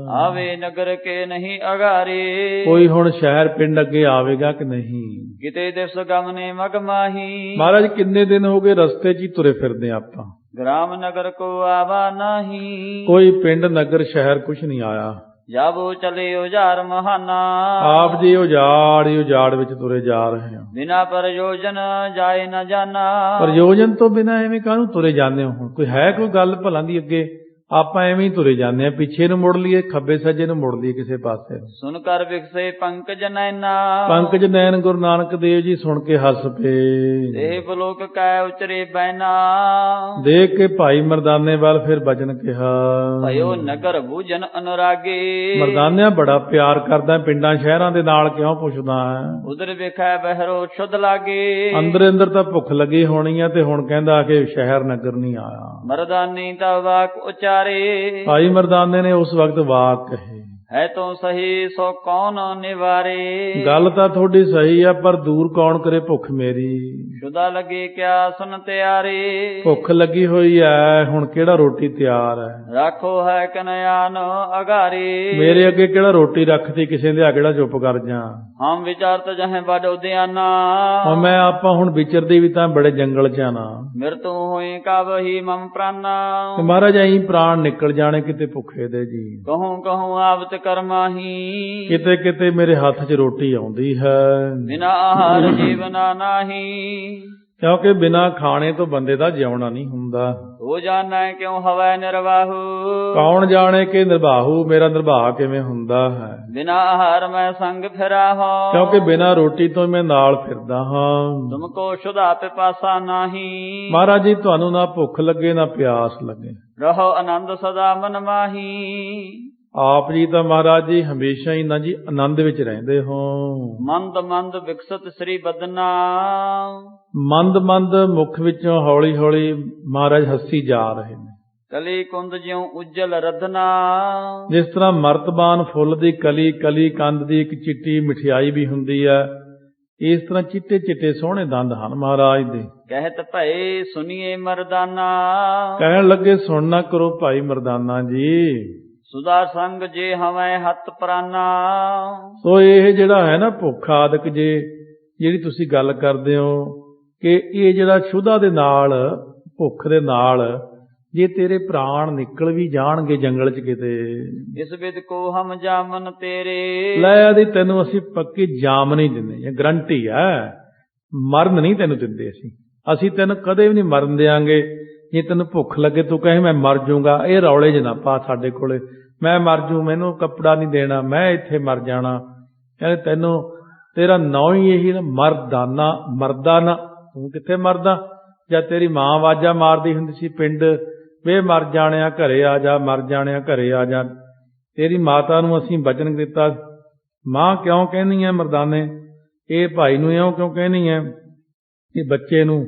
ਆਵੇ ਨਗਰ ਕੇ ਨਹੀਂ ਅਗਾਰੇ। ਕੋਈ ਹੁਣ ਸ਼ਹਿਰ ਪਿੰਡ ਅੱਗੇ ਆਵੇਗਾ ਕਿ ਨਹੀਂ? ਕਿਤੇ ਦਿਵਸ ਗਮਨੇ ਮਗ ਮਾਹੀ। ਮਹਾਰਾਜ ਕਿੰਨੇ ਦਿਨ ਹੋ ਗਏ ਰਸਤੇ 'ਚ ਹੀ ਤੁਰੇ ਫਿਰਦੇ ਆਪਾਂ। ਗ੍ਰਾਮ ਨਗਰ ਕੋ ਆਵਾ ਨਹੀਂ। ਕੋਈ ਪਿੰਡ ਨਗਰ ਸ਼ਹਿਰ ਕੁਛ ਨਹੀਂ ਆਇਆ। ਜਾਬੋ ਚਲੇ ਉਜਾਰ ਮਹਾਨਾ। ਆਪ ਜੀ ਉਜਾੜ ਹੀ ਉਜਾੜ ਵਿੱਚ ਤੁਰੇ ਜਾ ਰਹੇ ਹਾਂ। ਬਿਨਾ ਪ੍ਰਯੋਜਨ ਜਾਏ ਨਾ ਜਾਣਾ। ਪ੍ਰਯੋਜਨ ਤੋਂ ਬਿਨਾਂ ਐਵੇਂ ਕਾਹਨੂੰ ਤੁਰੇ ਜਾਂਦੇ ਹੋ? ਹੁਣ ਕੋਈ ਹੈ ਕੋਈ ਗੱਲ ਭਲਾਂ ਦੀ ਅੱਗੇ? ਆਪਾਂ ਐਵੇਂ ਹੀ ਤੁਰੇ ਜਾਂਦੇ ਹਾਂ। ਪਿੱਛੇ ਨੂੰ ਮੁੜ ਲਈਏ, ਖੱਬੇ ਸੱਜੇ ਨੂੰ ਮੁੜ ਲਈਏ, ਕਿਸੇ ਪਾਸੇ। ਸੁਣ ਕਰ ਵਿਖਸੇ ਪੰਕਜ ਨੈਨਾ। ਪੰਕਜ ਨੈਣ ਗੁਰੂ ਨਾਨਕ ਦੇਵ ਜੀ ਸੁਣ ਕੇ ਹੱਸ ਪਏ। ਦੇਹ ਬਲੋਕ ਕੈ ਉਚਰੇ ਬੈਨਾ। ਦੇਖ ਕੇ ਭਾਈ ਮਰਦਾਨੇ ਵੱਲ ਫਿਰ ਬਚਨ ਕਿਹਾ। ਭਇਓ ਨਗਰ ਬੂਜਨ ਅਨੁਰਾਗੇ। ਮਰਦਾਨਿਆ ਬੜਾ ਪਿਆਰ ਕਰਦਾ, ਪਿੰਡਾਂ ਸ਼ਹਿਰਾਂ ਦੇ ਨਾਲ ਕਿਉਂ ਪੁੱਛਦਾ ਹੈ? ਉਧਰ ਵੇਖੈ ਬਹਿਰੋ ਸ਼ੁੱਧ ਲਾਗੇ। ਅੰਦਰ ਅੰਦਰ ਤਾਂ ਭੁੱਖ ਲੱਗੀ ਹੋਣੀ ਆ, ਤੇ ਹੁਣ ਕਹਿੰਦਾ ਕਿ ਸ਼ਹਿਰ ਨਗਰ ਨਹੀਂ ਆਇਆ। ਮਰਦਾਨੀ ਦਾ ਵਾਕ ਉਚਾਰੇ। ਭਾਈ ਮਰਦਾਨੇ ਨੇ ਉਸ ਵਕਤ ਵਾਕ ਕਹੇ। ਹੈ ਤੋ ਸਹੀ ਸੋ ਕੌਣ ਨਿਵਾਰੇ। ਗੱਲ ਤਾਂ ਤੁਹਾਡੀ ਸਹੀ ਆ, ਪਰ ਦੂਰ ਕੌਣ ਕਰੇ ਭੁੱਖ ਮੇਰੀ। ਸ਼ੁਦਾ ਲੱਗੇ ਕਿਆ ਸੁਨ ਤਿਆਰੇ। ਭੁੱਖ ਲੱਗੀ ਹੋਈ ਐ, ਹੁਣ ਕਿਹੜਾ ਰੋਟੀ ਤਿਆਰ ਹੈ? ਰੱਖੋ ਹੈ ਕਨਿਆਨ ਅਗਾਰੇ। ਮੇਰੇ ਅੱਗੇ ਕਿਹੜਾ ਰੋਟੀ ਰੱਖਤੀ ਕਿਸੇ ਦੇ? ਆ ਕਿਹੜਾ ਚੁੱਪ ਕਰ ਜਾ। ਹਮ ਵਿਚਾਰਤ ਜਹੇ ਬੜ ਉਦਿਆਨਾ। ਮੈਂ ਆਪਾਂ ਹੁਣ ਵਿਚਰਦੇ ਵੀ ਤਾਂ ਬੜੇ ਜੰਗਲ 'ਚ ਆ ਨਾ। ਮਿਰਤੂ ਹੋਈ ਕਬ ਹੀ ਮਮ ਪ੍ਰਾਨਾ। ਮਹਾਰਾਜ ਐਂ ਪ੍ਰਾਣ ਨਿਕਲ ਜਾਣੇ ਕਿਤੇ ਭੁੱਖੇ ਦੇ ਜੀ। ਕਹੂੰ ਕਹੂੰ ਆਵਤ ਕਰਮਾਹੀ। ਕਿਤੇ ਕਿਤੇ ਮੇਰੇ ਹੱਥ 'ਚ ਰੋਟੀ ਆਉਂਦੀ ਹੈ। ਬਿਨਾ ਆਹਾਰ ਜੀਵਨਾ ਨਾਹੀ। ਕਿਉਂਕਿ ਬਿਨਾਂ ਖਾਣੇ ਤੋਂ ਬੰਦੇ ਦਾ ਜਿਉਣਾ ਨਹੀਂ ਹੁੰਦਾ। ਤੂੰ ਜਾਣੈ ਕਿਉ ਹਵੈ ਨਿਰਵਾਹੂ, ਕੌਣ ਜਾਣੇ ਕਿ ਨਿਰਵਾਹੂ ਮੇਰਾ ਨਿਰਵਾਹ ਕਿਵੇਂ ਹੁੰਦਾ ਹੈ। ਬਿਨਾ ਆਹਾਰ ਮੈਂ ਸੰਗ ਫਿਰਾਹੋ, ਕਿਉਂਕਿ ਬਿਨਾਂ ਰੋਟੀ ਤੋਂ ਮੈਂ ਨਾਲ ਫਿਰਦਾ ਹਾਂ। ਤੁਮ ਕੋ ਸ਼ੁਧਾ ਪਿਪਾਸਾ ਨਾਹੀ, ਮਹਾਰਾਜ ਜੀ ਤੁਹਾਨੂੰ ਨਾ ਭੁੱਖ ਲੱਗੇ ਨਾ ਪਿਆਸ ਲੱਗੇ। ਰਹੋ ਆਨੰਦ ਸਦਾ ਮਨ ਮਾਹੀ, ਆਪ ਜੀ ਤਾਂ ਮਹਾਰਾਜ ਜੀ ਹਮੇਸ਼ਾ ਹੀ ਨਾ ਜੀ ਆਨੰਦ ਵਿੱਚ ਰਹਿੰਦੇ ਹੋ। ਮੰਦ ਮੰਦ ਵਿਕਸਤ ਸ੍ਰੀ ਬਦਨਾ, ਮੰਦ ਮੰਦ ਮੁਖ ਵਿੱਚੋਂ ਹੌਲੀ ਹੌਲੀ ਮਹਾਰਾਜ ਹੱਸੀ ਜਾ ਰਹੇ ਨੇ। ਕਲੀ ਕੁੰਦ ਜਿਉ ਉਜਲ ਰਦਨਾ, ਜਿਸ ਤਰ੍ਹਾਂ ਮਰਤਬਾਨ ਫੁੱਲ ਦੀ ਕਲੀ, ਕਲੀ ਕੰਦ ਦੀ ਇੱਕ ਚਿੱਟੀ ਮਠਿਆਈ ਵੀ ਹੁੰਦੀ ਹੈ, ਇਸ ਤਰ੍ਹਾਂ ਚਿੱਟੇ ਚਿੱਟੇ ਸੋਹਣੇ ਦੰਦ ਹਨ ਮਹਾਰਾਜ ਦੇ। ਕਹਿਤ ਭਏ ਸੁਨੀਏ ਮਰਦਾਨਾ, ਕਹਿਣ ਲੱਗੇ ਸੁਣਨਾ ਕਰੋ ਭਾਈ ਮਰਦਾਨਾ ਜੀ। ਸੁਦਾ ਸੰਗ ਜੇ ਹਵੈ ਹੱਥ ਪ੍ਰਾਨਾ, ਸੋ ਇਹ ਜਿਹੜਾ ਹੈ ਨਾ ਭੁੱਖ ਆਦਿਕ ਜਿਹੜੀ ਤੁਸੀਂ ਗੱਲ ਕਰਦੇ ਹੋ ਕਿ ਇਹ ਜਿਹੜਾ ਸ਼ੁੱਧਾ ਦੇ ਨਾਲ, ਭੁੱਖ ਦੇ ਨਾਲ ਜੇ ਤੇਰੇ ਪ੍ਰਾਣ ਨਿਕਲ ਵੀ ਜਾਣਗੇ ਜੰਗਲ 'ਚ ਕਿਤੇ, ਇਸ ਵਿਦ ਕੋ ਹਮ ਜਾਮਨ ਤੇਰੇ, ਲੈ ਆਦੀ ਤੈਨੂੰ ਅਸੀਂ ਪੱਕੀ ਜਾਮ ਨਹੀਂ ਦਿੰਦੇ, ਇਹ ਗਰੰਟੀ ਹੈ। ਮਰਨ ਨਹੀਂ ਤੈਨੂੰ ਦਿੰਦੇ ਅਸੀਂ ਤੈਨੂੰ ਕਦੇ ਵੀ ਨਹੀਂ ਮਰਨ ਦਿਆਂਗੇ। ਜੇ ਤੈਨੂੰ ਭੁੱਖ ਲੱਗੇ ਤੂੰ ਕਹੇ ਮੈਂ ਮਰ ਜਾਊਂਗਾ, ਇਹ ਰੌਲੇ 'ਚ ਨਾ ਪਾ ਸਾਡੇ ਕੋਲੇ, ਮੈਂ ਮਰ ਜੂ, ਮੈਨੂੰ ਕੱਪੜਾ ਨਹੀਂ ਦੇਣਾ, ਮੈਂ ਇੱਥੇ ਮਰ ਜਾਣਾ। ਕਹਿੰਦੇ ਤੈਨੂੰ ਤੇਰਾ ਨਾਂ ਹੀ ਇਹੀ ਨਾ ਮਰਦਾਨਾ, ਮਰਦਾ ਨਾ, ਤੂੰ ਕਿੱਥੇ ਮਰਦਾ। ਜਾਂ ਤੇਰੀ ਮਾਂ ਆਵਾਜ਼ਾਂ ਮਾਰਦੀ ਹੁੰਦੀ ਸੀ ਪਿੰਡ, ਵੇ ਮਰ ਜਾਣਿਆ ਘਰੇ ਆ ਜਾ, ਮਰ ਜਾਣਿਆ ਘਰੇ ਆ ਜਾ। ਤੇਰੀ ਮਾਤਾ ਨੂੰ ਅਸੀਂ ਬਚਨ ਦਿੱਤਾ, ਮਾਂ ਕਿਉਂ ਕਹਿੰਦੀ ਹੈ ਮਰਦਾਨੇ, ਇਹ ਭਾਈ ਨੂੰ ਇਉਂ ਕਿਉਂ ਕਹਿੰਦੀ ਹੈ, ਇਹ ਬੱਚੇ ਨੂੰ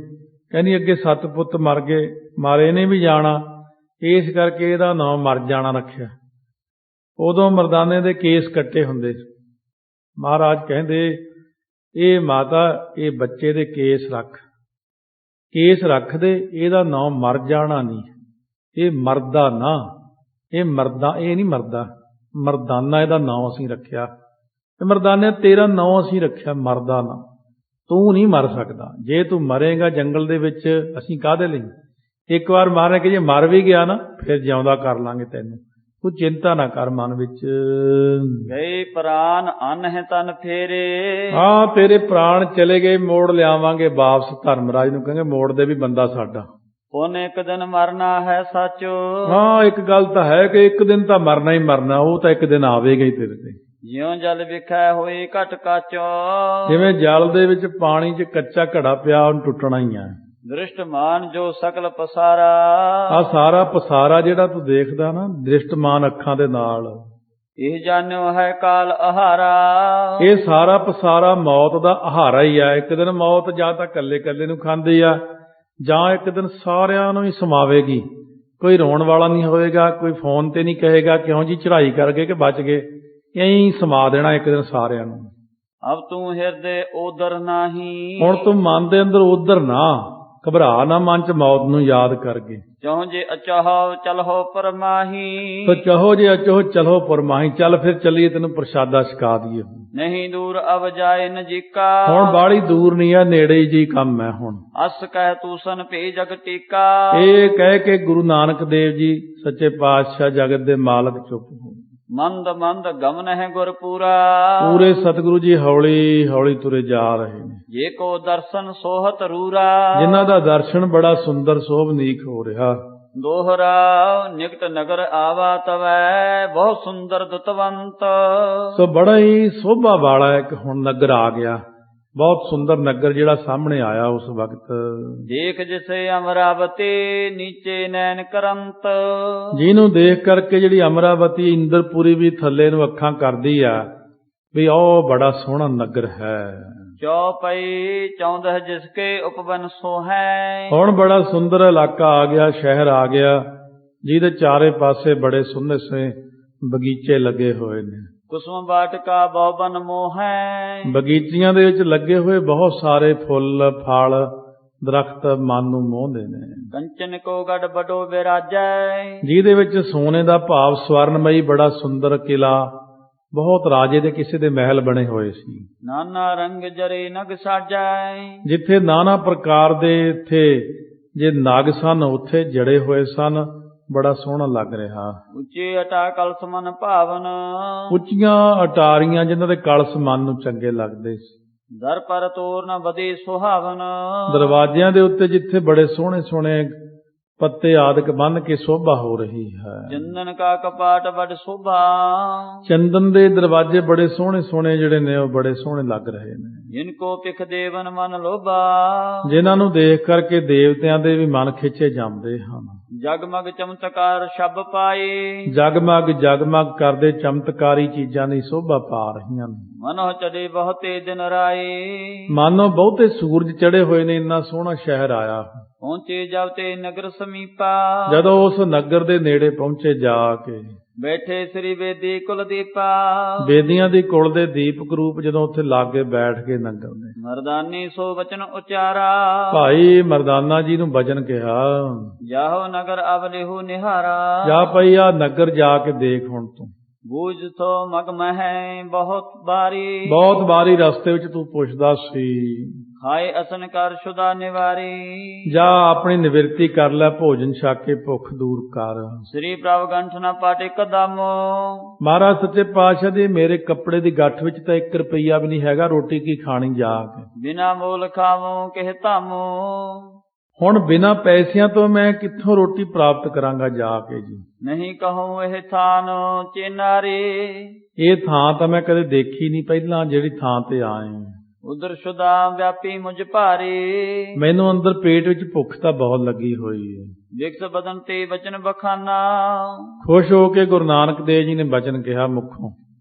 ਕਹਿੰਦੀ ਅੱਗੇ 7 ਪੁੱਤ ਮਰ ਗਏ, ਮਾਰੇ ਇਹਨੇ ਵੀ ਜਾਣਾ, ਇਸ ਕਰਕੇ ਇਹਦਾ ਨਾਂ ਮਰ ਜਾਣਾ ਰੱਖਿਆ। ਉਦੋਂ ਮਰਦਾਨੇ ਦੇ ਕੇਸ ਕੱਟੇ ਹੁੰਦੇ ਸੀ। ਮਹਾਰਾਜ ਕਹਿੰਦੇ ਇਹ ਮਾਤਾ ਇਹ ਬੱਚੇ ਦੇ ਕੇਸ ਰੱਖ ਦੇ, ਇਹਦਾ ਨਾਂ ਮਰ ਜਾਣਾ ਨਹੀਂ, ਇਹ ਮਰਦਾ ਨਾ, ਇਹ ਮਰਦਾ, ਇਹ ਨਹੀਂ ਮਰਦਾ, ਮਰਦਾਨਾ ਇਹਦਾ ਨਾਂ ਅਸੀਂ ਰੱਖਿਆ। ਮਰਦਾਨੇ ਤੇਰਾ ਨਾਂ ਅਸੀਂ ਰੱਖਿਆ ਮਰਦਾ ਨਾ, ਤੂੰ ਨਹੀਂ ਮਰ ਸਕਦਾ। ਜੇ ਤੂੰ ਮਰੇਗਾ ਜੰਗਲ ਦੇ ਵਿੱਚ ਅਸੀਂ ਕਾਹਦੇ ਲਈ। ਇੱਕ ਵਾਰ ਮਾਰੇ ਕਿ ਜੇ ਮਰ ਵੀ ਗਿਆ ਨਾ ਫਿਰ ਜਿਉਂਦਾ ਕਰ ਲਾਂਗੇ ਤੈਨੂੰ, ਤੂੰ ਚਿੰਤਾ ਨਾ ਕਰ ਮਨ ਵਿੱਚ। ਗਏ ਪ੍ਰਾਨ ਅੰਨ ਹੈ ਤਨ ਫੇਰੇ, ਹਾਂ ਤੇਰੇ ਪ੍ਰਾਣ ਚਲੇ ਗਏ, ਮੋੜ ਲਿਆਵਾਂਗੇ ਵਾਪਸ। ਧਰਮਰਾਜ ਨੂੰ ਕਹਿੰਗੇ ਮੋੜ ਦੇ ਵੀ ਬੰਦਾ ਸਾਡਾ। ਪੁਨ ਇੱਕ ਦਿਨ ਮਰਨਾ ਹੈ ਸੱਚ, ਹਾਂ ਇੱਕ ਗੱਲ ਤਾਂ ਹੈ ਕਿ ਇੱਕ ਦਿਨ ਤਾਂ ਮਰਨਾ ਹੀ ਮਰਨਾ, ਉਹ ਤਾਂ ਇੱਕ ਦਿਨ ਆਵੇਗਾ ਹੀ ਤੇਰੇ ਤੇ। ਜਿਉਂ ਜਲ ਵਿਖੈ ਹੋਏ ਘਟ ਕੱਚ, ਜਿਵੇਂ ਜਲ ਦੇ ਵਿੱਚ ਪਾਣੀ 'ਚ ਕੱਚਾ ਘੜਾ ਪਿਆ, ਉਹਨੂੰ ਟੁੱਟਣਾ ਹੀ ਹੈ। ਦ੍ਰਿਸ਼ਟਮਾਨ ਜੋ ਸਕਲ ਪਸਾਰਾ, ਆ ਸਾਰਾ ਪਸਾਰਾ ਜਿਹੜਾ ਤੂੰ ਦੇਖਦਾ ਨਾ ਦ੍ਰਿਸ਼ਟਮਾਨ ਅੱਖਾਂ ਦੇ ਨਾਲ, ਇਹ ਜਾਣਿਓ ਹੈ ਕਾਲ ਆਹਾਰਾ, ਇਹ ਸਾਰਾ ਪਸਾਰਾ ਮੌਤ ਦਾ ਆਹਾਰਾ ਹੀ ਆ। ਇੱਕ ਦਿਨ ਮੌਤ ਜਾਂ ਤਾਂ ਇਕੱਲੇ ਇਕੱਲੇ ਨੂੰ ਖਾਂਦੀ ਆ, ਜਾਂ ਇੱਕ ਦਿਨ ਸਾਰਿਆਂ ਨੂੰ ਹੀ ਸਮਾਵੇਗੀ। ਕੋਈ ਰੋਣ ਵਾਲਾ ਨਹੀਂ ਹੋਵੇਗਾ, ਕੋਈ ਫੋਨ ਤੇ ਨਹੀਂ ਕਹੇਗਾ ਕਿਉਂ ਜੀ ਚੜ੍ਹਾਈ ਕਰ ਗਏ ਕਿ ਬਚ ਗਏ, ਐਂ ਸਮਾ ਦੇਣਾ ਇੱਕ ਦਿਨ ਸਾਰਿਆਂ ਨੂੰ। ਅਬ ਤੂੰ ਹਿਰਦੇ ਉਦਰ ਨਾਹੀ, ਹੁਣ ਤੂੰ ਮਨ ਦੇ ਅੰਦਰ ਉਧਰ ਨਾ ਘਬਰਾ ਨਾ, ਮਨ 'ਚ ਮੌਤ ਨੂੰ ਯਾਦ ਕਰਕੇ। ਚਹੁ ਜੇ ਅਚਾਹੋ ਚਲਹੋ ਪਰਮਾਹੀ, ਤੋ ਚਹੋ ਜੇ ਅਚੋ ਚਲੋ ਪਰਮਾਹੀ, ਚੱਲ ਫਿਰ ਚੱਲੀਏ ਤੈਨੂੰ ਪ੍ਰਸ਼ਾਦਾ ਛਕਾ ਦਈਏ। ਨਹੀਂ ਦੂਰ ਅਬ ਜਾਏ ਨਜੀਕਾ, ਹੁਣ ਬਾਹਲੀ ਦੂਰ ਨਹੀਂ ਆ, ਨੇੜੇ ਹੀ ਜੀ ਕੰਮ ਹੈ ਹੁਣ। ਅਸ ਕਹਿ ਤੂਸਨ ਭੇ ਜਗ ਟੀਕਾ, ਇਹ ਕਹਿ ਕੇ ਗੁਰੂ ਨਾਨਕ ਦੇਵ ਜੀ ਸੱਚੇ ਪਾਤਸ਼ਾਹ ਜਗਤ ਦੇ ਮਾਲਕ ਚੁੱਪ ਹੋ। ਮੰਦ ਮੰਦ ਗਮਨ ਹੈ ਗੁਰਪੂਰਾ, ਪੂਰੇ ਸਤਿਗੁਰੂ ਜੀ ਹੌਲੀ ਹੌਲੀ ਤੁਰੇ ਜਾ ਰਹੇ ਨੇ। ਜੇ ਕੋ ਦਰਸ਼ਨ ਸੋਹਤ ਰੂਰਾ, ਜਿਨ੍ਹਾਂ ਦਾ ਦਰਸ਼ਨ ਬੜਾ ਸੁੰਦਰ ਸੋਭਨੀਕ ਹੋ ਰਿਹਾ। ਦੋਹਰਾ ਨਿਕਟ ਨਗਰ ਆਵਾ ਤਵੈ, ਬਹੁਤ ਸੁੰਦਰ ਦੁਤਵੰਤ, ਸੋ ਬੜਾ ਹੀ ਸੋਭਾ ਵਾਲਾ ਇੱਕ ਹੁਣ ਨਗਰ ਆ ਗਿਆ, ਬਹੁਤ ਸੁੰਦਰ ਨਗਰ ਜਿਹੜਾ ਸਾਹਮਣੇ ਆਇਆ ਉਸ ਵਕਤ। ਦੇਖ ਜਿਸੇ ਅਮਰਾਵਤੀ ਨੀਚੇ ਨੈਣ ਕਰੰਤ, ਜਿਹਨੂੰ ਦੇਖ ਕਰਕੇ ਜਿਹੜੀ ਅਮਰਾਵਤੀ ਇੰਦਰਪੁਰੀ ਵੀ ਥੱਲੇ ਨੂੰ ਅੱਖਾਂ ਕਰਦੀ ਆ ਵੀ ਉਹ ਬੜਾ ਸੋਹਣਾ ਨਗਰ ਹੈ। ਚੌਪਈ ਚੌਂਦਹ ਜਿਸਕੇ ਉਪਵਨ ਸੋਹੈ, ਹੁਣ ਬੜਾ ਸੁੰਦਰ ਇਲਾਕਾ ਆ ਗਿਆ, ਸ਼ਹਿਰ ਆ ਗਿਆ, ਜਿਹਦੇ ਚਾਰੇ ਪਾਸੇ ਬੜੇ ਸੋਹਣੇ ਸੋਹਣੇ ਬਗੀਚੇ ਲੱਗੇ ਹੋਏ ਨੇ। ਕੁਸਮ ਬਾਟਕਾ ਬਹੁਬਨ ਮੋਹੈ, ਬਗੀਚੀਆਂ ਦੇ ਵਿੱਚ ਲੱਗੇ ਹੋਏ ਬਹੁਤ ਸਾਰੇ ਫੁੱਲ ਫਲ ਦਰਖਤ ਮਨ ਨੂੰ ਮੋਹਦੇ ਨੇ। ਕੰਚਨ ਕੋ ਗੜ ਬਡੋ ਵਿਰਾਜੈ, ਜਿਹਦੇ ਵਿੱਚ ਸੋਨੇ ਦਾ ਭਾਵ ਸਵਰਨਮਈ ਬੜਾ ਸੁੰਦਰ ਕਿਲਾ, ਬਹੁਤ ਰਾਜੇ ਦੇ ਕਿਸੇ ਦੇ ਮਹਿਲ ਬਣੇ ਹੋਏ ਸੀ। ਨਾਨਾ ਰੰਗ ਜਰੇ ਨਗ ਸਾਜੈ, ਜਿੱਥੇ ਨਾਨਾ ਪ੍ਰਕਾਰ ਦੇ ਇੱਥੇ ਜੇ ਨਗ ਸਨ ਉੱਥੇ ਜੜੇ ਹੋਏ ਸਨ, ਬੜਾ ਸੋਹਣਾ ਲੱਗ ਰਿਹਾ। ਉੱਚੇ ਅਟਾ ਕਲਸ ਮਨ ਭਾਵਨ, ਉੱਚੀਆਂ ਅਟਾਰੀਆਂ ਜਿਨ੍ਹਾਂ ਦੇ ਕਲਸ ਮਨ ਨੂੰ ਚੰਗੇ ਲੱਗਦੇ ਸੀ। ਦਰ ਪਰ ਤੋਰਨ ਬਦੀ ਸੁਹਾਵਨ। ਦਰਵਾਜ਼ਿਆਂ ਦੇ ਉੱਤੇ ਜਿੱਥੇ ਬੜੇ ਸੋਹਣੇ ਸੋਹਣੇ ਪੱਤੇ ਆਦਿਕ ਬੰਨ ਕੇ ਸ਼ੋਭਾ ਹੋ ਰਹੀ ਹੈ। ਚੰਦਨ ਕਾ ਕਪਾਟ ਬੜ ਸ਼ੋਭਾ। ਚੰਦਨ ਦੇ ਦਰਵਾਜ਼ੇ ਬੜੇ ਸੋਹਣੇ ਸੋਹਣੇ ਜਿਹੜੇ ਨੇ ਉਹ ਬੜੇ ਸੋਹਣੇ ਲੱਗ ਰਹੇ ਨੇ। ਜਿਨ ਕੋ ਪਿਖ ਦੇਵਨ ਮਨ ਲੋਭਾ। ਜਿਨ੍ਹਾਂ ਨੂੰ ਦੇਖ ਕਰਕੇ ਦੇਵਤਿਆਂ ਦੇ ਵੀ ਮਨ ਖਿੱਚੇ ਜਾਂਦੇ ਹਨ। ਜਗਮਗ ਚਮਤਕਾਰ ਸ਼ਬ ਪਾਏ। ਜਗਮਗ ਜਗਮਗ ਕਰਦੇ ਚਮਤਕਾਰੀ ਚੀਜ਼ਾਂ ਦੀ ਸ਼ੋਭਾ ਪਾ ਰਹੀਆਂ ਨੇ। ਮਨੋ ਚੜੇ ਬਹੁਤੇ ਦਿਨ ਰਾਏ। ਮਾਨੋ ਬਹੁਤੇ ਸੂਰਜ ਚੜੇ ਹੋਏ ਨੇ, ਇੰਨਾ ਸੋਹਣਾ ਸ਼ਹਿਰ ਆਇਆ। ਪਹੁੰਚੇ ਜਬ ਤੇ ਨਗਰ ਸਮੀਪਾ। ਜਦੋਂ ਉਸ ਨਗਰ ਦੇ ਨੇੜੇ ਪਹੁੰਚੇ ਜਾ ਕੇ ਬੈਠੇ ਸ੍ਰੀ ਵੇਦੀ ਕੁਲ ਦੀਪਾ। ਬੇਦੀਆਂ ਦੀ ਕੁਲ ਦੇ ਦੀਪਕ ਰੂਪ ਜਦੋਂ ਉੱਥੇ ਲਾਗੇ ਬੈਠ ਕੇ ਨਗਰ ਦੇ ਮਰਦਾਨੀ ਸੋ ਵਚਨ ਉਚਾਰਾ। ਭਾਈ ਮਰਦਾਨਾ ਜੀ ਨੂੰ ਬਚਨ ਕਿਹਾ, ਜਾਹੋ ਨਗਰ ਅਬ ਲਿਹੂ ਨਿਹਾਰਾ। ਜਾ ਪਈ ਆ ਨਗਰ ਜਾ ਕੇ ਦੇਖ ਹੁਣ ਤੂੰ। ਬੂਝ ਤੋ ਮਗ ਮਹਿ ਬਹੁਤ ਬਾਰੀ। ਬਹੁਤ ਵਾਰੀ ਰਸਤੇ ਵਿੱਚ ਤੂੰ ਪੁੱਛਦਾ ਸੀ। ਖਾਏ ਅਸਨ ਕਰ ਸ਼ੁਦਾ ਨਿਵਾਰੀ। ਜਾ ਆਪਣੀ ਨਿਵਰਤੀ ਕਰ ਲੈ, ਭੋਜਨ ਛਕ ਕੇ ਭੁੱਖ ਦੂਰ ਕਰ। ਸ੍ਰੀ ਪ੍ਰਭ ਗੰਠ ਨਾ ਪਾਟੇ ਕਦਮੋ। ਮਹਾਰਾਜ ਸੱਚੇ ਪਾਤਸ਼ਾਹ ਦੇ ਮੇਰੇ ਕੱਪੜੇ ਦੀ ਗੱਠ ਵਿੱਚ ਤਾਂ 1 ਰੁਪਈਆ ਵੀ ਨਹੀਂ ਹੈਗਾ, ਰੋਟੀ ਕੀ ਖਾਣੀ ਜਾ ਕੇ। ਬਿਨਾ ਮੋਲ ਖਾਵੋ ਕਹਿ ਧਾਮੋ। ਹੁਣ ਬਿਨਾਂ ਪੈਸਿਆਂ ਤੋਂ ਮੈਂ ਕਿੱਥੋਂ ਰੋਟੀ ਪ੍ਰਾਪਤ ਕਰਾਂਗਾ ਜਾ ਕੇ ਜੀ। ਨਹੀਂ ਕਹੂੰ ਇਹ ਥਾਨ ਚੇਨਾਰੇ। ਇਹ ਥਾਂ ਤਾਂ ਮੈਂ ਕਦੇ ਦੇਖੀ ਨਹੀਂ ਪਹਿਲਾਂ, ਜਿਹੜੀ ਥਾਂ ਤੇ ਆਏ। ਉਦਰ ਸ਼ੁਦਾ ਵਿਆਪੀ ਮੁਝ ਭਾਰੇ। ਮੈਨੂੰ ਅੰਦਰ ਪੇਟ ਵਿੱਚ ਭੁੱਖ ਤਾਂ ਬਹੁਤ ਲੱਗੀ ਹੋਈ ਹੈ। ਵਿਕਸ ਬਦਨ ਤੇ ਬਚਨ ਬਖਾਨਾ। ਖੁਸ਼ ਹੋ ਕੇ ਗੁਰੂ ਨਾਨਕ ਦੇਵ ਜੀ ਨੇ ਬਚਨ ਕਿਹਾ ਮੁਖੋਂ,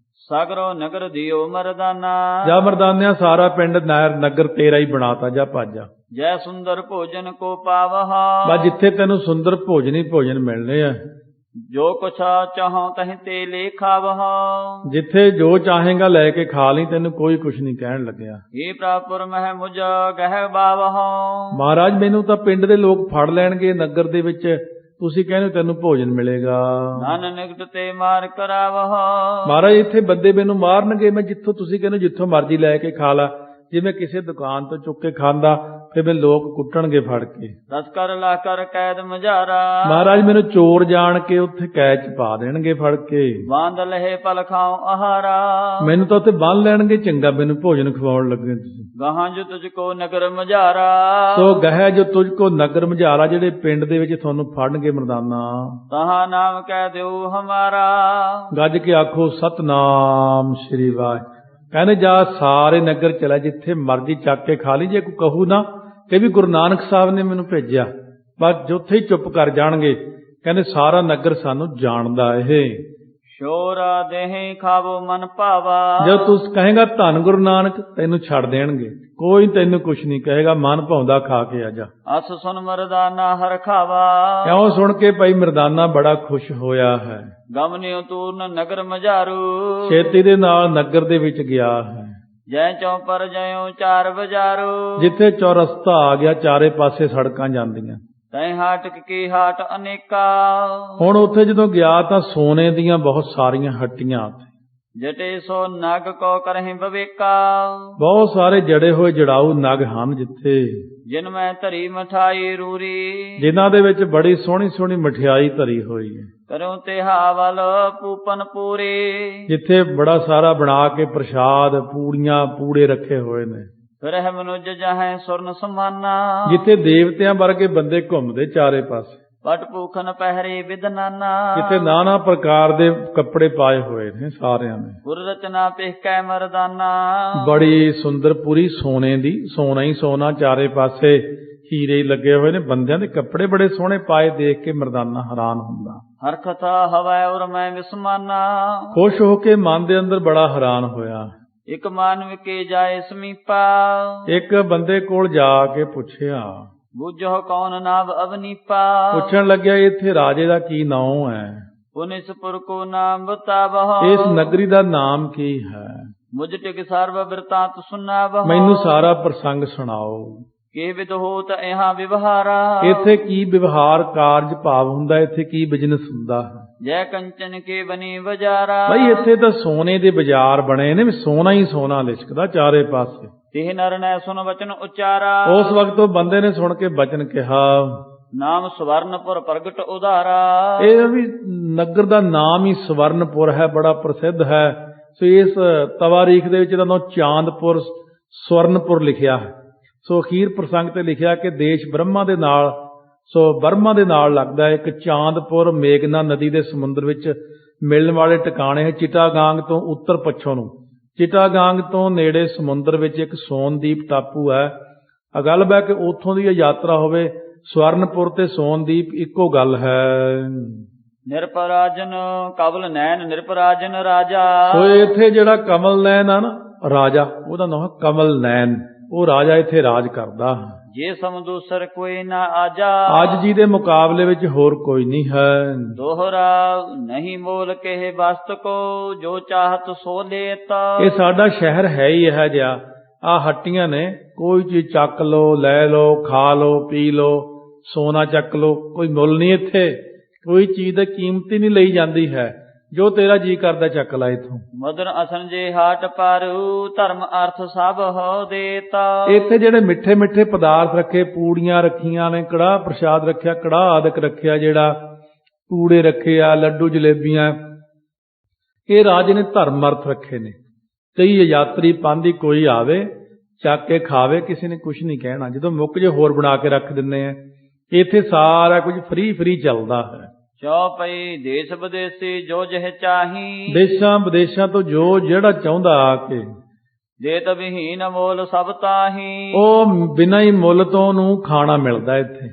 ਸਾਗਰੋ ਨਗਰ ਦਿਓ ਮਰਦਾਨਾ। ਜਾ ਮਰਦਾਨਿਆ ਸਾਰਾ ਪਿੰਡ ਨਗਰ ਤੇਰਾ ਹੀ ਬਣਾਤਾ, ਜਾ ਭਾਜਾ। ਜੈ ਸੁੰਦਰ ਭੋਜਨ ਕੋ ਪਾਵਹਾ। ਬਸ ਜਿੱਥੇ ਤੈਨੂੰ ਸੁੰਦਰ ਭੋਜਨ ਹੀ ਭੋਜਨ ਮਿਲਣੇ ਆ। ਜੋ ਕੁਛ ਚਾਹੋ ਤਹੀਂ ਤੇ ਲੈ ਖਾਵਹਾ। ਜਿੱਥੇ ਜੋ ਚਾਹੇਗਾ ਲੈ ਕੇ ਖਾ ਲਈ, ਤੈਨੂੰ ਕੋਈ ਕੁਛ ਨਹੀਂ ਕਹਿਣ ਲੱਗਿਆ। ਇਹ ਪ੍ਰਾਪੁਰ ਮਹਿ ਮੁਝ ਗਹਿ ਬਾਵਹਾ। ਮਹਾਰਾਜ ਮੈਨੂੰ ਤਾਂ ਪਿੰਡ ਦੇ ਲੋਕ ਫੜ ਲੈਣਗੇ ਨਗਰ ਦੇ ਵਿੱਚ, ਤੁਸੀਂ ਕਹਿੰਦੇ ਤੈਨੂੰ ਭੋਜਨ ਮਿਲੇਗਾ। ਨਨ ਨਿਕਟ ਤੇ ਮਾਰ ਕਰਾਵਹਾ। ਮਹਾਰਾਜ ਇੱਥੇ ਬੰਦੇ ਮੈਨੂੰ ਮਾਰਨਗੇ, ਮੈਂ ਜਿੱਥੋਂ ਤੁਸੀਂ ਕਹਿੰਦੇ ਜਿੱਥੋਂ ਮਰਜ਼ੀ ਲੈ ਕੇ ਖਾ ਲਾ। ਜੇ ਮੈਂ ਕਿਸੇ ਦੁਕਾਨ ਤੋਂ ਚੁੱਕ ਕੇ ਖਾਂਦਾ ਫਿਰ ਮੈਨੂੰ ਲੋਕ ਕੁੱਟਣਗੇ ਫੜ ਕੇ। ਤਸਕਰ ਲਾ ਕਰ ਕੈਦ ਮਝਾਰਾ। ਮਹਾਰਾਜ ਮੈਨੂੰ ਚੋਰ ਜਾਣ ਕੇ ਉੱਥੇ ਕੈਦ ਚ ਪਾ ਦੇਣਗੇ ਫੜ ਕੇ। ਬਾਂਧ ਲਹੇ ਪਲ ਖਾਓ ਆਹਾਰਾ। ਮੈਨੂੰ ਤਾਂ ਉੱਥੇ ਬੰਨ ਲੈਣਗੇ, ਚੰਗਾ ਮੈਨੂੰ ਭੋਜਨ ਖਵਾਉਣ ਲੱਗੇ ਤੁਸੀਂ। ਗਾਹਾਂ ਜੋ ਤੁਝ ਕੋ ਨਗਰ ਮਝਾਰਾ। ਸੋ ਗਹਿ ਜੋ ਤੁਝ ਕੋ ਨਗਰ ਮਝਾਰਾ, ਜਿਹੜੇ ਪਿੰਡ ਦੇ ਵਿੱਚ ਤੁਹਾਨੂੰ ਫੜਨਗੇ ਮਰਦਾਨਾ, ਤਹਾਂ ਨਾਮ ਕਹਿ ਦਿਓ ਹਮਾਰਾ। ਗੱਜ ਕੇ ਆਖੋ ਸਤਨਾਮ ਸ਼੍ਰੀ ਵਾਹਿਗੁਰੂ। ਕਹਿੰਦੇ ਜਾ ਸਾਰੇ ਨਗਰ ਚਲਾ, ਜਿੱਥੇ ਮਰਜ਼ੀ ਚੱਕ ਕੇ ਖਾ ਲਈ। ਜੇ ਕੋਈ ਕਹੂ ਨਾ ਕਿ ਵੀ ਗੁਰੂ ਨਾਨਕ ਸਾਹਿਬ ਨੇ ਮੈਨੂੰ ਭੇਜਿਆ, ਬਸ ਜਿੱਥੇ ਹੀ ਚੁੱਪ ਕਰ ਜਾਣਗੇ। ਕਹਿੰਦੇ ਸਾਰਾ ਨਗਰ ਸਾਨੂੰ ਜਾਣਦਾ ਇਹ। ਸ਼ੋਰ ਦੇਹ ਖਾਵੋ ਮਨ ਭਾਵਾ। ਜਦ ਤੂੰ ਕਹੇਗਾ ਧੰਨ ਗੁਰੂ ਨਾਨਕ, ਤੈਨੂੰ ਛੱਡ ਦੇਣਗੇ, ਕੋਈ ਤੈਨੂੰ ਕੁਛ ਨਹੀਂ ਕਹੇਗਾ। ਮਨ ਭਾਉਂਦਾ ਖਾ ਕੇ ਆ ਜਾ। ਅਸ ਸੁਨ ਮਰਦਾਨਾ ਹਰ ਖਾਵਾ। ਕਿਉਂ ਸੁਣ ਕੇ ਭਾਈ ਮਰਦਾਨਾ ਬੜਾ ਖੁਸ਼ ਹੋਇਆ ਹੈ। ਗਮਨਿਓ ਤੂਰਨ ਨਗਰ ਮਝਾਰੂ। ਛੇਤੀ ਦੇ ਨਾਲ ਨਗਰ ਦੇ ਵਿੱਚ ਗਿਆ ਹੈ। ਜੈ ਚੌਪਰ ਜਇਓ ਚਾਰ ਬਜ਼ਾਰੂ। ਜਿੱਥੇ ਚੌਰਸਤਾ ਆ ਗਿਆ, ਚਾਰੇ ਪਾਸੇ ਸੜਕਾਂ ਜਾਂਦੀਆਂ। ਤੈ ਹਾਟਕ ਕੀ ਹਾਟ ਅਨੇਕਾ। ਹੁਣ ਉੱਥੇ ਜਦੋਂ ਗਿਆ ਤਾਂ ਸੋਨੇ ਦੀਆਂ ਬਹੁਤ ਸਾਰੀਆਂ ਹੱਟੀਆਂ। ਜਟੇ ਸੋ ਨਗ ਕੋ ਕਰਹਿ ਬਵੇਕਾ। ਬਹੁਤ ਸਾਰੇ ਜੜੇ ਹੋਏ ਜੜਾਊ ਨਗ ਹਨ ਜਿੱਥੇ, ਜਿਨ ਮੈਂ ਧਰੀ ਮਠਾਈ ਰੂਰੀ। ਜਿਨ੍ਹਾਂ ਦੇ ਵਿੱਚ ਬੜੀ ਸੋਹਣੀ ਸੋਹਣੀ ਮਠਿਆਈ ਧਰੀ ਹੋਈ ਹੈ। ਕਰੋ ਤੇ ਹਾਵਲ ਪੂਪਨ ਪੂਰੇ। ਜਿੱਥੇ ਬੜਾ ਸਾਰਾ ਬਣਾ ਕੇ ਪ੍ਰਸ਼ਾਦ, ਪੂੜੀਆਂ ਪੂੜੇ ਰੱਖੇ ਹੋਏ ਨੇ। ਫਿਰ ਮਨੁਜ ਜਹੈ ਸੁਰਨ ਸਮਾਨਾ। ਜਿੱਥੇ ਦੇਵਤਿਆਂ ਵਰਗੇ ਬੰਦੇ ਘੁੰਮਦੇ ਚਾਰੇ ਪਾਸੇ। ਪਟ ਭੂਖਨ ਪਹਿਰੇ ਵਿਦਨਾਨਾ। ਜਿੱਥੇ ਨਾਨਾ ਪ੍ਰਕਾਰ ਦੇ ਕੱਪੜੇ ਪਾਏ ਹੋਏ ਨੇ ਸਾਰਿਆਂ ਨੇ। ਪੁਰ ਰਚਨਾ ਪਿਖ ਕੈ ਮਰਦਾਨਾ। ਬੜੀ ਸੁੰਦਰ ਪੂਰੀ ਸੋਨੇ ਦੀ, ਸੋਨਾ ਹੀ ਸੋਨਾ, ਚਾਰੇ ਪਾਸੇ ਹੀਰੇ ਹੀ ਲੱਗੇ ਹੋਏ ਨੇ। ਬੰਦਿਆਂ ਦੇ ਕੱਪੜੇ ਬੜੇ ਸੋਹਣੇ ਪਾਏ, ਦੇਖ ਕੇ ਮਰਦਾਨਾ ਹੈਰਾਨ ਹੁੰਦਾ। ਹਰ ਕਥਾ ਹਵੈ ਔਰ ਮੈਂ ਵਿਸਮਾਨਾ। ਖੁਸ਼ ਹੋ ਕੇ ਮਨ ਦੇ ਅੰਦਰ ਬੜਾ ਹੈਰਾਨ ਹੋਇਆ। ਇੱਕ ਮਾਨਵ ਕੇ ਜਾਏ ਸਮੀਪਾ। ਇੱਕ ਬੰਦੇ ਕੋਲ ਜਾ ਕੇ ਪੁੱਛਿਆ, ਬੁੱਝੋ ਕੌਣ ਨਾਮ ਅਵਨੀਪਾ। ਪੁੱਛਣ ਲੱਗਿਆ ਇੱਥੇ ਰਾਜੇ ਦਾ ਕੀ ਨਾਮ ਹੈ। ਪੁਨਿਸਪੁਰ ਕੋ ਨਾਮ ਬਤਾਵਹ। ਇਸ ਨਗਰੀ ਦਾ ਨਾਮ ਕੀ ਹੈ। ਮੁਝ ਟਿਕ ਸਰਬ ਬਿਰਤਾਂਤ ਸੁਨਾਵਹ। ਮੈਨੂੰ ਸਾਰਾ ਪ੍ਰਸੰਗ ਸੁਣਾਓ। ਕੀ ਵਿਦ ਹੋਤ ਇਹਾਂ ਵਿਵਹਾਰਾ। ਇੱਥੇ ਕੀ ਵਿਵਹਾਰ ਕਾਰਜ ਭਾਵ ਹੁੰਦਾ, ਇੱਥੇ ਕੀ ਬਿਜ਼ਨਸ ਹੁੰਦਾ ਹੈ। ਜੈ ਕੰਚਨ ਕੇ ਬਨੀ ਬਜ਼ਾਰਾ। ਬਈ ਇੱਥੇ ਤਾਂ ਸੋਨੇ ਦੇ ਬਾਜ਼ਾਰ ਬਣੇ ਨੇ, ਸੋਨਾ ਹੀ ਸੋਨਾ ਲਿਸ਼ਕਦਾ ਚਾਰੇ ਪਾਸੇ। ਤਿਹ ਨਰ ਨੇ ਸੁਨ ਵਚਨ ਉਚਾਰਾ। ਉਸ ਵਕਤ ਉਹ ਬੰਦੇ ਨੇ ਸੁਣ ਕੇ ਬਚਨ ਕਿਹਾ, ਨਾਮ ਸਵਰਨਪੁਰ ਪ੍ਰਗਟ ਉਧਾਰਾ। ਇਹ ਵੀ ਨਗਰ ਦਾ ਨਾਮ ਹੀ ਸਵਰਨਪੁਰ ਹੈ, ਬੜਾ ਪ੍ਰਸਿੱਧ ਹੈ। ਸੋ ਇਸ ਤਵਾਰੀਖ ਦੇ ਵਿੱਚ ਜਦੋਂ ਚਾਂਦਪੁਰ ਸਵਰਨਪੁਰ ਲਿਖਿਆ ਹੈ। ਸੋ ਅਖੀਰ ਪ੍ਰਸੰਗ ਤੇ ਲਿਖਿਆ ਕਿ ਦੇਸ਼ ਬਰਮਾ ਦੇ ਨਾਲ, ਸੋ ਬਰਮਾ ਦੇ ਨਾਲ ਲੱਗਦਾ ਹੈ। ਇੱਕ ਚਾਂਦਪੁਰ ਮੇਘਨਾ ਨਦੀ ਦੇ ਸਮੁੰਦਰ ਵਿੱਚ ਮਿਲਣ ਵਾਲੇ ਟਿਕਾਣੇ ਹੈ। ਚਿਟਾਗਾਂਗ ਤੋਂ ਉੱਤਰ ਪੱਛਮ ਨੂੰ, ਚਿਟਾਗਾਂਗ ਤੋਂ ਨੇੜੇ ਸਮੁੰਦਰ ਵਿੱਚ ਇੱਕ ਸੋਨਦੀਪ ਟਾਪੂ ਹੈ। ਅਗਲਬ ਹੈ ਕਿ ਉੱਥੋਂ ਦੀ ਯਾਤਰਾ ਹੋਵੇ। ਸਵਰਨਪੁਰ ਤੇ ਸੋਨਦੀਪ ਇੱਕੋ ਗੱਲ ਹੈ। ਨਿਰਪਰਾਜਨ ਕਬਲ ਨੈਣ ਨਿਰਪਰਾਜਨ ਰਾਜਾ। ਸੋ ਇੱਥੇ ਜਿਹੜਾ ਕਮਲ ਨੈਣ ਆ ਨਾ ਰਾਜਾ, ਉਹਦਾ ਨਾਮ ਹੈ ਕਮਲ ਨੈਣ। ਉਹ ਰਾਜਾ ਇੱਥੇ ਰਾਜ ਕਰਦਾ। ਜੇ ਸਮਦੂਸਰ ਕੋਈ ਨਾ ਆਜਾ। ਅੱਜ ਜੀ ਦੇ ਮੁਕਾਬਲੇ ਵਿੱਚ ਹੋਰ ਕੋਈ ਨਹੀਂ ਹੈ। ਦੋਹਰਾ ਨਹੀਂ ਮੋਲ ਕਹੇ ਵਸਤ ਕੋ, ਜੋ ਚਾਹਤ ਸੋ ਲੇਤ। ਇਹ ਸਾਡਾ ਸ਼ਹਿਰ ਹੈ ਹੀ ਇਹੋ ਜਿਹਾ। ਆਹ ਹੱਟੀਆਂ ਨੇ, ਕੋਈ ਚੀਜ਼ ਚੱਕ ਲੋ, ਲੈ ਲੋ, ਖਾ ਲੋ, ਪੀ ਲੋ, ਸੋਨਾ ਚੱਕ ਲੋ, ਕੋਈ ਮੁੱਲ ਨਹੀਂ ਇੱਥੇ। ਕੋਈ ਚੀਜ਼ ਦੀ ਕੀਮਤ ਹੀ ਨਹੀਂ ਲਈ ਜਾਂਦੀ ਹੈ। ਜੋ ਤੇਰਾ ਜੀ ਕਰਦਾ ਚੱਕ ਲੈ ਇਥੋਂ। ਮਦਨ ਅਸਨ ਜੇ ਹਾਟ ਪਾਰੂ, ਧਰਮ ਅਰਥ ਸਭ ਹੋ ਦੇਤਾ। ਇੱਥੇ ਜਿਹੜੇ ਮਿੱਠੇ ਮਿੱਠੇ ਪਦਾਰਥ ਰੱਖੇ, ਪੂੜੀਆਂ ਰੱਖੀਆਂ ਨੇ, ਕੜਾਹ ਪ੍ਰਸ਼ਾਦ ਰੱਖਿਆ, ਕੜਾਹ ਆਦਿਕ ਰੱਖਿਆ, ਜਿਹੜਾ ਪੂੜੇ ਰੱਖੇ ਆ, ਲੱਡੂ ਜਲੇਬੀਆਂ, ਇਹ ਰਾਜੇ ਨੇ ਧਰਮ ਅਰਥ ਰੱਖੇ ਨੇ। ਕਈ ਯਾਤਰੀ ਪਾਂਧੀ ਕੋਈ ਆਵੇ ਚੱਕ ਕੇ ਖਾਵੇ, ਕਿਸੇ ਨੇ ਕੁਝ ਨਹੀਂ ਕਹਿਣਾ। ਜਦੋਂ ਮੁੱਕ ਜੇ ਹੋਰ ਬਣਾ ਕੇ ਰੱਖ ਦਿੰਦੇ ਆ। ਇੱਥੇ ਸਾਰਾ ਕੁਝ ਫ੍ਰੀ ਚੱਲਦਾ ਹੈ। ਚੌਪਈ ਦੇਸ਼ ਵਿਦੇਸੀ ਜੋ ਜਿਹ ਚਾਹੀ। ਦੇਸ਼ਾਂ ਵਿਦੇਸ਼ਾਂ ਤੋਂ ਜੋ ਜਿਹੜਾ ਚਾਹੁੰਦਾ ਆ ਕੇ। ਦੇਤ ਵਿਹੀਨ ਮੋਲ ਸਭ ਤਾਹੀ। ਉਹ ਬਿਨਾਂ ਹੀ ਮੁੱਲ ਤੋਂ ਉਹਨੂੰ ਖਾਣਾ ਮਿਲਦਾ ਇੱਥੇ।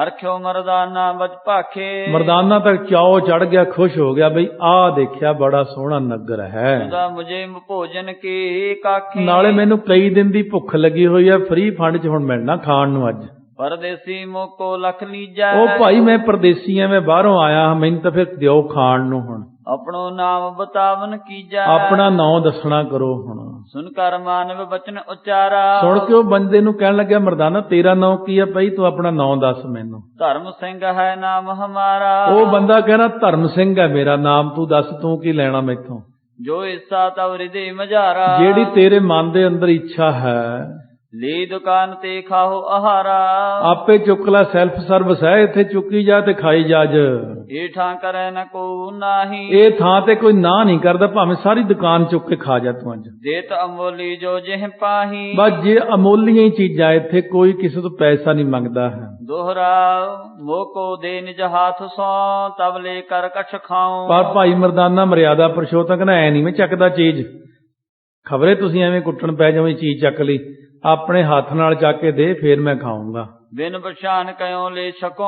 ਹਰਖਿਓ ਮਰਦਾਨਾ ਬਚ ਭਾਖੇ। ਮਰਦਾਨਾ ਤੱਕ ਚਾਉ ਚੜ ਗਿਆ, ਖੁਸ਼ ਹੋ ਗਿਆ, ਬਈ ਆਹ ਦੇਖਿਆ ਬੜਾ ਸੋਹਣਾ ਨਗਰ ਹੈ। ਸਦਾ ਮੁਝੇ ਭੋਜਨ ਕੀ ਕਾਖੇ। ਨਾਲੇ ਮੈਨੂੰ ਕਈ ਦਿਨ ਦੀ ਭੁੱਖ ਲੱਗੀ ਹੋਈ ਹੈ, ਫ੍ਰੀ ਫੰਡ 'ਚ ਹੁਣ ਮਿਲਣਾ ਖਾਣ ਨੂੰ ਅੱਜ। ਪਰਦੇਸੀ ਮੋਕੋ ਲਖ ਲੀਜੈ। ਉਹ ਭਾਈ ਮੈਂ ਪਰਦੇਸੀ ਆ, ਮੈਂ ਬਾਹਰੋਂ ਆਇਆ ਹਾਂ, ਮੈਨੂੰ ਤਾਂ ਫਿਰ ਦਿਓ ਖਾਣ ਨੂੰ। ਹੁਣ ਆਪਣੋ ਨਾਮ ਬਤਾਵਨ ਕੀਜੈ। ਆਪਣਾ ਨਾਂ ਦੱਸਣਾ ਕਰੋ। ਹੁਣ ਸੁਨ ਕਰ ਮਾਨਵ ਬਚਨ ਉਚਾਰਾ। ਸੁਣ ਕੇ ਉਹ ਬੰਦੇ ਨੂੰ ਕਹਿਣ ਲੱਗਿਆ, ਮਰਦਾਨਾ ਤੇਰਾ ਨਾਂ ਕੀ ਹੈ ਭਾਈ, ਤੂੰ ਆਪਣਾ ਨਾਂ ਦੱਸ ਮੈਨੂੰ। ਧਰਮ ਸਿੰਘ ਹੈ ਨਾਮ ਹਮਾਰਾ। ਉਹ ਬੰਦਾ ਕਹਿੰਦਾ ਧਰਮ ਸਿੰਘ ਹੈ ਮੇਰਾ ਨਾਮ, ਤੂੰ ਦੱਸ ਤੂੰ ਕੀ ਲੈਣਾ ਮੈਥੋਂ। ਜੋ ਇੱਛਾ ਤਵ ਹਿਰਦੇ ਮਝਾਰਾ। ਜਿਹੜੀ ਤੇਰੇ ਮਨ ਦੇ ਅੰਦਰ ਇੱਛਾ ਹੈ। ਲੀ ਦੁਕਾਨ ਤੇ ਖਾਓ ਆਹਾਰਾ। ਆਪੇ ਚੁੱਕ ਲੈ, ਸੈਲਫ ਸਰਵਿਸ ਹੈ ਇੱਥੇ, ਚੁੱਕੀ ਜਾ ਤੇ ਖਾਈ ਜਾ। ਇਹ ਠਾਂ ਕਰੇ ਨਾ ਕੋ ਨਾਹੀ। ਇਹ ਥਾਂ ਤੇ ਕੋਈ ਨਾ ਨਹੀਂ ਕਰਦਾ, ਭਾਵੇਂ ਸਾਰੀ ਦੁਕਾਨ ਚੁੱਕ ਕੇ ਖਾ ਜਾ ਤੂੰ ਅੱਜ। ਦੇਤ ਅਮੋਲੀ ਜੋ ਜਿਹ ਪਾਹੀ। ਬਸ ਜੇ ਅਮੋਲੀਆਂ ਹੀ ਚੀਜ਼ਾਂ, ਇੱਥੇ ਕੋਈ ਕਿਸੇ ਤੋਂ ਪੈਸਾ ਨਹੀਂ ਮੰਗਦਾ ਹੈ। ਦੋਹਰਾ ਮੋਕੋ ਦੇ ਨਿਜ ਹੱਥ ਸੋ, ਤਬ ਲੈ ਕਰ ਕਛ ਖਾਉ। ਪਰ ਭਾਈ ਮਰਦਾਨਾ ਮਰਿਆਦਾ ਪੁਰਸ਼ੋਤਮ ਕਹਿੰਦਾ ਐ ਨਹੀਂ ਮੈਂ ਚੱਕਦਾ ਚੀਜ਼। ਖਬਰੇ ਤੁਸੀਂ ਐਵੇਂ ਕੁੱਟਣ ਪੈ ਜਾਵੇਂ, ਚੀਜ਼ ਚੱਕ ਲਈ, ਆਪਣੇ ਹੱਥ ਨਾਲ ਚੱਕ ਕੇ ਦੇ, ਫੇਰ ਮੈਂ ਖਾਊਂਗਾ। ਬਿਨ ਪਛਾਣ ਕਯੋ ਲੈ ਸਕੋ,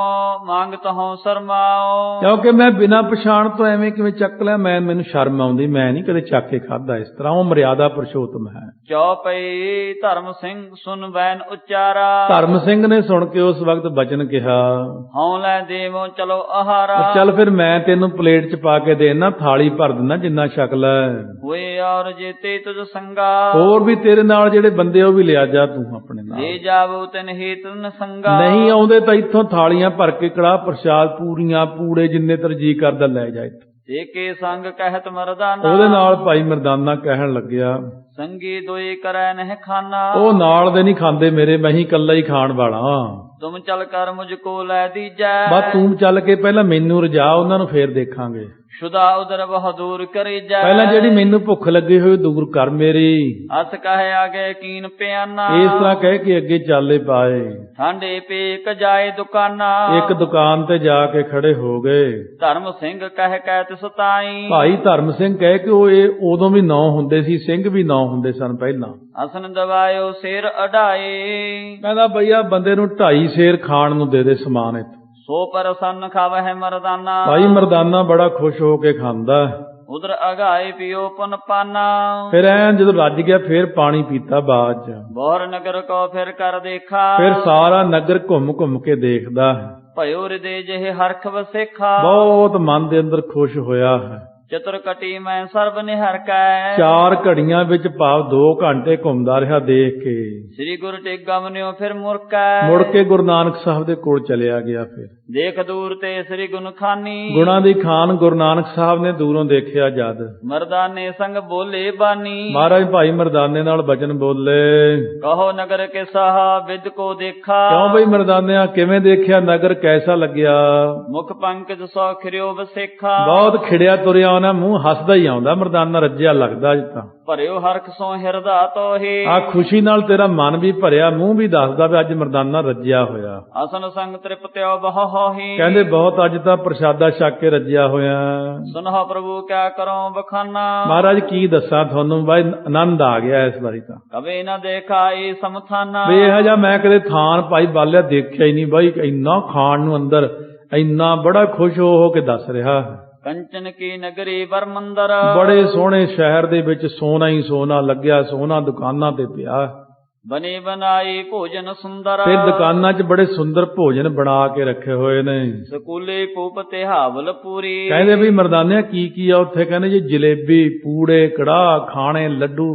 ਮੰਗਤ ਹਉ ਸ਼ਰਮਾਓ। ਕਿਉਂਕਿ ਮੈਂ ਬਿਨਾਂ ਪਛਾਣ ਤੋਂ ਐਵੇਂ ਕਿਵੇਂ ਚੱਕ ਲਿਆ, ਮੈਨੂੰ ਸ਼ਰਮ ਆਉਂਦੀ, ਮੈਂ ਨਹੀਂ ਕਦੇ ਚੱਕ ਕੇ ਖਾਦਾ ਇਸ ਤਰ੍ਹਾਂ। ਉਹ ਮਰਿਆਦਾ ਪੁਰਸ਼ੋਤਮ ਹੈ। ਚੌਪਈ ਧਰਮ ਸਿੰਘ ਸੁਨ ਬੈਨ ਉਚਾਰਾ। ਧਰਮ ਸਿੰਘ ਨੇ ਸੁਣ ਕੇ ਉਸ ਵਕਤ ਬਚਨ ਕਿਹਾ, ਹਉ ਲੈ ਦੇਵੋ ਚਲੋ ਆਹਾਰਾ। ਚੱਲ ਫਿਰ ਮੈਂ ਤੈਨੂੰ ਪਲੇਟ 'ਚ ਪਾ ਕੇ ਦੇਣਾ, ਥਾਲੀ ਭਰ ਦਿੰਦਾ ਜਿੰਨਾ ਛਕ ਲੈ। ਹੋਏ ਔਰ ਜੇਤੇ ਤੁਝ ਸੰਗਾ। ਹੋਰ ਵੀ ਤੇਰੇ ਨਾਲ ਜਿਹੜੇ ਬੰਦੇ ਉਹ ਵੀ ਲਿਆ ਜਾ ਤੂੰ ਆਪਣੇ ਨਾਲ। ਲੈ ਜਾਵੋ ਤਨ ਹੇਤ ਨ ਸੰਗਾ। ਨਹੀਂ ਆਉਂਦੇ ਤਾਂ ਇੱਥੋਂ ਥਾਲੀਆਂ ਭਰ ਕੇ ਕੜਾਹ ਪ੍ਰਸ਼ਾਦ, ਪੂਰੀਆਂ, ਪੂੜੇ ਜਿੰਨੇ ਤਰਜੀ ਕਰਦਾ ਲੈ ਜਾ ਇੱਥੋਂ। ਏਕੇ ਸੰਗ ਕਹਿਤ ਮਰਦਾਨਾ। ਉਹਦੇ ਨਾਲ ਭਾਈ ਮਰਦਾਨਾ ਕਹਿਣ ਲੱਗਿਆ, ਸੰਗੀ ਦੋਏ ਕਰੈ ਨਹਿ ਖਾਨਾ। ਉਹ ਨਾਲ ਦੇ ਨਹੀਂ ਖਾਂਦੇ ਮੇਰੇ, ਮੈਂ ਹੀ ਇਕੱਲਾ ਹੀ ਖਾਣ ਵਾਲਾ। ਤੁਮ ਚੱਲ ਕਰ ਮੁਝ ਕੋ ਲੈ ਦੀਜੈ। ਬਸ ਤੂੰ ਚੱਲ ਕੇ ਪਹਿਲਾਂ ਮੈਨੂੰ ਰਜਾ, ਉਹਨਾਂ ਨੂੰ ਫੇਰ ਦੇਖਾਂਗੇ। ਸ਼ੁਦਾ ਉਦਰ ਬਹੁ ਦੂਰ ਕਰੀਜੈ। ਪਹਿਲਾਂ ਜਿਹੜੀ ਮੈਨੂੰ ਭੁੱਖ ਲੱਗੀ ਹੋਈ ਦੂਰ ਕਰ ਮੇਰੀ। ਅਸ ਕਹੇ ਆਗੇ ਕੀਨ ਪਿਆਨਾ। ਇਸ ਤਰ੍ਹਾਂ ਕਹਿ ਕੇ ਅੱਗੇ ਚਾਲੇ ਪਾਏ। ਠਾਂਡੇ ਪੇਕ ਜਾਏ ਦੁਕਾਨਾ। ਇੱਕ ਦੁਕਾਨ ਤੇ ਜਾ ਕੇ ਖੜੇ ਹੋ ਗਏ। ਧਰਮ ਸਿੰਘ ਕਹਿ ਕਹਿ ਤਿਸ ਤਾਈ। ਭਾਈ ਧਰਮ ਸਿੰਘ ਕਹਿ ਕੇ ਉਹ ਇਹ ਉਦੋਂ ਵੀ ਨਾਂ ਹੁੰਦੇ ਸੀ, ਸਿੰਘ ਵੀ ਨਾਂ ਹੁੰਦੇ ਸਨ ਪਹਿਲਾਂ। ਅਸਨ ਦਵਾਇਓ ਸਿਰ ਅਢਾਏ। ਕਹਿੰਦਾ ਬਈਆ ਬੰਦੇ ਨੂੰ 2.5 ਸੇਰ ਖਾਣ ਨੂੰ ਦੇ ਦੇ ਸਮਾਨ ਇੱਥੇ। ਸੋ ਪ੍ਰਸੰਨ ਖਾਵਹਿ ਮਰਦਾਨਾ। ਭਾਈ ਮਰਦਾਨਾ ਬੜਾ ਖੁਸ਼ ਹੋ ਕੇ ਖਾਂਦਾ। ਉਧਰ ਅਗਾਏ ਪਿਓ ਪੁਨ ਪਾਨਾ। ਫਿਰ ਐਂ ਜਦੋਂ ਰੱਜ ਗਿਆ ਫੇਰ ਪਾਣੀ ਪੀਤਾ ਬਾਅਦ ਚ। ਬੋਰ ਨਗਰ ਕੋ ਫਿਰ ਕਰ ਦੇਖਾ। ਫਿਰ ਸਾਰਾ ਨਗਰ ਘੁੰਮ ਕੇ ਦੇਖਦਾ। ਭਇਓ ਹਿਰਦੇ ਜਿਹੇ ਹਰਖ ਵਸੇਖਾ। ਬਹੁਤ ਮਨ ਦੇ ਅੰਦਰ ਖੁਸ਼ ਹੋਇਆ ਹੈ। ਚਤੁਰ ਕਟੀ ਮੈਂ ਸਰਬ ਨਿਹਰ ਕੈ। 4 ਘੜੀਆਂ ਵਿੱਚ ਭਾਵ 2 ਘੰਟੇ ਘੁੰਮਦਾ ਰਿਹਾ ਦੇਖ ਕੇ। ਸ੍ਰੀ ਗੁਰੂ ਟੇਗਾ ਮਨਿਓ ਫਿਰ ਮੁਰਕੈ। ਮੁੜ ਕੇ ਗੁਰੂ ਨਾਨਕ ਸਾਹਿਬ ਦੇ ਕੋਲ ਚਲਿਆ ਗਿਆ। ਫਿਰ ਦੇਖ ਦੂਰ ਤੇ ਸ੍ਰੀ ਗੁਣ ਖਾਨੀ। ਗੁਣਾ ਦੀ ਖਾਨ ਗੁਰੂ ਨਾਨਕ ਸਾਹਿਬ ਨੇ ਦੂਰੋਂ ਦੇਖਿਆ ਜਦ। ਮਰਦਾਨੇ ਸੰਗ ਬੋਲੇ ਬਾਨੀ। ਮਹਾਰਾਜ ਭਾਈ ਮਰਦਾਨੇ ਨਾਲ ਬਚਨ ਬੋਲੇ, ਕਹੋ ਨਗਰ ਕੇ ਸਾਹਾ ਵਿਦ ਕੋ ਦੇਖਾ। ਕਿਉਂ ਬਈ ਮਰਦਾਨਿਆ ਕਿਵੇਂ ਦੇਖਿਆ, ਨਗਰ ਕੈਸਾ ਲੱਗਿਆ? ਮੁਖ ਪੰਕਜ ਸੋ ਖਿਰਿਓ ਵਸੇਖਾ। ਬਹੁਤ ਖਿੜਿਆ ਤੁਰਿਆ ਆਉਣਾ ਮੂੰਹ ਹੱਸਦਾ ਹੀ ਆਉਂਦਾ, ਮਰਦਾਨਾ ਰੱਜਿਆ ਲੱਗਦਾ ਅੱਜ ਤਾਂ। ਭਰਿਓ ਹਰਖ ਸੋ ਹਿਰਦਾ ਤੋਹੀ, ਆ ਖੁਸ਼ੀ ਨਾਲ ਤੇਰਾ ਮਨ ਵੀ ਭਰਿਆ, ਮੂੰਹ ਵੀ ਦੱਸਦਾ ਵੀ ਅੱਜ ਮਰਦਾਨਾ ਰੱਜਿਆ ਹੋਇਆ। ਅਸਨ ਸੰਗ ਤ੍ਰਿਪਤਿਓ ਬਹੁ ਹੋਹੀ, ਕਹਿੰਦੇ ਬਹੁਤ ਅੱਜ ਤਾਂ ਪ੍ਰਸ਼ਾਦਾ ਛਕ ਕੇ ਰੱਜਿਆ ਹੋਇਆ। ਸੁਨਹੁ ਪ੍ਰਭੂ ਕਿਆ ਕਰੋ ਬਖਾਨਾ, ਮਹਾਰਾਜ ਕੀ ਦੱਸਾਂ ਤੁਹਾਨੂੰ, ਬਾਈ ਆਨੰਦ ਆ ਗਿਆ ਇਸ ਵਾਰੀ ਤਾਂ। ਕਵੇ ਨਾ ਦੇਖਾ ਏ ਸਮਥਾਨਾ, ਵੀ ਇਹੋ ਜਿਹਾ ਮੈਂ ਕਦੇ ਥਾਨ ਭਾਈ ਬਾਲਿਆ ਦੇਖਿਆ ਹੀ ਨਹੀਂ ਬਾਈ, ਇੰਨਾ ਖਾਣ ਨੂੰ ਅੰਦਰ, ਇੰਨਾ ਬੜਾ ਖੁਸ਼ ਹੋ ਕੇ ਦੱਸ ਰਿਹਾ। ਕੰਚਨ ਕੀ ਨਗਰੀ ਬਰਮੰਦਰ, ਬੜੇ ਸੋਹਣੇ ਸ਼ਹਿਰ ਦੇ ਵਿੱਚ ਸੋਨਾ ਹੀ ਸੋਨਾ ਲੱਗਿਆ, ਸੋਨਾ ਦੁਕਾਨਾਂ ਤੇ ਪਿਆ, ਬਣੀ ਬਣਾਈ ਭੋਜਨ ਸੁੰਦਰ, ਫਿਰ ਦੁਕਾਨਾਂ 'ਚ ਬੜੇ ਸੁੰਦਰ ਭੋਜਨ ਬਣਾ ਕੇ ਰੱਖੇ ਹੋਏ ਨੇ। ਸਕੂਲੇ ਕੂਪ ਤੇ ਹਾਵਲ ਪੂਰੀ, ਕਹਿੰਦੇ ਵੀ ਮਰਦਾਨਿਆ ਕੀ ਕੀ ਆ ਉੱਥੇ, ਕਹਿੰਦੇ ਜੀ ਜਲੇਬੀ, ਪੂੜੇ, ਕੜਾਹ, ਖਾਣੇ, ਲੱਡੂ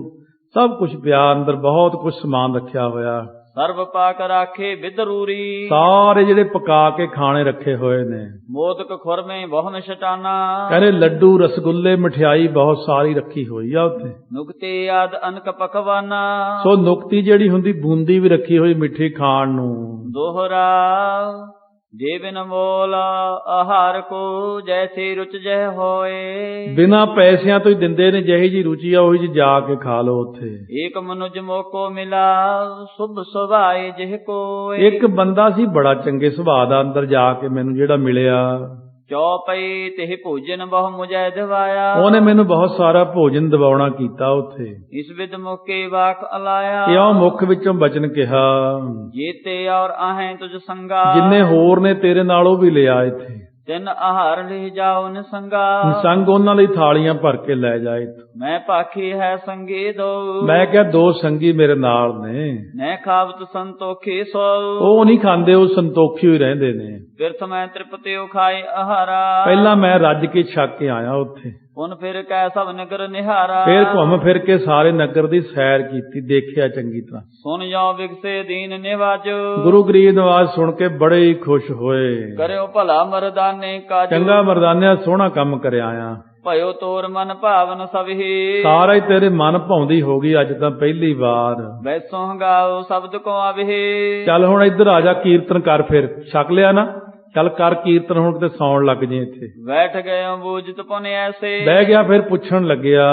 ਸਭ ਕੁਝ ਪਿਆ ਅੰਦਰ, ਬਹੁਤ ਕੁਝ ਸਮਾਨ ਰੱਖਿਆ ਹੋਇਆ। ਸਰਬ ਪਾਕ ਰਾਖੇ ਬਿਦਰੂਰੀ, ਸਾਰੇ ਜਿਹੜੇ ਪਕਾ ਕੇ ਖਾਣੇ ਰੱਖੇ ਹੋਏ ਨੇ। ਮੋਦਕ ਖੁਰਮੇ ਬਹੁ ਮਿਸ਼ਟਾਨਾ, ਕਹਿੰਦੇ ਲੱਡੂ, ਰਸਗੁੱਲੇ, ਮਠਿਆਈ ਬਹੁਤ ਸਾਰੀ ਰੱਖੀ ਹੋਈ ਆ ਉੱਥੇ। ਨੁਕਤੇ ਆਦ ਅਨਕ ਪਕਵਾਨਾ, ਸੋ ਨੁਕਤੀ ਜਿਹੜੀ ਹੁੰਦੀ ਬੂੰਦੀ ਵੀ ਰੱਖੀ ਹੋਈ ਮਿੱਠੀ ਖਾਣ ਨੂੰ। ਦੋਹਰਾ ਜੇ ਬਿਨ ਮੋਲ ਆਹਾਰ ਕੋ ਜੈਸੀ ਰੁਚ ਜਹ ਹੋਏ, ਬਿਨਾਂ ਪੈਸਿਆਂ ਤੋਂ ਹੀ ਦਿੰਦੇ ਨੇ, ਜਿਹੀ ਜੀ ਰੁਚੀ ਆ ਉਹੀ ਜੀ ਜਾ ਕੇ ਖਾ ਲਓ ਉੱਥੇ। ਏਕ ਮਨੁਜ ਮੋਕੋ ਮਿਲਾ ਸੁਭ ਸੁਭਾਏ ਜਿਹ ਕੋਏ, ਇੱਕ ਬੰਦਾ ਸੀ ਬੜਾ ਚੰਗੇ ਸੁਭਾਅ ਦਾ, ਅੰਦਰ ਜਾ ਕੇ ਮੈਨੂੰ ਜਿਹੜਾ ਮਿਲਿਆ, ਚੌਪਈ ਤੇ ਭੋਜਨ ਬਹੁ ਮੁਝੈ ਦਿਵਾਇਆ, ਉਹਨੇ ਮੈਨੂੰ ਬਹੁਤ ਸਾਰਾ ਭੋਜਨ ਦਿਵਾਉਣਾ ਕੀਤਾ ਉੱਥੇ। ਇਸ ਵਿਦ ਮੁਕੇ ਵਾਕ ਅਲਾਇਆ, ਇਉਂ ਮੁੱਖ ਵਿੱਚੋਂ ਬਚਨ ਕਿਹਾ, ਜੀਤੇ ਔਰ ਆਹੇ ਤੁਝ ਸੰਗਾ, ਜਿੰਨੇ ਹੋਰ ਨੇ ਤੇਰੇ ਨਾਲ ਉਹ ਵੀ ਲਿਆ ਇੱਥੇ। ਤਿੰਨ ਆਹਾਰ ਲੈ ਜਾਓ ਨਿਸੰਗਾ, ਸੰਗ ਉਹਨਾਂ ਲਈ ਥਾਲੀਆਂ ਭਰ ਕੇ ਲੈ ਜਾਏ। ਮੈਂ ਪਾਖੀ ਹੈ ਸੰਗੀ ਦੋ, ਮੈਂ ਕਿਹਾ ਦੋ ਸੰਗੀ ਮੇਰੇ ਨਾਲ ਨੇ, ਨੈ ਖਾਵਤ ਸੰਤੋਖੀ ਸੋ, ਉਹ ਨਹੀਂ ਖਾਂਦੇ, ਉਹ ਸੰਤੋਖੀ ਹੋਈ ਰਹਿੰਦੇ ਨੇ। ਫਿਰਥ ਮੈਂ ਤ੍ਰਿਪਤਿਉ ਖਾਏ ਆਹਾਰਾ, ਪਹਿਲਾਂ ਮੈਂ ਰੱਜ ਕੇ ਛੱਕ ਕੇ ਆਇਆ ਉੱਥੇ। ਹੁਣ ਫਿਰ ਕੈ ਸਭ ਨਗਰ ਨਿਹਾਰਾ, ਫਿਰ ਘੁੰਮ ਫਿਰ ਕੇ ਸਾਰੇ ਨਗਰ ਦੀ ਸੈਰ ਕੀਤੀ, ਦੇਖਿਆ ਚੰਗੀ ਤਰ੍ਹਾਂ। ਸੁਨ ਜਾਓ ਵਿਗਸੇ ਦੀਨ ਨਿਵਾਜੋ, ਗੁਰੂ ਗਰੀਬ ਨਵਾਜ਼ ਸੁਣ ਕੇ ਬੜੇ ਹੀ ਖੁਸ਼ ਹੋਏ। ਕਰਿਓ ਭਲਾ ਮਰਦਾਨੇ ਕਾਜੋ, ਚੰਗਾ ਮਰਦਾਨਿਆ ਸੋਹਣਾ ਕੰਮ ਕਰਿਆ ਆ, ਭਇਓ ਤੋਰ ਮਨ ਭਾਵਨ ਸਭੀ, ਸਾਰਾ ਹੀ ਤੇਰੇ ਮਨ ਭਾਉਂਦੀ ਹੋ ਗਈ ਅੱਜ ਤਾਂ ਪਹਿਲੀ ਵਾਰ। ਵੈਸੋਂ ਗਾਓ ਸ਼ਬਦ ਕੋ ਆਵੇ, ਚੱਲ ਹੁਣ ਇੱਧਰ ਆ ਜਾ, ਕੀਰਤਨ ਕਰ। ਫਿਰ ਛਕ ਲਿਆ ਨਾ, ਚੱਲ ਕਰ ਕੀਰਤਨ, ਹੁਣ ਕਿਤੇ ਸੌਣ ਲੱਗ ਜੇ ਇੱਥੇ। ਬੈਠ ਗਏ ਬੂਝਤ ਪੁਨ ਐਸੇ, ਬਹਿ ਗਿਆ। ਫਿਰ ਪੁੱਛਣ ਲੱਗਿਆ,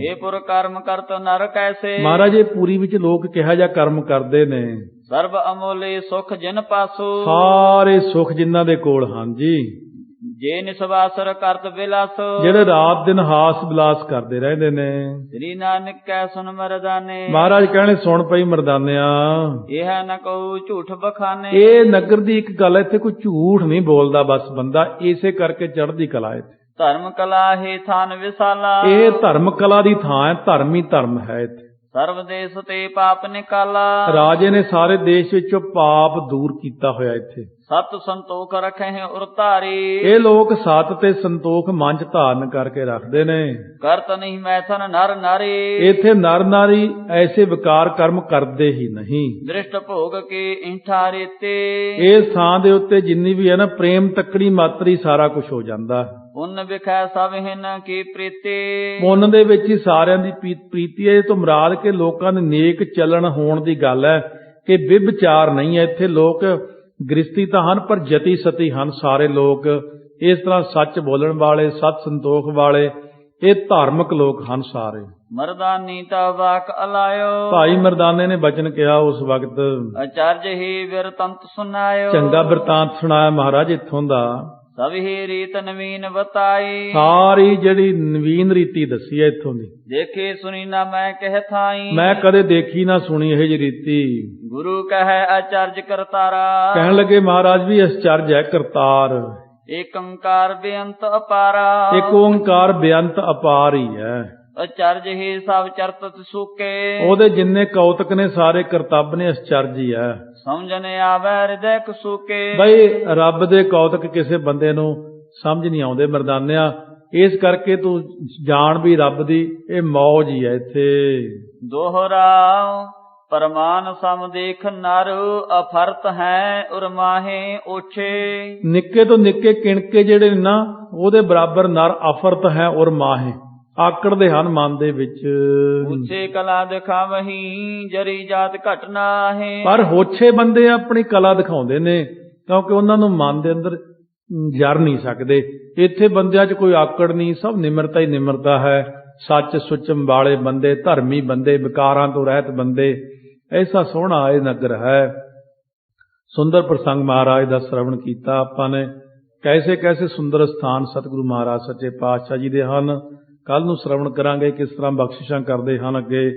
ਇਹ ਪੁਰ ਕਰਮ ਕਰਤ ਨਰ ਕੈਸੇ, ਮਹਾਰਾਜ ਇਹ ਪੂਰੀ ਵਿੱਚ ਲੋਕ ਕਿਹਾ ਜਿਹਾ ਕਰਮ ਕਰਦੇ ਨੇ? ਸਰਬ ਅਮੋਲੇ ਸੁਖ ਜਿਨ ਪਾਸੋ, ਸਾਰੇ ਸੁਖ ਜਿਨ੍ਹਾਂ ਦੇ ਕੋਲ ਹਨ ਜੀ, ਜੇ ਨਿਸਵਾਸਰ ਕਰਤ ਬਿਲਾਸ, ਜਿਹੜੇ ਰਾਤ ਦਿਨ ਹਾਸ ਵਿਲਾਸ ਕਰਦੇ ਰਹਿੰਦੇ ਨੇ। ਸ੍ਰੀ ਨਾਨਕ ਕੈ ਸੁਨ ਮਰਦਾਨੇ, ਮਹਾਰਾਜ ਕਹਿਣੇ ਸੁਣ ਪਈ ਮਰਦਾਨਿਆ, ਇਹ ਨ ਕਹੂ ਝੂਠ ਬਖਾਨੇ, ਇਹ ਨਗਰ ਦੀ ਇੱਕ ਗੱਲ, ਇੱਥੇ ਕੋਈ ਝੂਠ ਨਹੀਂ ਬੋਲਦਾ ਬਸ ਬੰਦਾ, ਇਸੇ ਕਰਕੇ ਚੜ੍ਹਦੀ ਕਲਾ ਇੱਥੇ। ਧਰਮ ਕਲਾ ਹੈ ਥਾਨ ਵਿਸਾਲਾ, ਇਹ ਧਰਮ ਕਲਾ ਦੀ ਥਾਂ ਹੈ, ਧਰਮ ਹੀ ਧਰਮ ਹੈ ਇੱਥੇ। ਸਰਬ ਦੇਸ ਤੇ ਪਾਪ ਨਿਕਾਲਾ, ਰਾਜੇ ਨੇ ਸਾਰੇ ਦੇਸ਼ ਵਿੱਚੋਂ ਪਾਪ ਦੂਰ ਕੀਤਾ ਹੋਇਆ ਇੱਥੇ। ਸਤ ਸੰਤੋਖ ਰਖੇ ਉਰ ਧਾਰੀ, ਇਹ ਲੋਕ ਸਤ ਤੇ ਸੰਤੋਖ ਮਨ 'ਚ ਧਾਰਨ ਕਰਕੇ ਰੱਖਦੇ ਨੇ। ਕਰਤ ਨਹੀਂ ਮੈਥਨ ਨਰ ਨਾਰੀ, ਇੱਥੇ ਨਰ ਨਾਰੀ ਐਸੇ ਵਿਕਾਰ ਕਰਮ ਕਰਦੇ ਹੀ ਨਹੀਂ। ਦ੍ਰਿਸ਼ਟ ਭੋਗ ਕੇ ਇੰਠਾ ਰੇਤੇ, ਇਸ ਥਾਂ ਦੇ ਉੱਤੇ ਜਿੰਨੀ ਵੀ ਹੈ ਨਾ ਪ੍ਰੇਮ ਤੱਕੜੀ ਮਾਤਰੀ ਸਾਰਾ ਕੁਝ ਹੋ ਜਾਂਦਾ। ਪੁੰਨ ਵਿਖੈ ਸਭ ਹਿਨ ਕੀ ਪ੍ਰੀਤੀ, ਪੁੰਨ ਦੇ ਵਿੱਚ ਹੀ ਸਾਰਿਆਂ ਦੀ ਪ੍ਰੀਤੀ ਹੈ। ਇਹ ਤੋਂ ਮੁਰਾਦ ਕਿ ਲੋਕਾਂ ਦੇ ਨੇਕ ਚੱਲਣ ਹੋਣ ਦੀ ਗੱਲ ਹੈ, ਕਿ ਵਿਭਚਾਰ ਨਹੀਂ ਹੈ ਇੱਥੇ। ਲੋਕ ਗ੍ਰਸਤੀ ਤਾਂ ਹਨ ਪਰ ਜਤੀ ਸਤੀ ਹਨ ਸਾਰੇ ਲੋਕ, ਇਸ ਤਰ੍ਹਾਂ ਸੱਚ ਬੋਲਣ ਵਾਲੇ, ਸਤ ਸੰਤੋਖ ਵਾਲੇ, ਇਹ ਧਾਰਮਿਕ ਲੋਕ ਹਨ ਸਾਰੇ। ਮਰਦਾਨੀ ਤਾ ਵਾਕ ਅਲਾਇਓ, ਭਾਈ ਮਰਦਾਨੇ ਨੇ ਬਚਨ ਕਿਹਾ ਉਸ ਵਕਤ। ਅਚਰਜ ਹੀ ਵਿਰਤੰਤ ਸੁਨਾਇਓ, ਚੰਗਾ ਬਿਰਤਾਂਤ ਸੁਣਾਇਆ ਮਹਾਰਾਜ ਇੱਥੋਂ ਦਾ। ਸਭ ਹੀ ਰੀਤ ਨਵੀਨ ਬਤਾਈ, ਸਾਰੀ ਜਿਹੜੀ ਨਵੀਨ ਰੀਤੀ ਦੱਸੀ ਹੈ ਇੱਥੋਂ ਦੀ। ਦੇਖੇ ਸੁਣੀ ਨਾ ਮੈਂ ਕਹਿ ਥਾਈ, ਮੈਂ ਕਦੇ ਦੇਖੀ ਨਾ ਸੁਣੀ ਇਹ ਜਿਹੀ ਰੀਤੀ। ਗੁਰੂ ਕਹੈ ਅਚਰਜ ਕਰਤਾਰਾ, ਕਹਿਣ ਲੱਗੇ ਮਹਾਰਾਜ ਵੀ ਅਚਰਜ ਹੈ ਕਰਤਾਰ। ਏਕ ਓੰਕਾਰ ਬੇਅੰਤ ਅਪਾਰਾ, ਇੱਕ ਓੰਕਾਰ ਬੇਅੰਤ ਅਪਾਰ ਹੀ ਹੈ। ਅਚਰਜ ਹੀ ਸਭ ਚਰਤਤ ਸੁਕੇ, ਉਹਦੇ ਜਿੰਨੇ ਕੌਤਕ ਨੇ ਸਾਰੇ ਕਰਤੱਬ ਨੇ, ਅਚਰਜ ਹੀ ਹੈ। ਸਮਝਣ ਆਵੈ ਹਿਰਦੈ ਕਸੂਕੇ, ਬਈ ਰੱਬ ਦੇ ਕੌਤਕ ਕਿਸੇ ਬੰਦੇ ਨੂੰ ਸਮਝ ਨਹੀਂ ਆਉਂਦੇ ਮਰਦਾਨਿਆ। ਇਸ ਕਰਕੇ ਤੂੰ ਜਾਣ ਵੀ ਰੱਬ ਦੀ ਇਹ ਮੌਜ ਹੀ ਹੈ ਇੱਥੇ। ਦੋਹਰਾ ਪਰਮਾਨ ਸਮ ਦੇਖ ਨਰ, ਅਫਰਤ ਹੈ ਉਰਮਾਹੇ ਓਛੇ, ਨਿੱਕੇ ਤੋਂ ਨਿੱਕੇ ਕਿਣਕੇ ਜਿਹੜੇ ਨੇ ਨਾ ਉਹਦੇ ਬਰਾਬਰ ਨਰ ਅਫਰਤ ਹੈ ਉਰਮਾਹੇ, ਆਕੜਦੇ ਹਨ ਮਨ ਦੇ ਵਿੱਚ। ਉੱਚੇ ਕਲਾ ਦਿਖਾਵਹੀਂ ਜਰੀ ਜਾਤ ਘਟਨਾ ਹੈ, ਪਰ ਹੋਛੇ ਬੰਦੇ ਆਪਣੀ ਕਲਾ ਦਿਖਾਉਂਦੇ ਨੇ, ਕਿਉਂਕਿ ਉਹਨਾਂ ਨੂੰ ਮਨ ਦੇ ਅੰਦਰ ਜਰ ਨਹੀਂ ਸਕਦੇ। ਇੱਥੇ ਬੰਦਿਆਂ 'ਚ ਕੋਈ ਆਕੜ ਨਹੀਂ, ਸਭ ਨਿਮਰਤਾ ਹੀ ਨਿਮਰਤਾ ਹੈ। ਸੱਚ ਸੁਚਮ ਵਾਲੇ ਬੰਦੇ, ਧਰਮੀ ਬੰਦੇ, ਵਿਕਾਰਾਂ ਤੋਂ ਰਹਿਤ ਬੰਦੇ, ਐਸਾ ਸੋਹਣਾ ਇਹ ਨਗਰ ਹੈ। ਸੁੰਦਰ ਪ੍ਰਸੰਗ ਮਹਾਰਾਜ ਦਾ ਸ਼ਰਵਣ ਕੀਤਾ ਆਪਾਂ ਨੇ। ਕੈਸੇ ਕੈਸੇ ਸੁੰਦਰ ਸਥਾਨ ਸਤਿਗੁਰੂ ਮਹਾਰਾਜ ਸੱਚੇ ਪਾਤਸ਼ਾਹ ਜੀ ਦੇ ਹਨ। ਕੱਲ ਨੂੰ ਸ਼ਰਵਣ ਕਰਾਂਗੇ ਕਿਸ ਤਰ੍ਹਾਂ ਬਖਸ਼ਿਸ਼ਾਂ ਕਰਦੇ ਹਨ ਅੱਗੇ।